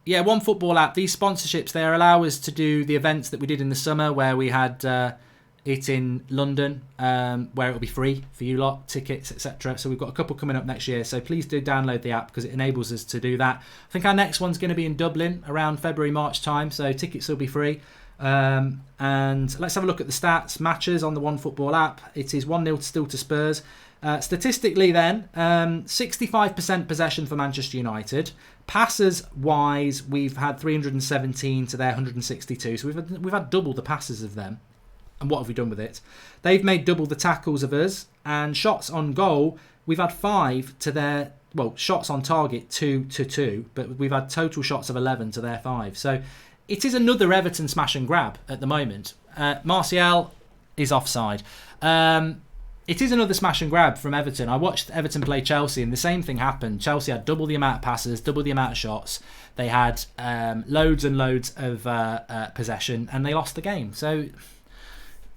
Yeah, One Football app, these sponsorships, they allow us to do the events that we did in the summer where we had it in London, where it'll be free for you lot, tickets, etc. So we've got a couple coming up next year. So please do download the app because it enables us to do that. I think our next one's going to be in Dublin around February, March time. So tickets will be free. And let's have a look at the stats. Matches on the One Football app. It is 1-0 still to Spurs. Statistically then, 65% possession for Manchester United. Passes wise, we've had 317 to their 162. So we've had double the passes of them. And what have we done with it? They've made double the tackles of us. And shots on goal, we've had 5 to their... Well, shots on target, 2 to 2. But we've had total shots of 11 to their 5. So it is another Everton smash and grab at the moment. Martial is offside. It is another smash and grab from Everton. I watched Everton play Chelsea and the same thing happened. Chelsea had double the amount of passes, double the amount of shots. They had loads and loads of possession and they lost the game. So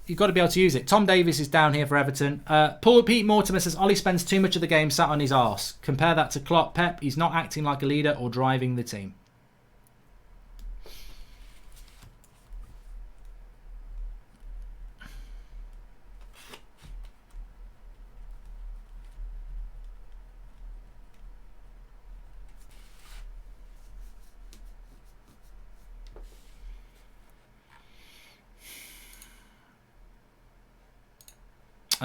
you've got to be able to use it. Tom Davies is down here for Everton. Pete Mortimer says, Ollie spends too much of the game sat on his arse. Compare that to Klopp. Pep, he's not acting like a leader or driving the team.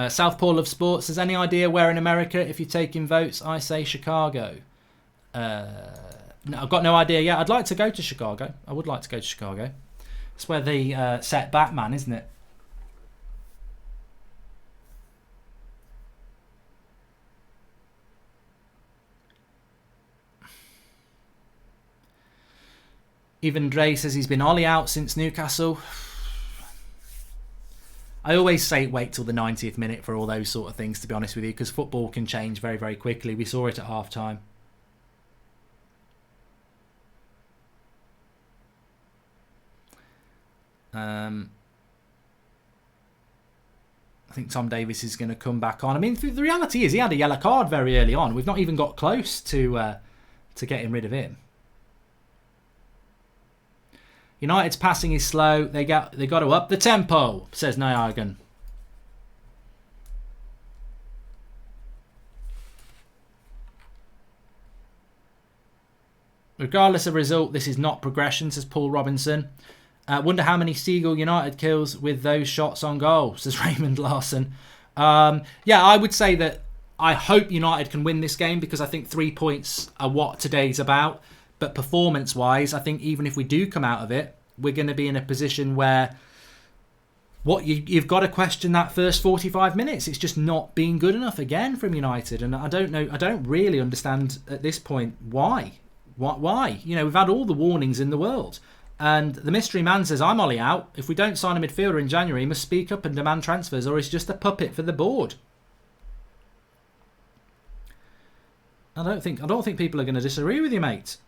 Southpaw of Sports says, any idea where in America, if you're taking votes, I say Chicago. No, I've got no idea yet. I'd like to go to Chicago. I would like to go to Chicago. It's where they set Batman, isn't it? Even Dre says he's been Ollie out since Newcastle. I always say wait till the 90th minute for all those sort of things, to be honest with you, because football can change very, very quickly. We saw it at half-time. I think Tom Davies is going to come back on. I mean, the reality is he had a yellow card very early on. We've not even got close to getting rid of him. United's passing is slow. They got to up the tempo, says Nyagan. Regardless of result, this is not progression, says Paul Robinson. Wonder how many Seagull United kills with those shots on goal, says Raymond Larson. Yeah, I would say that I hope United can win this game because I think 3 points are what today's about. But performance-wise, I think even if we do come out of it, we're going to be in a position where you've got to question that first 45 minutes. It's just not being good enough again from United. And I don't know. I don't really understand at this point why. Why? You know, we've had all the warnings in the world. And the mystery man says, I'm Ollie out. If we don't sign a midfielder in January, he must speak up and demand transfers or he's just a puppet for the board. I don't think people are going to disagree with you, mate.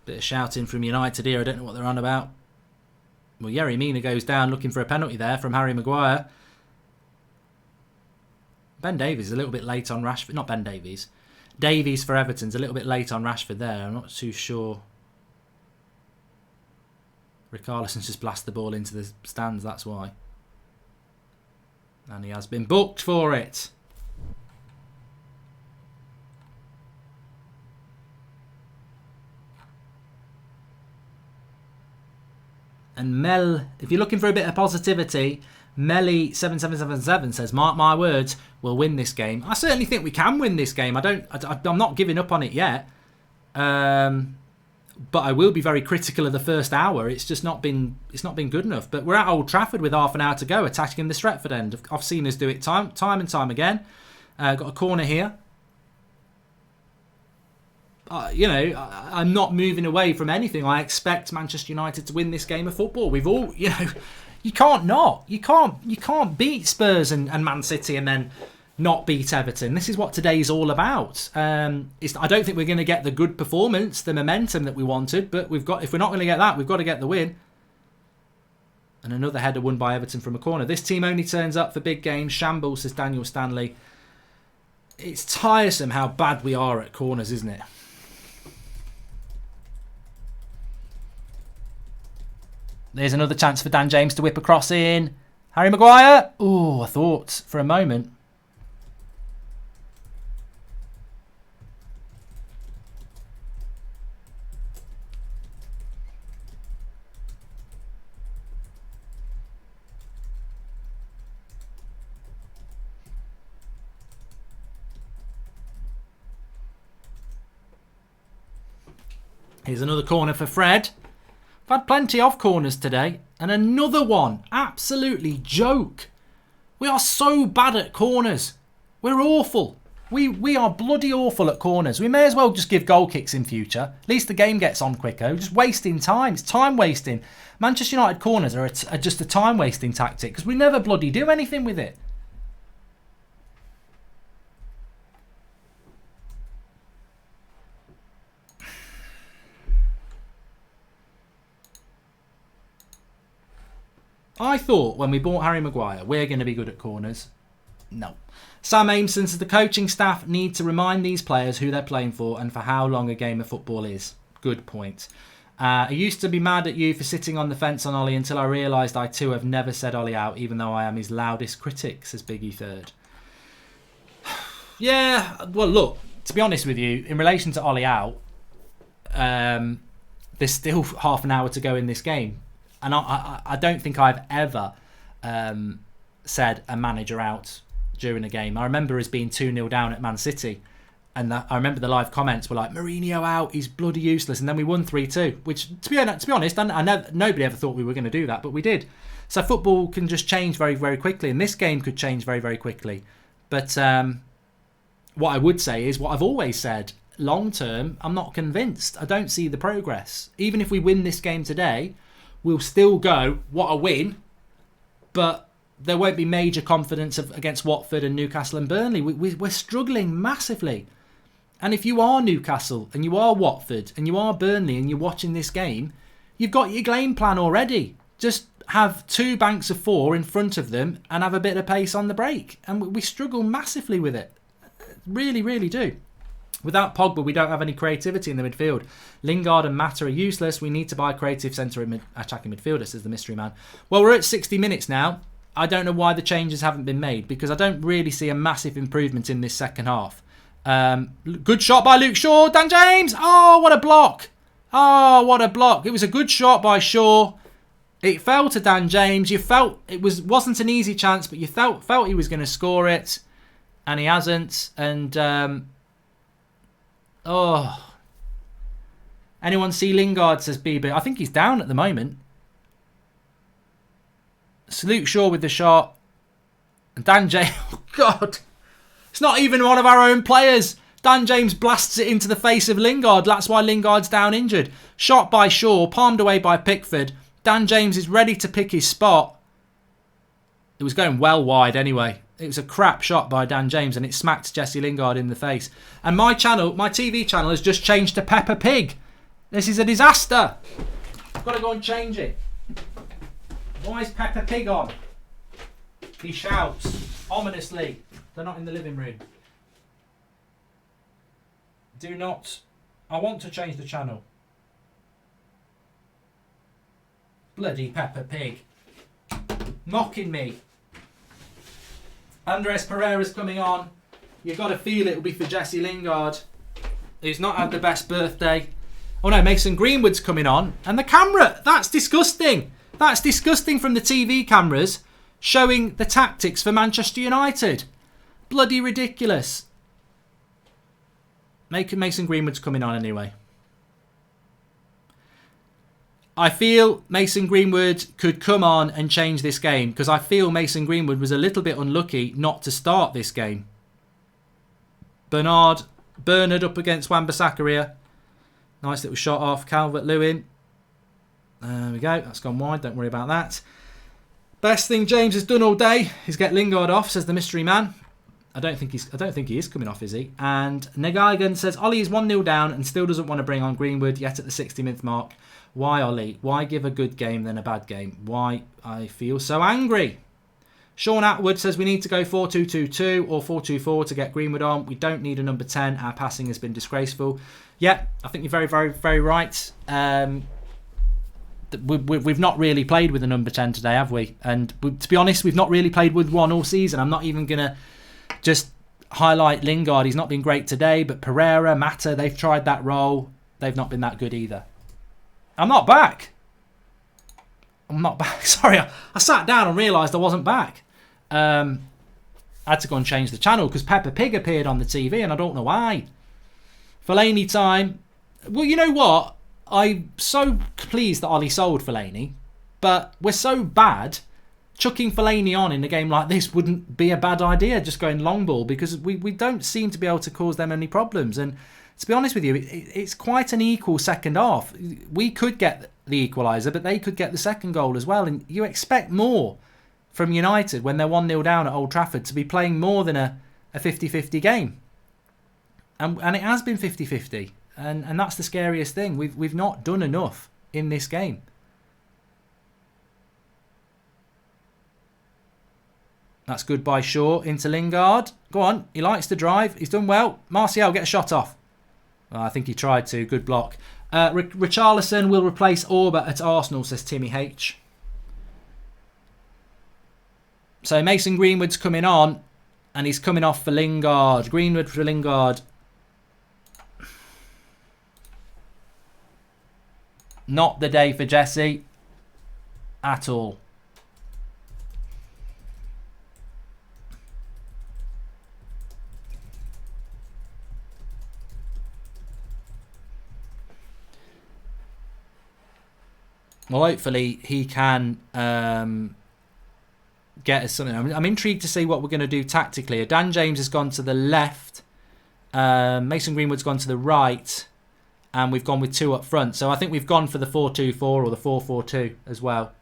Bit of shouting from United here. I don't know what they're on about. Well, Yerry Mina goes down looking for a penalty there from Harry Maguire. Ben Davies is a little bit late on Rashford. Not Ben Davies. Davies for Everton's a little bit late on Rashford there. I'm not too sure. Richarlison's just blasted the ball into the stands, that's why. And he has been booked for it. And Mel, if you're looking for a bit of positivity, Melly7777 says, mark my words, we'll win this game. I certainly think we can win this game. I'm not giving up on it yet. But I will be very critical of the first hour. It's just not been good enough. But we're at Old Trafford with half an hour to go, attacking the Stretford end. I've seen us do it time and time again. Got a corner here. I'm not moving away from anything. I expect Manchester United to win this game of football. We've all, You can't not. You can't beat Spurs and Man City and then not beat Everton. This is what today's all about. I don't think we're going to get the good performance, the momentum that we wanted, but if we're not going to get that, we've got to get the win. And another header won by Everton from a corner. This team only turns up for big games. Shambles, says Daniel Stanley. It's tiresome how bad we are at corners, isn't it? There's another chance for Dan James to whip a cross in. Harry Maguire. Oh, I thought for a moment. Here's another corner for Fred. I've had plenty of corners today. And another one. Absolutely joke. We are so bad at corners. We're awful. We are bloody awful at corners. We may as well just give goal kicks in future. At least the game gets on quicker. We're just wasting time. It's time wasting. Manchester United corners are just a time wasting tactic because we never bloody do anything with it. I thought when we bought Harry Maguire, we're going to be good at corners. No. Sam Ameson says the coaching staff need to remind these players who they're playing for and for how long a game of football is. Good point. I used to be mad at you for sitting on the fence on Ollie until I realised I too have never said Ollie out, even though I am his loudest critic, says Biggie Third. Yeah, well, look, to be honest with you, in relation to Ollie out, there's still half an hour to go in this game. And I don't think I've ever said a manager out during a game. I remember us being 2-0 down at Man City. And I remember the live comments were like, Mourinho out, he's bloody useless. And then we won 3-2. Which, to be honest, nobody ever thought we were going to do that. But we did. So football can just change very, very quickly. And this game could change very, very quickly. But what I would say is what I've always said. Long term, I'm not convinced. I don't see the progress. Even if we win this game today, we'll still go, what a win, but there won't be major confidence against Watford and Newcastle and Burnley. We're struggling massively. And if you are Newcastle and you are Watford and you are Burnley and you're watching this game, you've got your game plan already. Just have 2 banks of 4 in front of them and have a bit of pace on the break. And we struggle massively with it. Really, really do. Without Pogba, we don't have any creativity in the midfield. Lingard and Mata are useless. We need to buy a creative centre attacking midfielder, says the mystery man. Well, we're at 60 minutes now. I don't know why the changes haven't been made because I don't really see a massive improvement in this second half. Good shot by Luke Shaw. Dan James. Oh, what a block. Oh, what a block. It was a good shot by Shaw. It fell to Dan James. You felt it wasn't an easy chance, but you felt he was going to score it. And he hasn't. And... oh. Anyone see Lingard, says Bieber. I think he's down at the moment. Luke Shaw with the shot. And Dan James... oh, God. It's not even one of our own players. Dan James blasts it into the face of Lingard. That's why Lingard's down injured. Shot by Shaw, palmed away by Pickford. Dan James is ready to pick his spot. It was going well wide anyway. It was a crap shot by Dan James and it smacked Jesse Lingard in the face. And my channel, my TV channel, has just changed to Peppa Pig. This is a disaster. I've got to go and change it. Why is Peppa Pig on? He shouts ominously. They're not in the living room. Do not. I want to change the channel. Bloody Peppa Pig. Mocking me. Andres Pereira's coming on. You've got to feel it'll be for Jesse Lingard, who's not had the best birthday. Oh no, Mason Greenwood's coming on. And the camera, that's disgusting. That's disgusting from the TV cameras showing the tactics for Manchester United. Bloody ridiculous. Mason Greenwood's coming on anyway. I feel Mason Greenwood could come on and change this game because I feel Mason Greenwood was a little bit unlucky not to start this game. Bernard up against Wan-Bissaka here. Nice little shot off Calvert-Lewin. There we go. That's gone wide. Don't worry about that. Best thing James has done all day is get Lingard off, says the mystery man. I don't think he is coming off, is he? And Negaigan says Ollie is 1-0 down and still doesn't want to bring on Greenwood yet at the 60th mark. Why, Ollie? Why give a good game then a bad game? Why? I feel so angry. Sean Atwood says we need to go 4-2-2-2 or 4-2-4 to get Greenwood on. We don't need a number 10. Our passing has been disgraceful. Yeah, I think you're very, very, very right. We've not really played with a number 10 today, have we? And to be honest, we've not really played with one all season. I'm not even going to just highlight Lingard. He's not been great today, but Pereira, Mata, they've tried that role. They've not been that good either. I'm not back. Sorry, I sat down and realised I wasn't back. I had to go and change the channel because Peppa Pig appeared on the TV and I don't know why. Fellaini time. Well, you know what? I'm so pleased that Ollie sold Fellaini, but we're so bad. Chucking Fellaini on in a game like this wouldn't be a bad idea, just going long ball, because we don't seem to be able to cause them any problems. And to be honest with you, it's quite an equal second half. We could get the equaliser, but they could get the second goal as well. And you expect more from United when they're 1-0 down at Old Trafford to be playing more than a 50-50 game. And it has been 50-50. And that's the scariest thing. We've not done enough in this game. That's good by Shaw into Lingard. Go on. He likes to drive. He's done well. Martial, get a shot off. Well, I think he tried to. Good block. Richarlison will replace Orba at Arsenal, says Timmy H. So Mason Greenwood's coming on. And he's coming off for Lingard. Greenwood for Lingard. Not the day for Jesse. At all. Well, hopefully he can get us something. I'm intrigued to see what we're going to do tactically. Dan James has gone to the left. Mason Greenwood's gone to the right. And we've gone with two up front. So I think we've gone for the 4-2-4 or the 4-4-2 as well.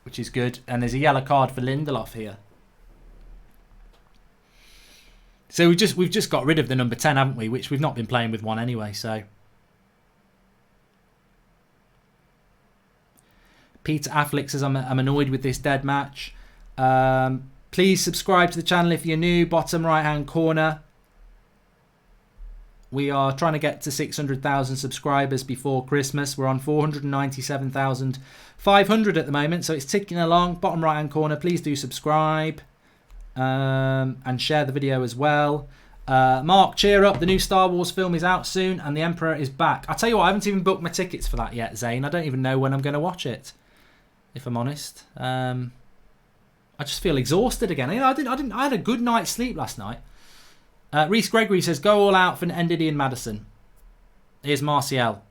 Which is good. And there's a yellow card for Lindelof here. So we've just got rid of the number 10, haven't we? Which we've not been playing with one anyway, so... Peter Affleck says, I'm annoyed with this dead match. Please subscribe to the channel if you're new. Bottom right hand corner. We are trying to get to 600,000 subscribers before Christmas. We're on 497,500 at the moment, so it's ticking along. Bottom right hand corner, please do subscribe and share the video as well. Mark, cheer up. The new Star Wars film is out soon and the Emperor is back. I'll tell you what, I haven't even booked my tickets for that yet, Zane. I don't even know when I'm going to watch it, if I'm honest. I just feel exhausted again. You know, I had a good night's sleep last night. Reese Gregory says, go all out for Ndidi and Maddison. Here's Martial.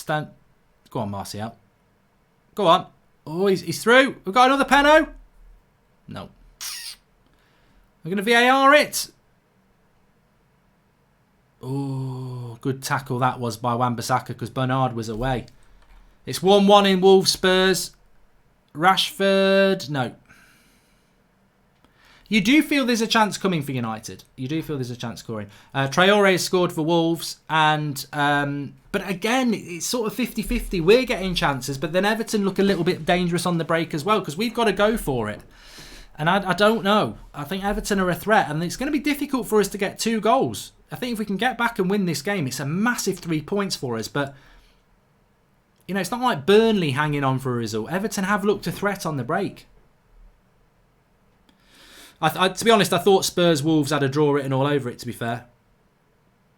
Go on, Martial. Go on. Oh, he's through. We've got another penno. No. We're going to VAR it. Oh, good tackle that was by Wan-Bissaka because Bernard was away. It's 1-1 in Wolves Spurs. Rashford, no. You do feel there's a chance coming for United. You do feel there's a chance scoring. Traore has scored for Wolves. But again, it's sort of 50-50. We're getting chances, but then Everton look a little bit dangerous on the break as well because we've got to go for it. And I don't know. I think Everton are a threat, and it's going to be difficult for us to get 2 goals. I think if we can get back and win this game, it's a massive 3 points for us. But, you know, it's not like Burnley hanging on for a result. Everton have looked a threat on the break. To be honest, I thought Spurs Wolves had a draw written all over it, to be fair.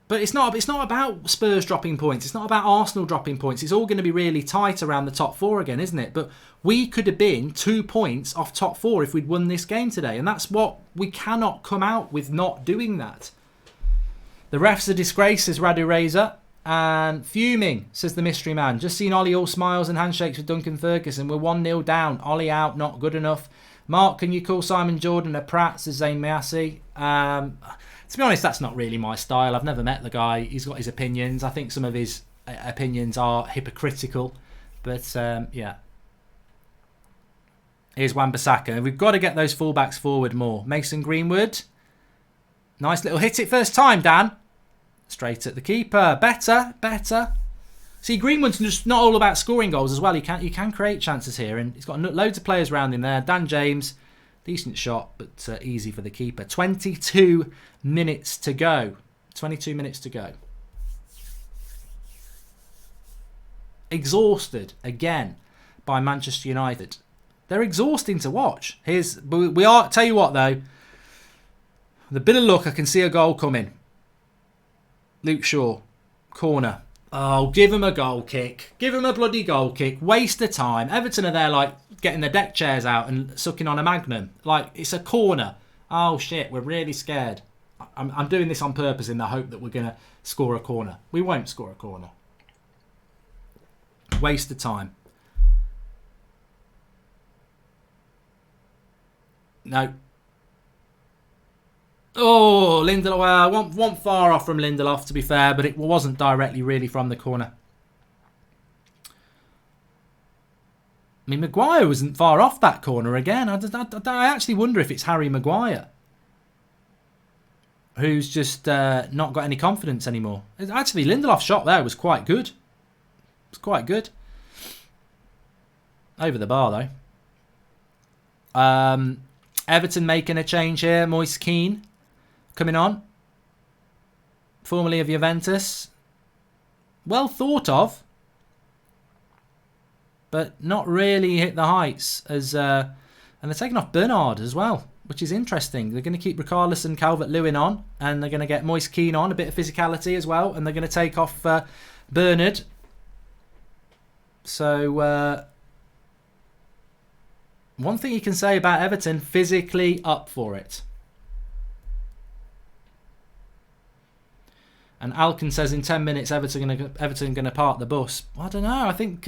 But it's not about Spurs dropping points. It's not about Arsenal dropping points. It's all going to be really tight around the top 4 again, isn't it? But we could have been 2 points off top 4 if we'd won this game today. And that's what we cannot come out with not doing that. The ref's a disgrace, says Radu Reza. And fuming, says the mystery man. Just seen Ollie all smiles and handshakes with Duncan Ferguson. We're 1-0 down. Ollie out, not good enough. Mark, can you call Simon Jordan a prat, says Zayn Mayassi. To be honest, that's not really my style. I've never met the guy. He's got his opinions. I think some of his opinions are hypocritical. But, yeah. Here's Wan-Bissaka. We've got to get those fullbacks forward more. Mason Greenwood. Nice little hit it first time, Dan. Straight at the keeper. Better. See, Greenwood's just not all about scoring goals as well. He can create chances here. And he's got loads of players around him there. Dan James, decent shot, but easy for the keeper. 22 minutes to go. 22 minutes to go. Exhausted again by Manchester United. They're exhausting to watch. Tell you what though, with a bit of luck, I can see a goal coming. Luke Shaw, corner. Oh, give him a goal kick. Give him a bloody goal kick. Waste of time. Everton are there like getting the deck chairs out and sucking on a Magnum. Like, it's a corner. Oh shit, we're really scared. I'm doing this on purpose in the hope that we're going to score a corner. We won't score a corner. Waste of time. No. Oh, Lindelof. Well, one far off from Lindelof, to be fair, but it wasn't directly really from the corner. I mean, Maguire wasn't far off that corner again. I actually wonder if it's Harry Maguire, who's just not got any confidence anymore. Actually, Lindelof's shot there was quite good. It's quite good. Over the bar, though. Everton making a change here. Moise Keane coming on. Formerly of Juventus. Well thought of, but not really hit the heights. And they're taking off Bernard as well, which is interesting. They're going to keep Richarlison and Calvert-Lewin on, and they're going to get Moise Keane on, a bit of physicality as well, and they're going to take off Bernard. So, one thing you can say about Everton, physically up for it. And Alkin says in 10 minutes Everton going to park the bus. I don't know. I think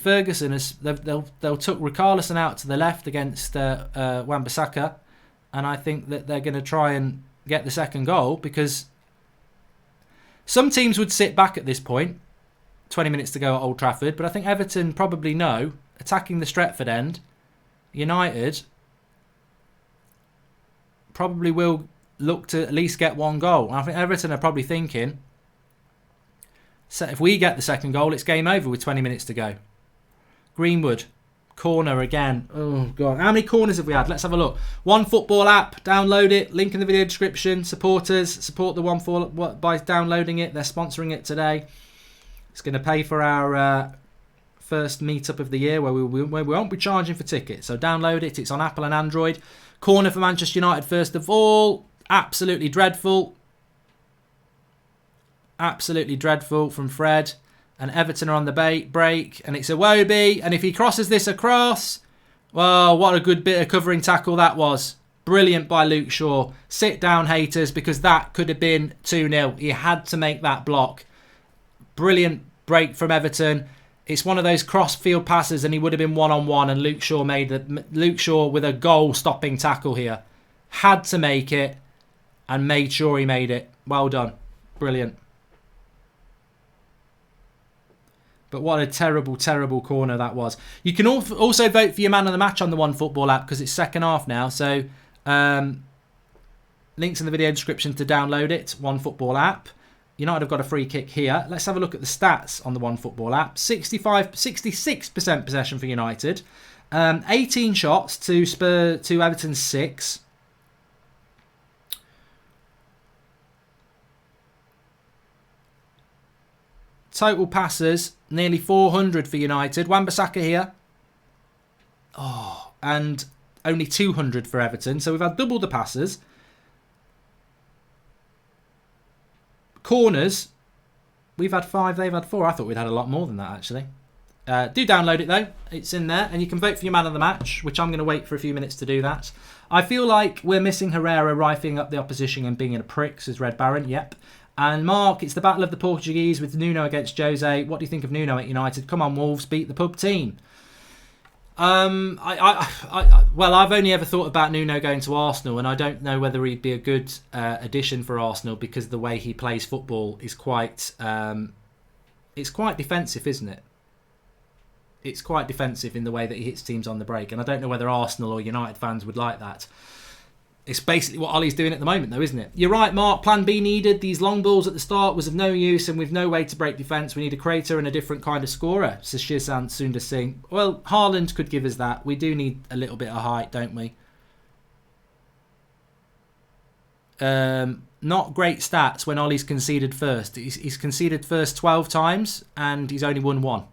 Ferguson they'll took Richarlison out to the left against Wan-Bissaka, and I think that they're going to try and get the second goal, because some teams would sit back at this point. 20 minutes to go at Old Trafford, but I think Everton probably know, attacking the Stretford end, United probably will look to at least get one goal. And I think Everton are probably thinking, so if we get the second goal, it's game over with 20 minutes to go. Greenwood, corner again. Oh, God. How many corners have we had? Let's have a look. One Football app. Download it. Link in the video description. Supporters, support the One Football by downloading it. They're sponsoring it today. It's going to pay for our first meetup of the year where we won't be charging for tickets. So download it. It's on Apple and Android. Corner for Manchester United first of all. Absolutely dreadful. Absolutely dreadful from Fred. And Everton are on the break. And it's Iwobi. And if he crosses this across, well, what a good bit of covering tackle that was. Brilliant by Luke Shaw. Sit down, haters, because that could have been 2-0. He had to make that block. Brilliant break from Everton. It's one of those cross-field passes, and he would have been one-on-one, and Luke Shaw with a goal-stopping tackle here. Had to make it, and made sure he made it. Well done. Brilliant. But what a terrible, terrible corner that was. You can also vote for your man of the match on the One Football app, because it's second half now. So, links in the video description to download it. One Football app. United have got a free kick here. Let's have a look at the stats on the One Football app. 66% possession for United. 18 shots to Everton's 6. Total passes, nearly 400 for United. Wan-Bissaka here. Oh, and only 200 for Everton. So we've had double the passes. Corners, we've had 5, they've had 4. I thought we'd had a lot more than that, actually. Do download it, though. It's in there. And you can vote for your man of the match, which I'm going to wait for a few minutes to do that. I feel like we're missing Herrera rifling up the opposition and being a prick, says Red Baron. Yep. And Mark, it's the battle of the Portuguese with Nuno against Jose. What do you think of Nuno at United? Come on, Wolves, beat the pub team. Well, I've only ever thought about Nuno going to Arsenal, and I don't know whether he'd be a good addition for Arsenal, because the way he plays football is quite, it's quite defensive, isn't it? it's quite defensive in the way that he hits teams on the break. And I don't know whether Arsenal or United fans would like that. It's basically what Olli's doing at the moment, though, isn't it? You're right, Mark. Plan B needed. These long balls at the start was of no use, and with no way to break defence, we need a creator and a different kind of scorer, says Shizan Sundar Singh. Well, Haaland could give us that. We do need a little bit of height, don't we? Not great stats when Olli's conceded first. He's conceded first 12 times, and he's only won 1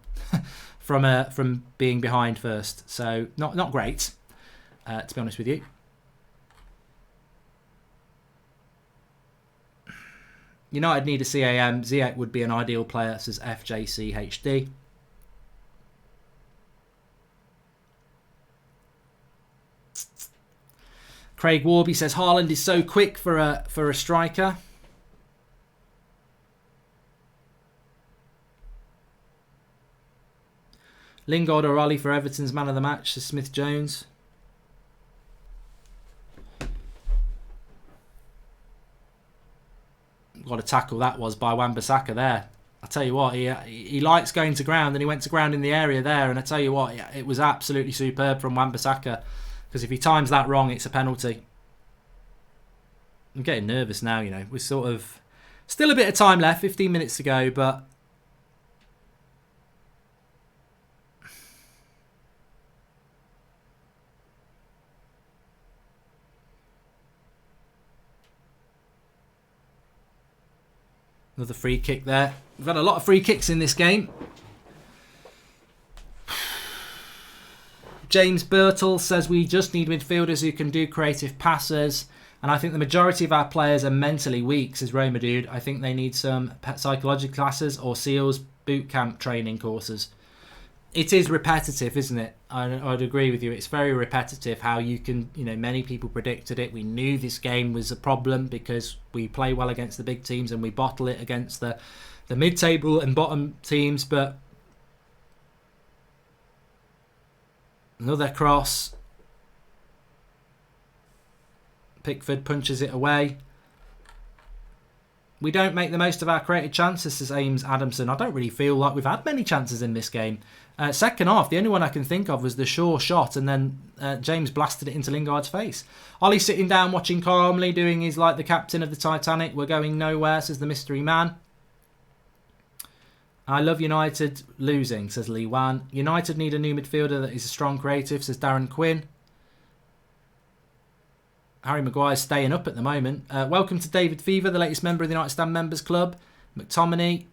from being behind first. So not great, to be honest with you. United need a CAM. Ziyech would be an ideal player, says FJCHD. Craig Warby says Haaland is so quick for a striker. Lingard or Olli for Everton's man of the match, says Smith Jones. What a tackle that was by Wan-Bissaka there. I tell you what, he likes going to ground, and he went to ground in the area there, and I tell you what, it was absolutely superb from Wan-Bissaka, because if he times that wrong, it's a penalty. I'm getting nervous now, we're sort of still a bit of time left, 15 minutes to go, but another free kick there. We've had a lot of free kicks in this game. James Birtle says we just need midfielders who can do creative passes. And I think the majority of our players are mentally weak, says Roma Dude. I think they need some psychological classes or SEALs boot camp training courses. It is repetitive, isn't it? I'd agree with you. It's very repetitive how you can, many people predicted it. We knew this game was a problem because we play well against the big teams and we bottle it against the mid-table and bottom teams. But another cross. Pickford punches it away. We don't make the most of our created chances, says Ames Adamson. I don't really feel like we've had many chances in this game. Second half, the only one I can think of was the Shaw shot, and then James blasted it into Lingard's face. Ollie sitting down watching calmly, doing his like the captain of the Titanic. We're going nowhere, says the mystery man. I love United losing, says Lee Wan. United need a new midfielder that is a strong creative, says Darren Quinn. Harry Maguire's staying up at the moment. Welcome to David Fever, the latest member of the United Stand Members Club. McTominay.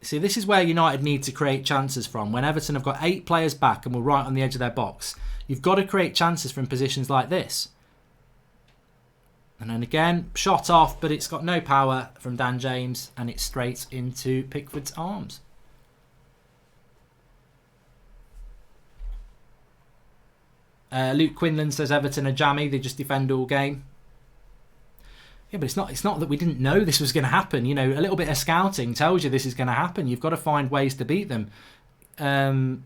See, this is where United need to create chances from. When Everton have got 8 players back and we're right on the edge of their box, you've got to create chances from positions like this. And then again, shot off, but it's got no power from Dan James, and it's straight into Pickford's arms. Luke Quinlan says Everton are jammy. They just defend all game. Yeah, but it's not that we didn't know this was going to happen. A little bit of scouting tells you this is going to happen. You've got to find ways to beat them. Everton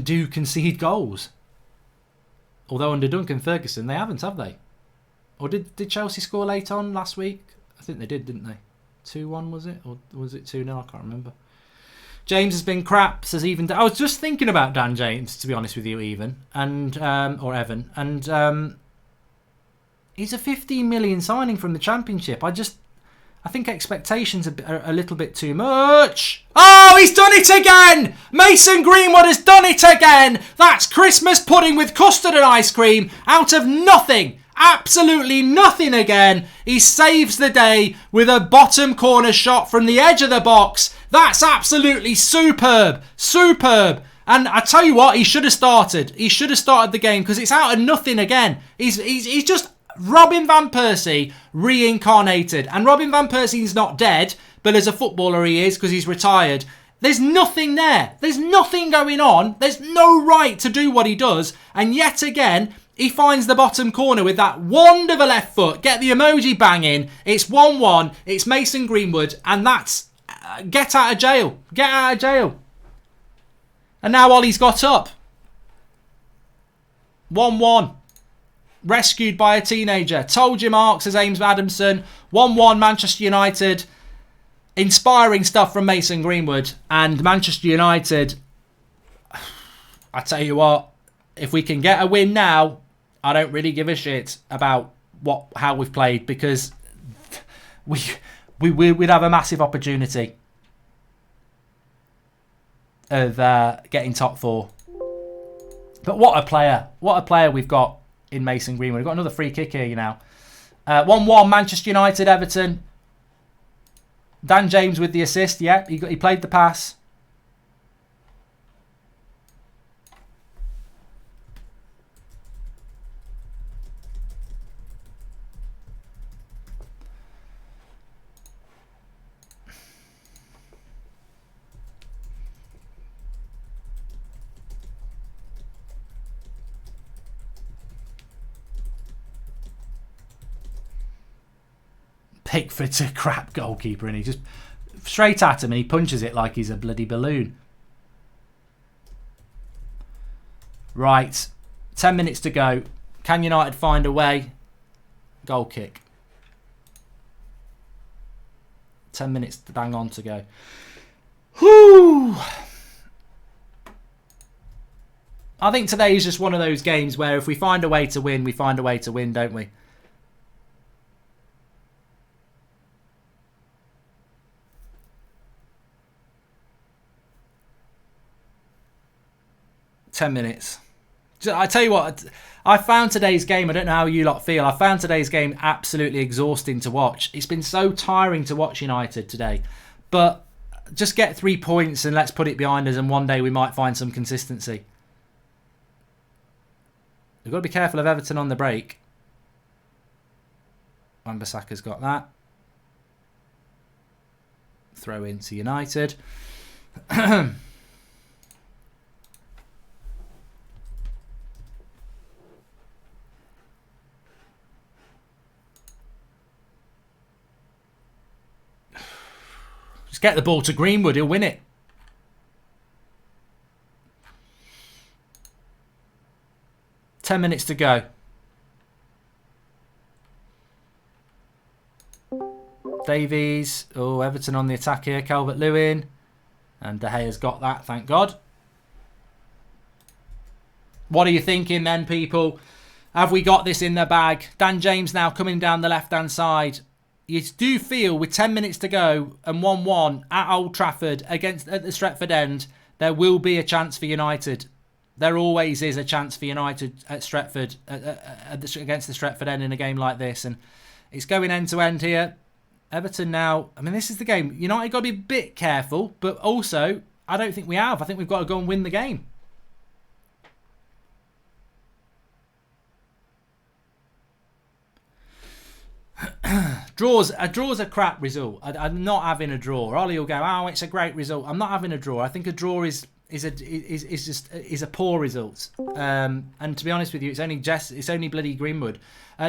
do concede goals. Although under Duncan Ferguson, they haven't, have they? Or did Chelsea score late on last week? I think they did, didn't they? 2-1 was it? Or was it 2-0? I can't remember. James has been crap, says even. I was just thinking about Dan James, to be honest with you, or Evan, and he's a 15 million signing from the Championship. I think expectations are a little bit too much. Oh, he's done it again! Mason Greenwood has done it again! That's Christmas pudding with custard and ice cream out of nothing. Absolutely nothing again. He saves the day with a bottom corner shot from the edge of the box. That's absolutely superb. Superb. And I tell you what, he should have started. He should have started the game because it's out of nothing again. He's just Robin Van Persie reincarnated. And Robin Van Persie's not dead, but as a footballer he is because he's retired. There's nothing there. There's nothing going on. There's no right to do what he does. And yet again, he finds the bottom corner with that wonderful left foot. Get the emoji banging. It's 1-1. It's Mason Greenwood. And that's get out of jail. Get out of jail. And now Ollie's got up. 1-1. Rescued by a teenager. Told you, Mark, says Ames Adamson. 1-1 Manchester United. inspiring stuff from Mason Greenwood. And Manchester United, I tell you what, if we can get a win now, I don't really give a shit about how we've played, because we'd have a massive opportunity of getting top 4. But what a player we've got in Mason Greenwood. We've got another free kick here now. 1-1 Manchester United, Everton. Dan James with the assist. Yeah, he played the pass. Pickford's a crap goalkeeper, and he just straight at him and he punches it like he's a bloody balloon. Right, 10 minutes to go. Can United find a way? Goal kick. 10 minutes to bang on to go. Whew. I think today is just one of those games where if we find a way to win, we find a way to win, don't we? Ten minutes. I tell you what, I found today's game, I don't know how you lot feel, I found today's game absolutely exhausting to watch. It's been so tiring to watch United today. But just get 3 points and let's put it behind us, and one day we might find some consistency. We've got to be careful of Everton on the break. Wan-Bissaka's got that. Throw into United. Just get the ball to Greenwood, he'll win it. Ten minutes to go. Davies. Oh, Everton on the attack here. Calvert-Lewin. And De Gea's got that, thank God. What are you thinking then, people? Have we got this in the bag? Dan James now coming down the left-hand side. You do feel with 10 minutes to go and 1-1 at Old Trafford at the Stretford end, there will be a chance for United. There always is a chance for United at Stretford against the Stretford end in a game like this, and it's going end to end here. Everton now, I mean, this is the game. United got to be a bit careful, but also I don't think we have. I think we've got to go and win the game. A draw's a crap result. I'm not having a draw. Olli will go, oh, it's a great result. I'm not having a draw. I think a draw is a poor result. And to be honest with you, it's only bloody Greenwood.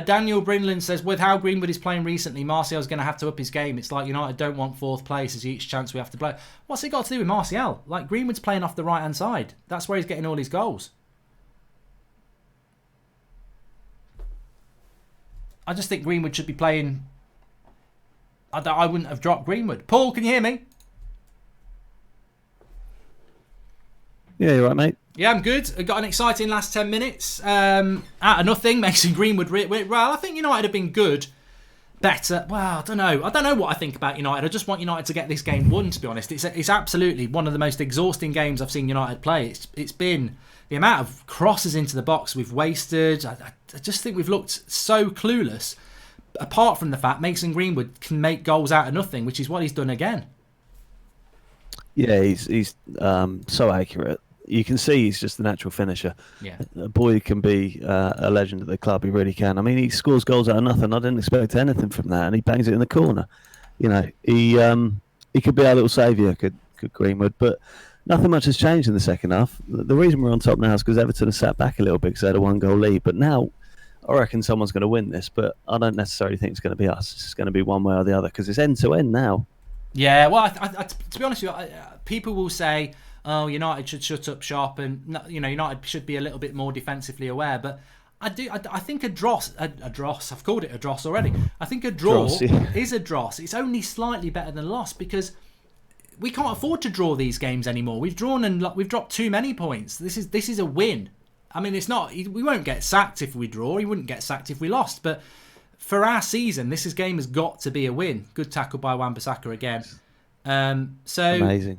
Daniel Brinland says, with how Greenwood is playing recently, Martial's going to have to up his game. It's like United don't want 4th place as each chance we have to play. What's it got to do with Martial? Like, Greenwood's playing off the right hand side. That's where he's getting all his goals. I just think Greenwood should be playing. I wouldn't have dropped Greenwood. Paul, can you hear me? Yeah, you're right, mate. Yeah, I'm good. I got an exciting last 10 minutes. Out of nothing, Mason Greenwood. Well, I think United have been good. Better. Well, I don't know. I don't know what I think about United. I just want United to get this game won, to be honest. It's absolutely one of the most exhausting games I've seen United play. It's been the amount of crosses into the box we've wasted. I just think we've looked so clueless. Apart from the fact Mason Greenwood can make goals out of nothing, which is what he's done again. Yeah, he's so accurate. You can see he's just a natural finisher. Yeah, a boy can be a legend at the club. He really can. I mean, he scores goals out of nothing. I didn't expect anything from that, and he bangs it in the corner. You know, he could be our little saviour, could Greenwood, but nothing much has changed in the second half. The reason we're on top now is because Everton has sat back a little bit because they had a 1-goal lead. But now, I reckon someone's going to win this, but I don't necessarily think it's going to be us. It's going to be one way or the other because it's end to end now. Yeah, well, to be honest with you, people will say, "Oh, United should shut up shop," and United should be a little bit more defensively aware. But I think a dross. I've called it a dross already. I think a draw is a dross. It's only slightly better than a loss because we can't afford to draw these games anymore. We've drawn and we've dropped too many points. This is a win. I mean, it's not. We won't get sacked if we draw. He wouldn't get sacked if we lost. But for our season, this game has got to be a win. Good tackle by Wan-Bissaka again. So amazing.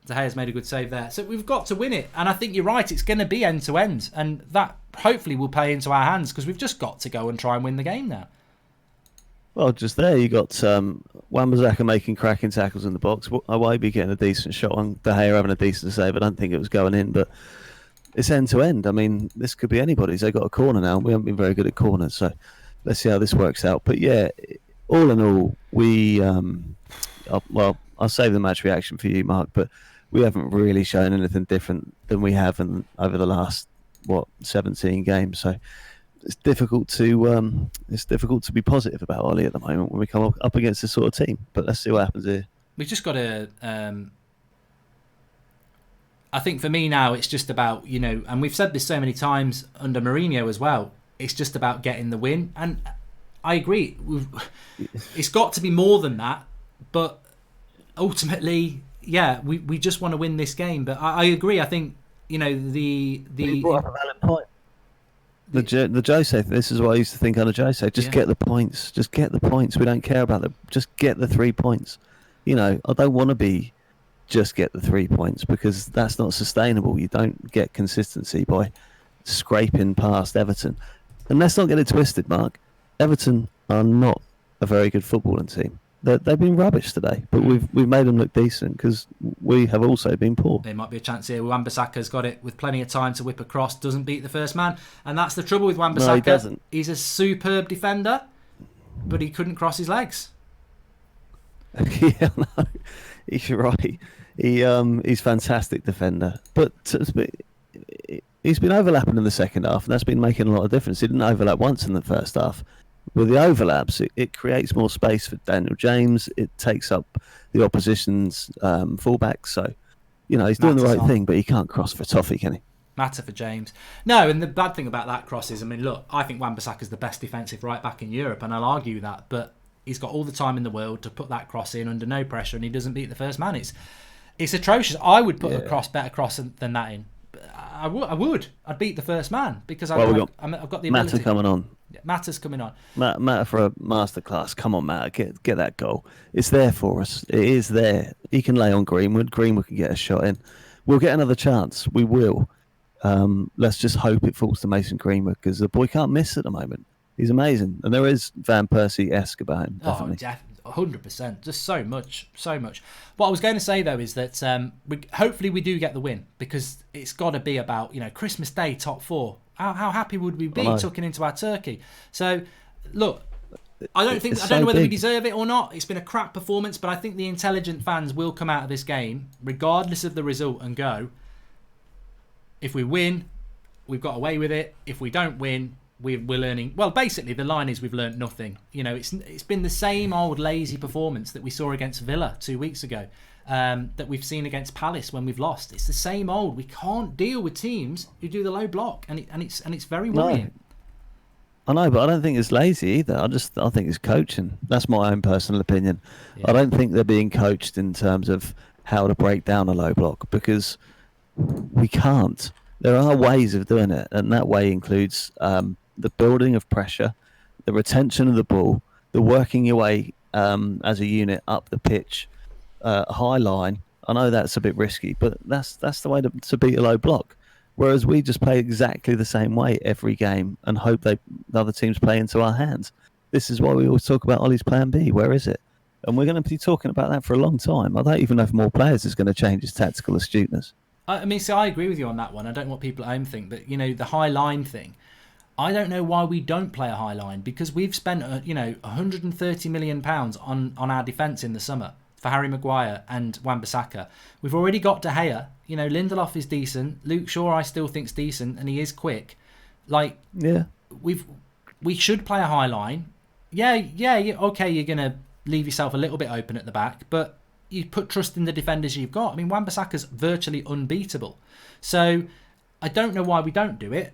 De Gea's made a good save there. So we've got to win it. And I think you're right. It's going to be end to end, and that hopefully will play into our hands because we've just got to go and try and win the game now. Well, just there you got Wan-Bissaka making cracking tackles in the box. Iwobi getting a decent shot on. De Gea having a decent save. I don't think it was going in, but it's end to end. I mean, this could be anybody's. They got a corner now. We haven't been very good at corners, so let's see how this works out. But yeah, all in all, I'll save the match reaction for you, Mark. But we haven't really shown anything different than we have over the last 17 games. So it's difficult to be positive about Ollie at the moment when we come up against this sort of team. But let's see what happens here. We've just got to. I think for me now, it's just about, and we've said this so many times under Mourinho as well. It's just about getting the win, and I agree. It's got to be more than that, but ultimately, yeah, we just want to win this game. But I agree. I think the You brought up a valid point. The Jose, this is what I used to think under Jose. Just get the points. Just get the points. We don't care about them. Just get the 3 points. I don't want to be just get the 3 points because that's not sustainable. You don't get consistency by scraping past Everton. And let's not get it twisted, Mark. Everton are not a very good footballing team. They've been rubbish today, but we've made them look decent because we have also been poor. There might be a chance here. Wan-Bissaka's got it with plenty of time to whip across. Doesn't beat the first man, and that's the trouble with Wan-Bissaka. No, he doesn't. He's a superb defender, but he couldn't cross his legs. Yeah, no, you're right. He's a fantastic defender, but he's been overlapping in the second half, and that's been making a lot of difference. He didn't overlap once in the first half. With the overlaps, it creates more space for Daniel James. It takes up the opposition's fullback. So, he's doing the right thing, but he can't cross for toffee, can he? Matter for James. No, and the bad thing about that cross is, look, I think Wan-Bissaka is the best defensive right back in Europe, and I'll argue that, but he's got all the time in the world to put that cross in under no pressure, and he doesn't beat the first man. It's atrocious. I would put a better cross than that in. I would. I'd beat the first man because I've got the ability. Matter coming on. Matter's coming on. Matter for a masterclass. Come on, Matter, get that goal. It's there for us. It is there. He can lay on Greenwood. Greenwood can get a shot in. We'll get another chance. We will. Let's just hope it falls to Mason Greenwood because the boy can't miss at the moment. He's amazing, and there is Van Persie-esque about him. Definitely. 100%. Just so much. What I was going to say though is that hopefully we do get the win because it's got to be about Christmas Day top 4. How happy would we be tucking into our turkey? So look, I don't know whether we deserve it or not. It's been a crap performance, but I think the intelligent fans will come out of this game regardless of the result and go, if we win, we've got away with it. If we don't win, we're learning. Well, basically, the line is we've learned nothing. It's been the same old lazy performance that we saw against Villa 2 weeks ago, that we've seen against Palace when we've lost. It's the same old. We can't deal with teams who do the low block, and it's very worrying. I know, but I don't think it's lazy either. I think it's coaching. That's my own personal opinion. Yeah. I don't think they're being coached in terms of how to break down a low block because we can't. There are ways of doing it, and that way includes the building of pressure, the retention of the ball, the working your way as a unit up the pitch, high line. I know that's a bit risky, but that's the way to beat a low block. Whereas we just play exactly the same way every game and hope the other teams play into our hands. This is why we always talk about Ollie's plan B. Where is it? And we're going to be talking about that for a long time. I don't even know if more players is going to change his tactical astuteness. I agree with you on that one. I don't know what people at home think, but the high line thing. I don't know why we don't play a high line because we've spent £130 million on our defence in the summer for Harry Maguire and Wan-Bissaka. We've already got De Gea. Lindelof is decent. Luke Shaw I still think's decent, and he is quick. We should play a high line. Okay, you're gonna leave yourself a little bit open at the back, but you put trust in the defenders you've got. Wan-Bissaka's virtually unbeatable. So I don't know why we don't do it.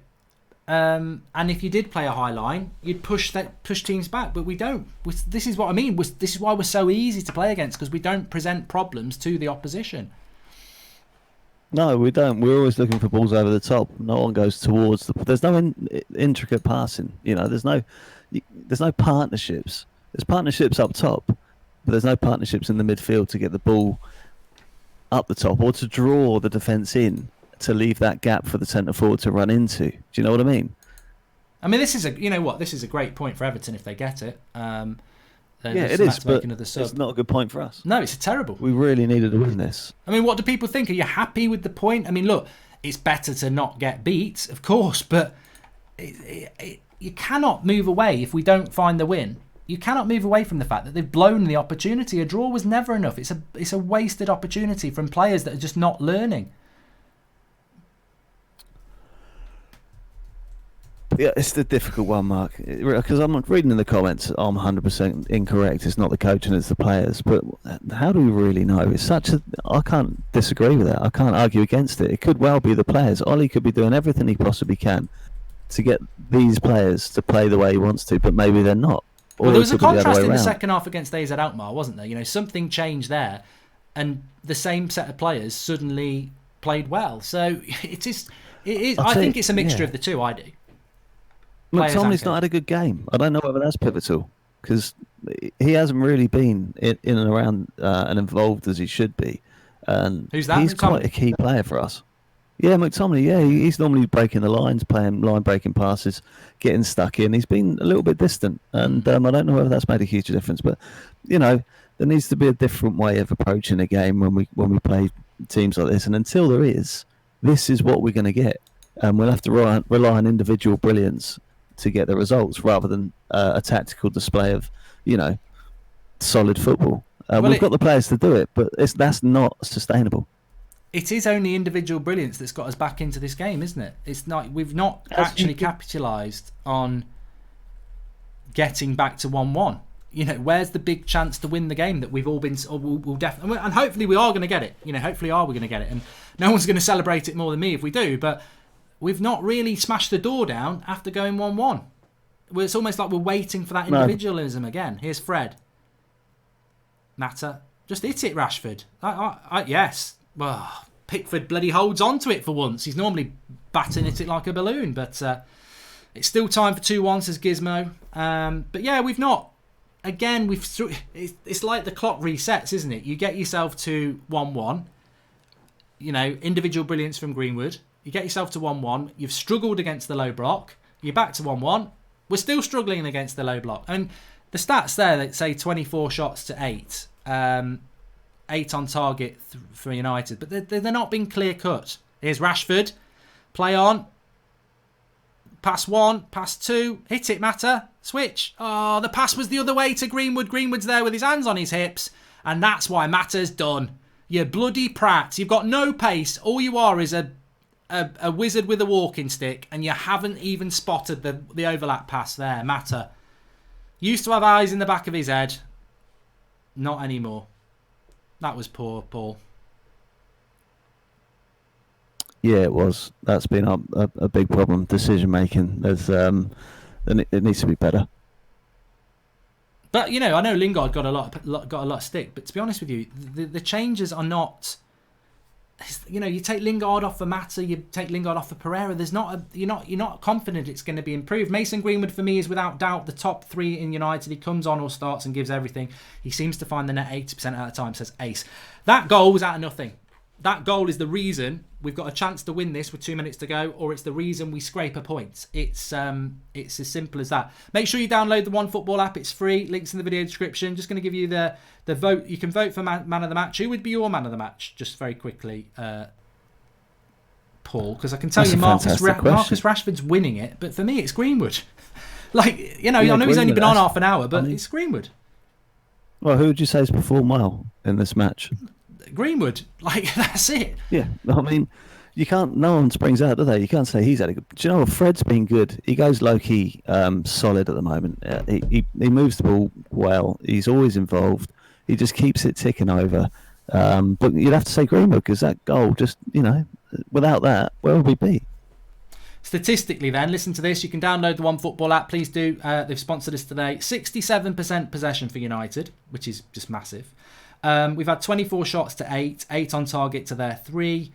And if you did play a high line, you'd push teams back, but we don't. This is what I mean. This is why we're so easy to play against, because we don't present problems to the opposition. No, we don't. We're always looking for balls over the top. No one goes towards there's no intricate passing. There's no partnerships. There's partnerships up top, but there's no partnerships in the midfield to get the ball up the top or to draw the defence in, to leave that gap for the centre forward to run into. Do you know what I mean? I mean, this is a great point for Everton if they get it. It is, but it's not a good point for us. No, it's terrible. We really needed to win this. I mean, what do people think? Are you happy with the point? I mean, look, it's better to not get beat, of course, but you cannot move away if we don't find the win. You cannot move away from the fact that they've blown the opportunity. A draw was never enough. It's a wasted opportunity from players that are just not learning. Yeah, it's the difficult one, Mark, because I'm reading in the comments, I'm 100% incorrect. It's not the coach and it's the players. But how do we really know? I can't disagree with it. I can't argue against it. It could well be the players. Olli could be doing everything he possibly can to get these players to play the way he wants to, but maybe they're not. Well, there was a contrast in the second half against AZ Alkmaar, wasn't there? Something changed there, and the same set of players suddenly played well. So it is. I think it's a mixture of the two. I do. McTominay's not had a good game. I don't know whether that's pivotal, because he hasn't really been in and around and involved as he should be. And who's that? He's quite a key player for us. Yeah, McTominay. Yeah, he's normally breaking the lines, playing line-breaking passes, getting stuck in. He's been a little bit distant, and I don't know whether that's made a huge difference. But there needs to be a different way of approaching a game when we play teams like this. And until there is, this is what we're going to get, and we'll have to rely on individual brilliance to get the results, rather than a tactical display of, solid football. We've got the players to do it, but that's not sustainable. It is only individual brilliance that's got us back into this game, isn't it? It's not. We've not actually capitalised on getting back to 1-1. Where's the big chance to win the game that we've all been? Or we'll definitely, and hopefully we are going to get it. Hopefully we're going to get it, and no one's going to celebrate it more than me if we do. But we've not really smashed the door down after going 1-1. It's almost like we're waiting for that individualism again. Here's Fred. Mata, just hit it, Rashford. Yes. Oh, Pickford bloody holds on to it for once. He's normally batting at it like a balloon, but it's still time for 2-1, says Gizmo. But yeah, we've not. Again, it's like the clock resets, isn't it? You get yourself to 1-1. Individual brilliance from Greenwood. You get yourself to 1-1. You've struggled against the low block. You're back to 1-1. We're still struggling against the low block. And the stats there that say 24 shots to 8. 8 on target for United. But they're not being clear cut. Here's Rashford. Play on. Pass 1. Pass 2. Hit it, Mata. Switch. Oh, the pass was the other way to Greenwood. Greenwood's there with his hands on his hips. And that's why Mata's done. You bloody prat. You've got no pace. All you are is a wizard with a walking stick, and you haven't even spotted the overlap pass there. Mata used to have eyes in the back of his head, not anymore. That was poor, Paul. Yeah, it was. That's been a big problem. Decision making. It needs to be better. But I know Lingard got a lot of stick. But to be honest with you, the changes are not. You take Lingard off for Mata, you take Lingard off for Pereira. You're not confident it's going to be improved. Mason Greenwood for me is without doubt the top 3 in United. He comes on or starts and gives everything. He seems to find the net 80% of the time, says Ace. That goal was out of nothing. That goal is the reason we've got a chance to win this with 2 minutes to go, or it's the reason we scrape a point. It's as simple as that. Make sure you download the OneFootball app. It's free. Links in the video description. Just going to give you the vote. You can vote for man of the match. Who would be your man of the match? Just very quickly, Paul, because I can tell you Marcus Rashford's winning it, but for me it's Greenwood. I know he's only been on half an hour, but it's Greenwood. Well, who would you say has performed well in this match? Greenwood, that's it. Yeah, I mean, no one springs out, do they? You can't say he's had a good. Do you know what? Fred's been good. He goes low-key solid at the moment. He moves the ball well. He's always involved. He just keeps it ticking over. But you'd have to say Greenwood, because that goal, just without that, where would we be? statistically then, listen to this, you can download the OneFootball app, please do. They've sponsored us today. 67% possession for United, which is just massive. We've had 24 shots to 8 on target to their 3.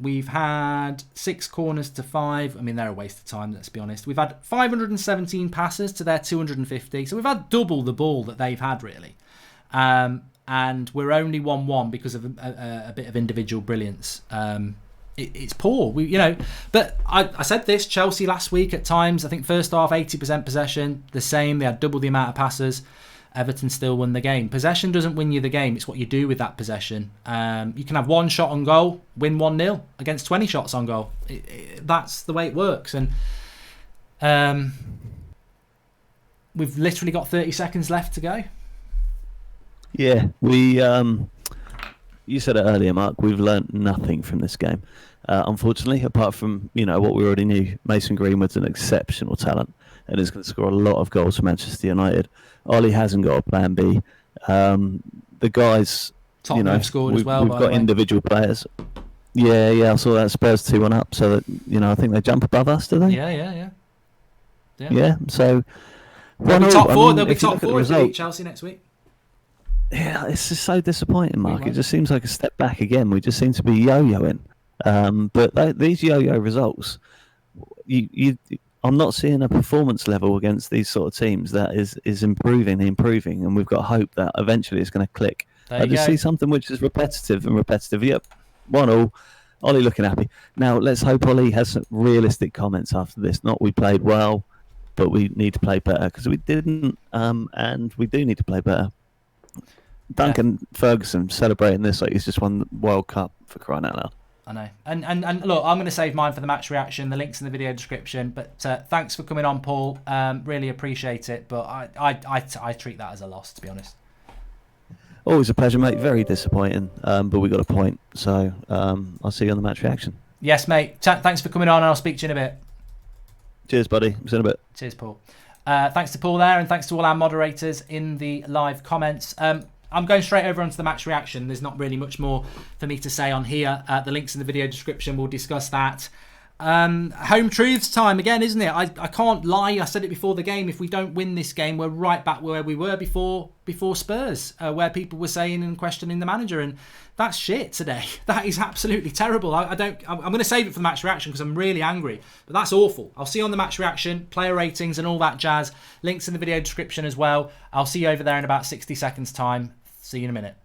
We've had 6 corners to 5. I mean, they're a waste of time, let's be honest. We've had 517 passes to their 250. So we've had double the ball that they've had, really. And we're only 1-1 because of a bit of individual brilliance. It's poor, but I said this, Chelsea last week at times, I think first half 80% possession, the same, they had double the amount of passes. Everton still won the game. Possession doesn't win you the game, it's what you do with that possession. You can have 1 shot on goal, win 1-0 against 20 shots on goal. That's the way it works. And we've literally got 30 seconds left to go. Yeah, we. You said it earlier, Mark. We've learnt nothing from this game, unfortunately, apart from what we already knew. Mason Greenwood's an exceptional talent and is going to score a lot of goals for Manchester United. Olli hasn't got a plan B. The guys, Tottenham have scored as well. We've got individual players. Yeah. I saw that Spurs 2-1 up, so that I think they jump above us, do they? Yeah. Yeah. So they'll be top 4. They'll be top 4 if they beat Chelsea next week. Yeah, it's just so disappointing, Mark. It just seems like a step back again. We just seem to be yo-yoing. But these yo-yo results, I'm not seeing a performance level against these sort of teams that is improving, and we've got hope that eventually it's going to click. I just see something which is repetitive. Yep, 1-1. Ollie looking happy. Now let's hope Ollie has some realistic comments after this. Not we played well, but we need to play better, because we didn't, and we do need to play better. Duncan Ferguson celebrating this like he's just won the World Cup, for crying out loud. I know. And look, I'm going to save mine for the match reaction. The link's in the video description. But thanks for coming on, Paul. Really appreciate it. But I treat that as a loss, to be honest. Always a pleasure, mate. Very disappointing, but we got a point. So I'll see you on the match reaction. Yes, mate. Thanks for coming on, and I'll speak to you in a bit. Cheers, buddy. See you in a bit. Cheers, Paul. Thanks to Paul there, and thanks to all our moderators in the live comments. I'm going straight over onto the match reaction. There's not really much more for me to say on here. The link's in the video description. We'll discuss that. Home truths time again, isn't it? I can't lie. I said it before the game. If we don't win this game, we're right back where we were before Spurs, where people were saying and questioning the manager, and that's shit today. That is absolutely terrible. I'm going to save it for the match reaction because I'm really angry, but that's awful. I'll see you on the match reaction, player ratings and all that jazz. Links in the video description as well. I'll see you over there in about 60 seconds time. See you in a minute.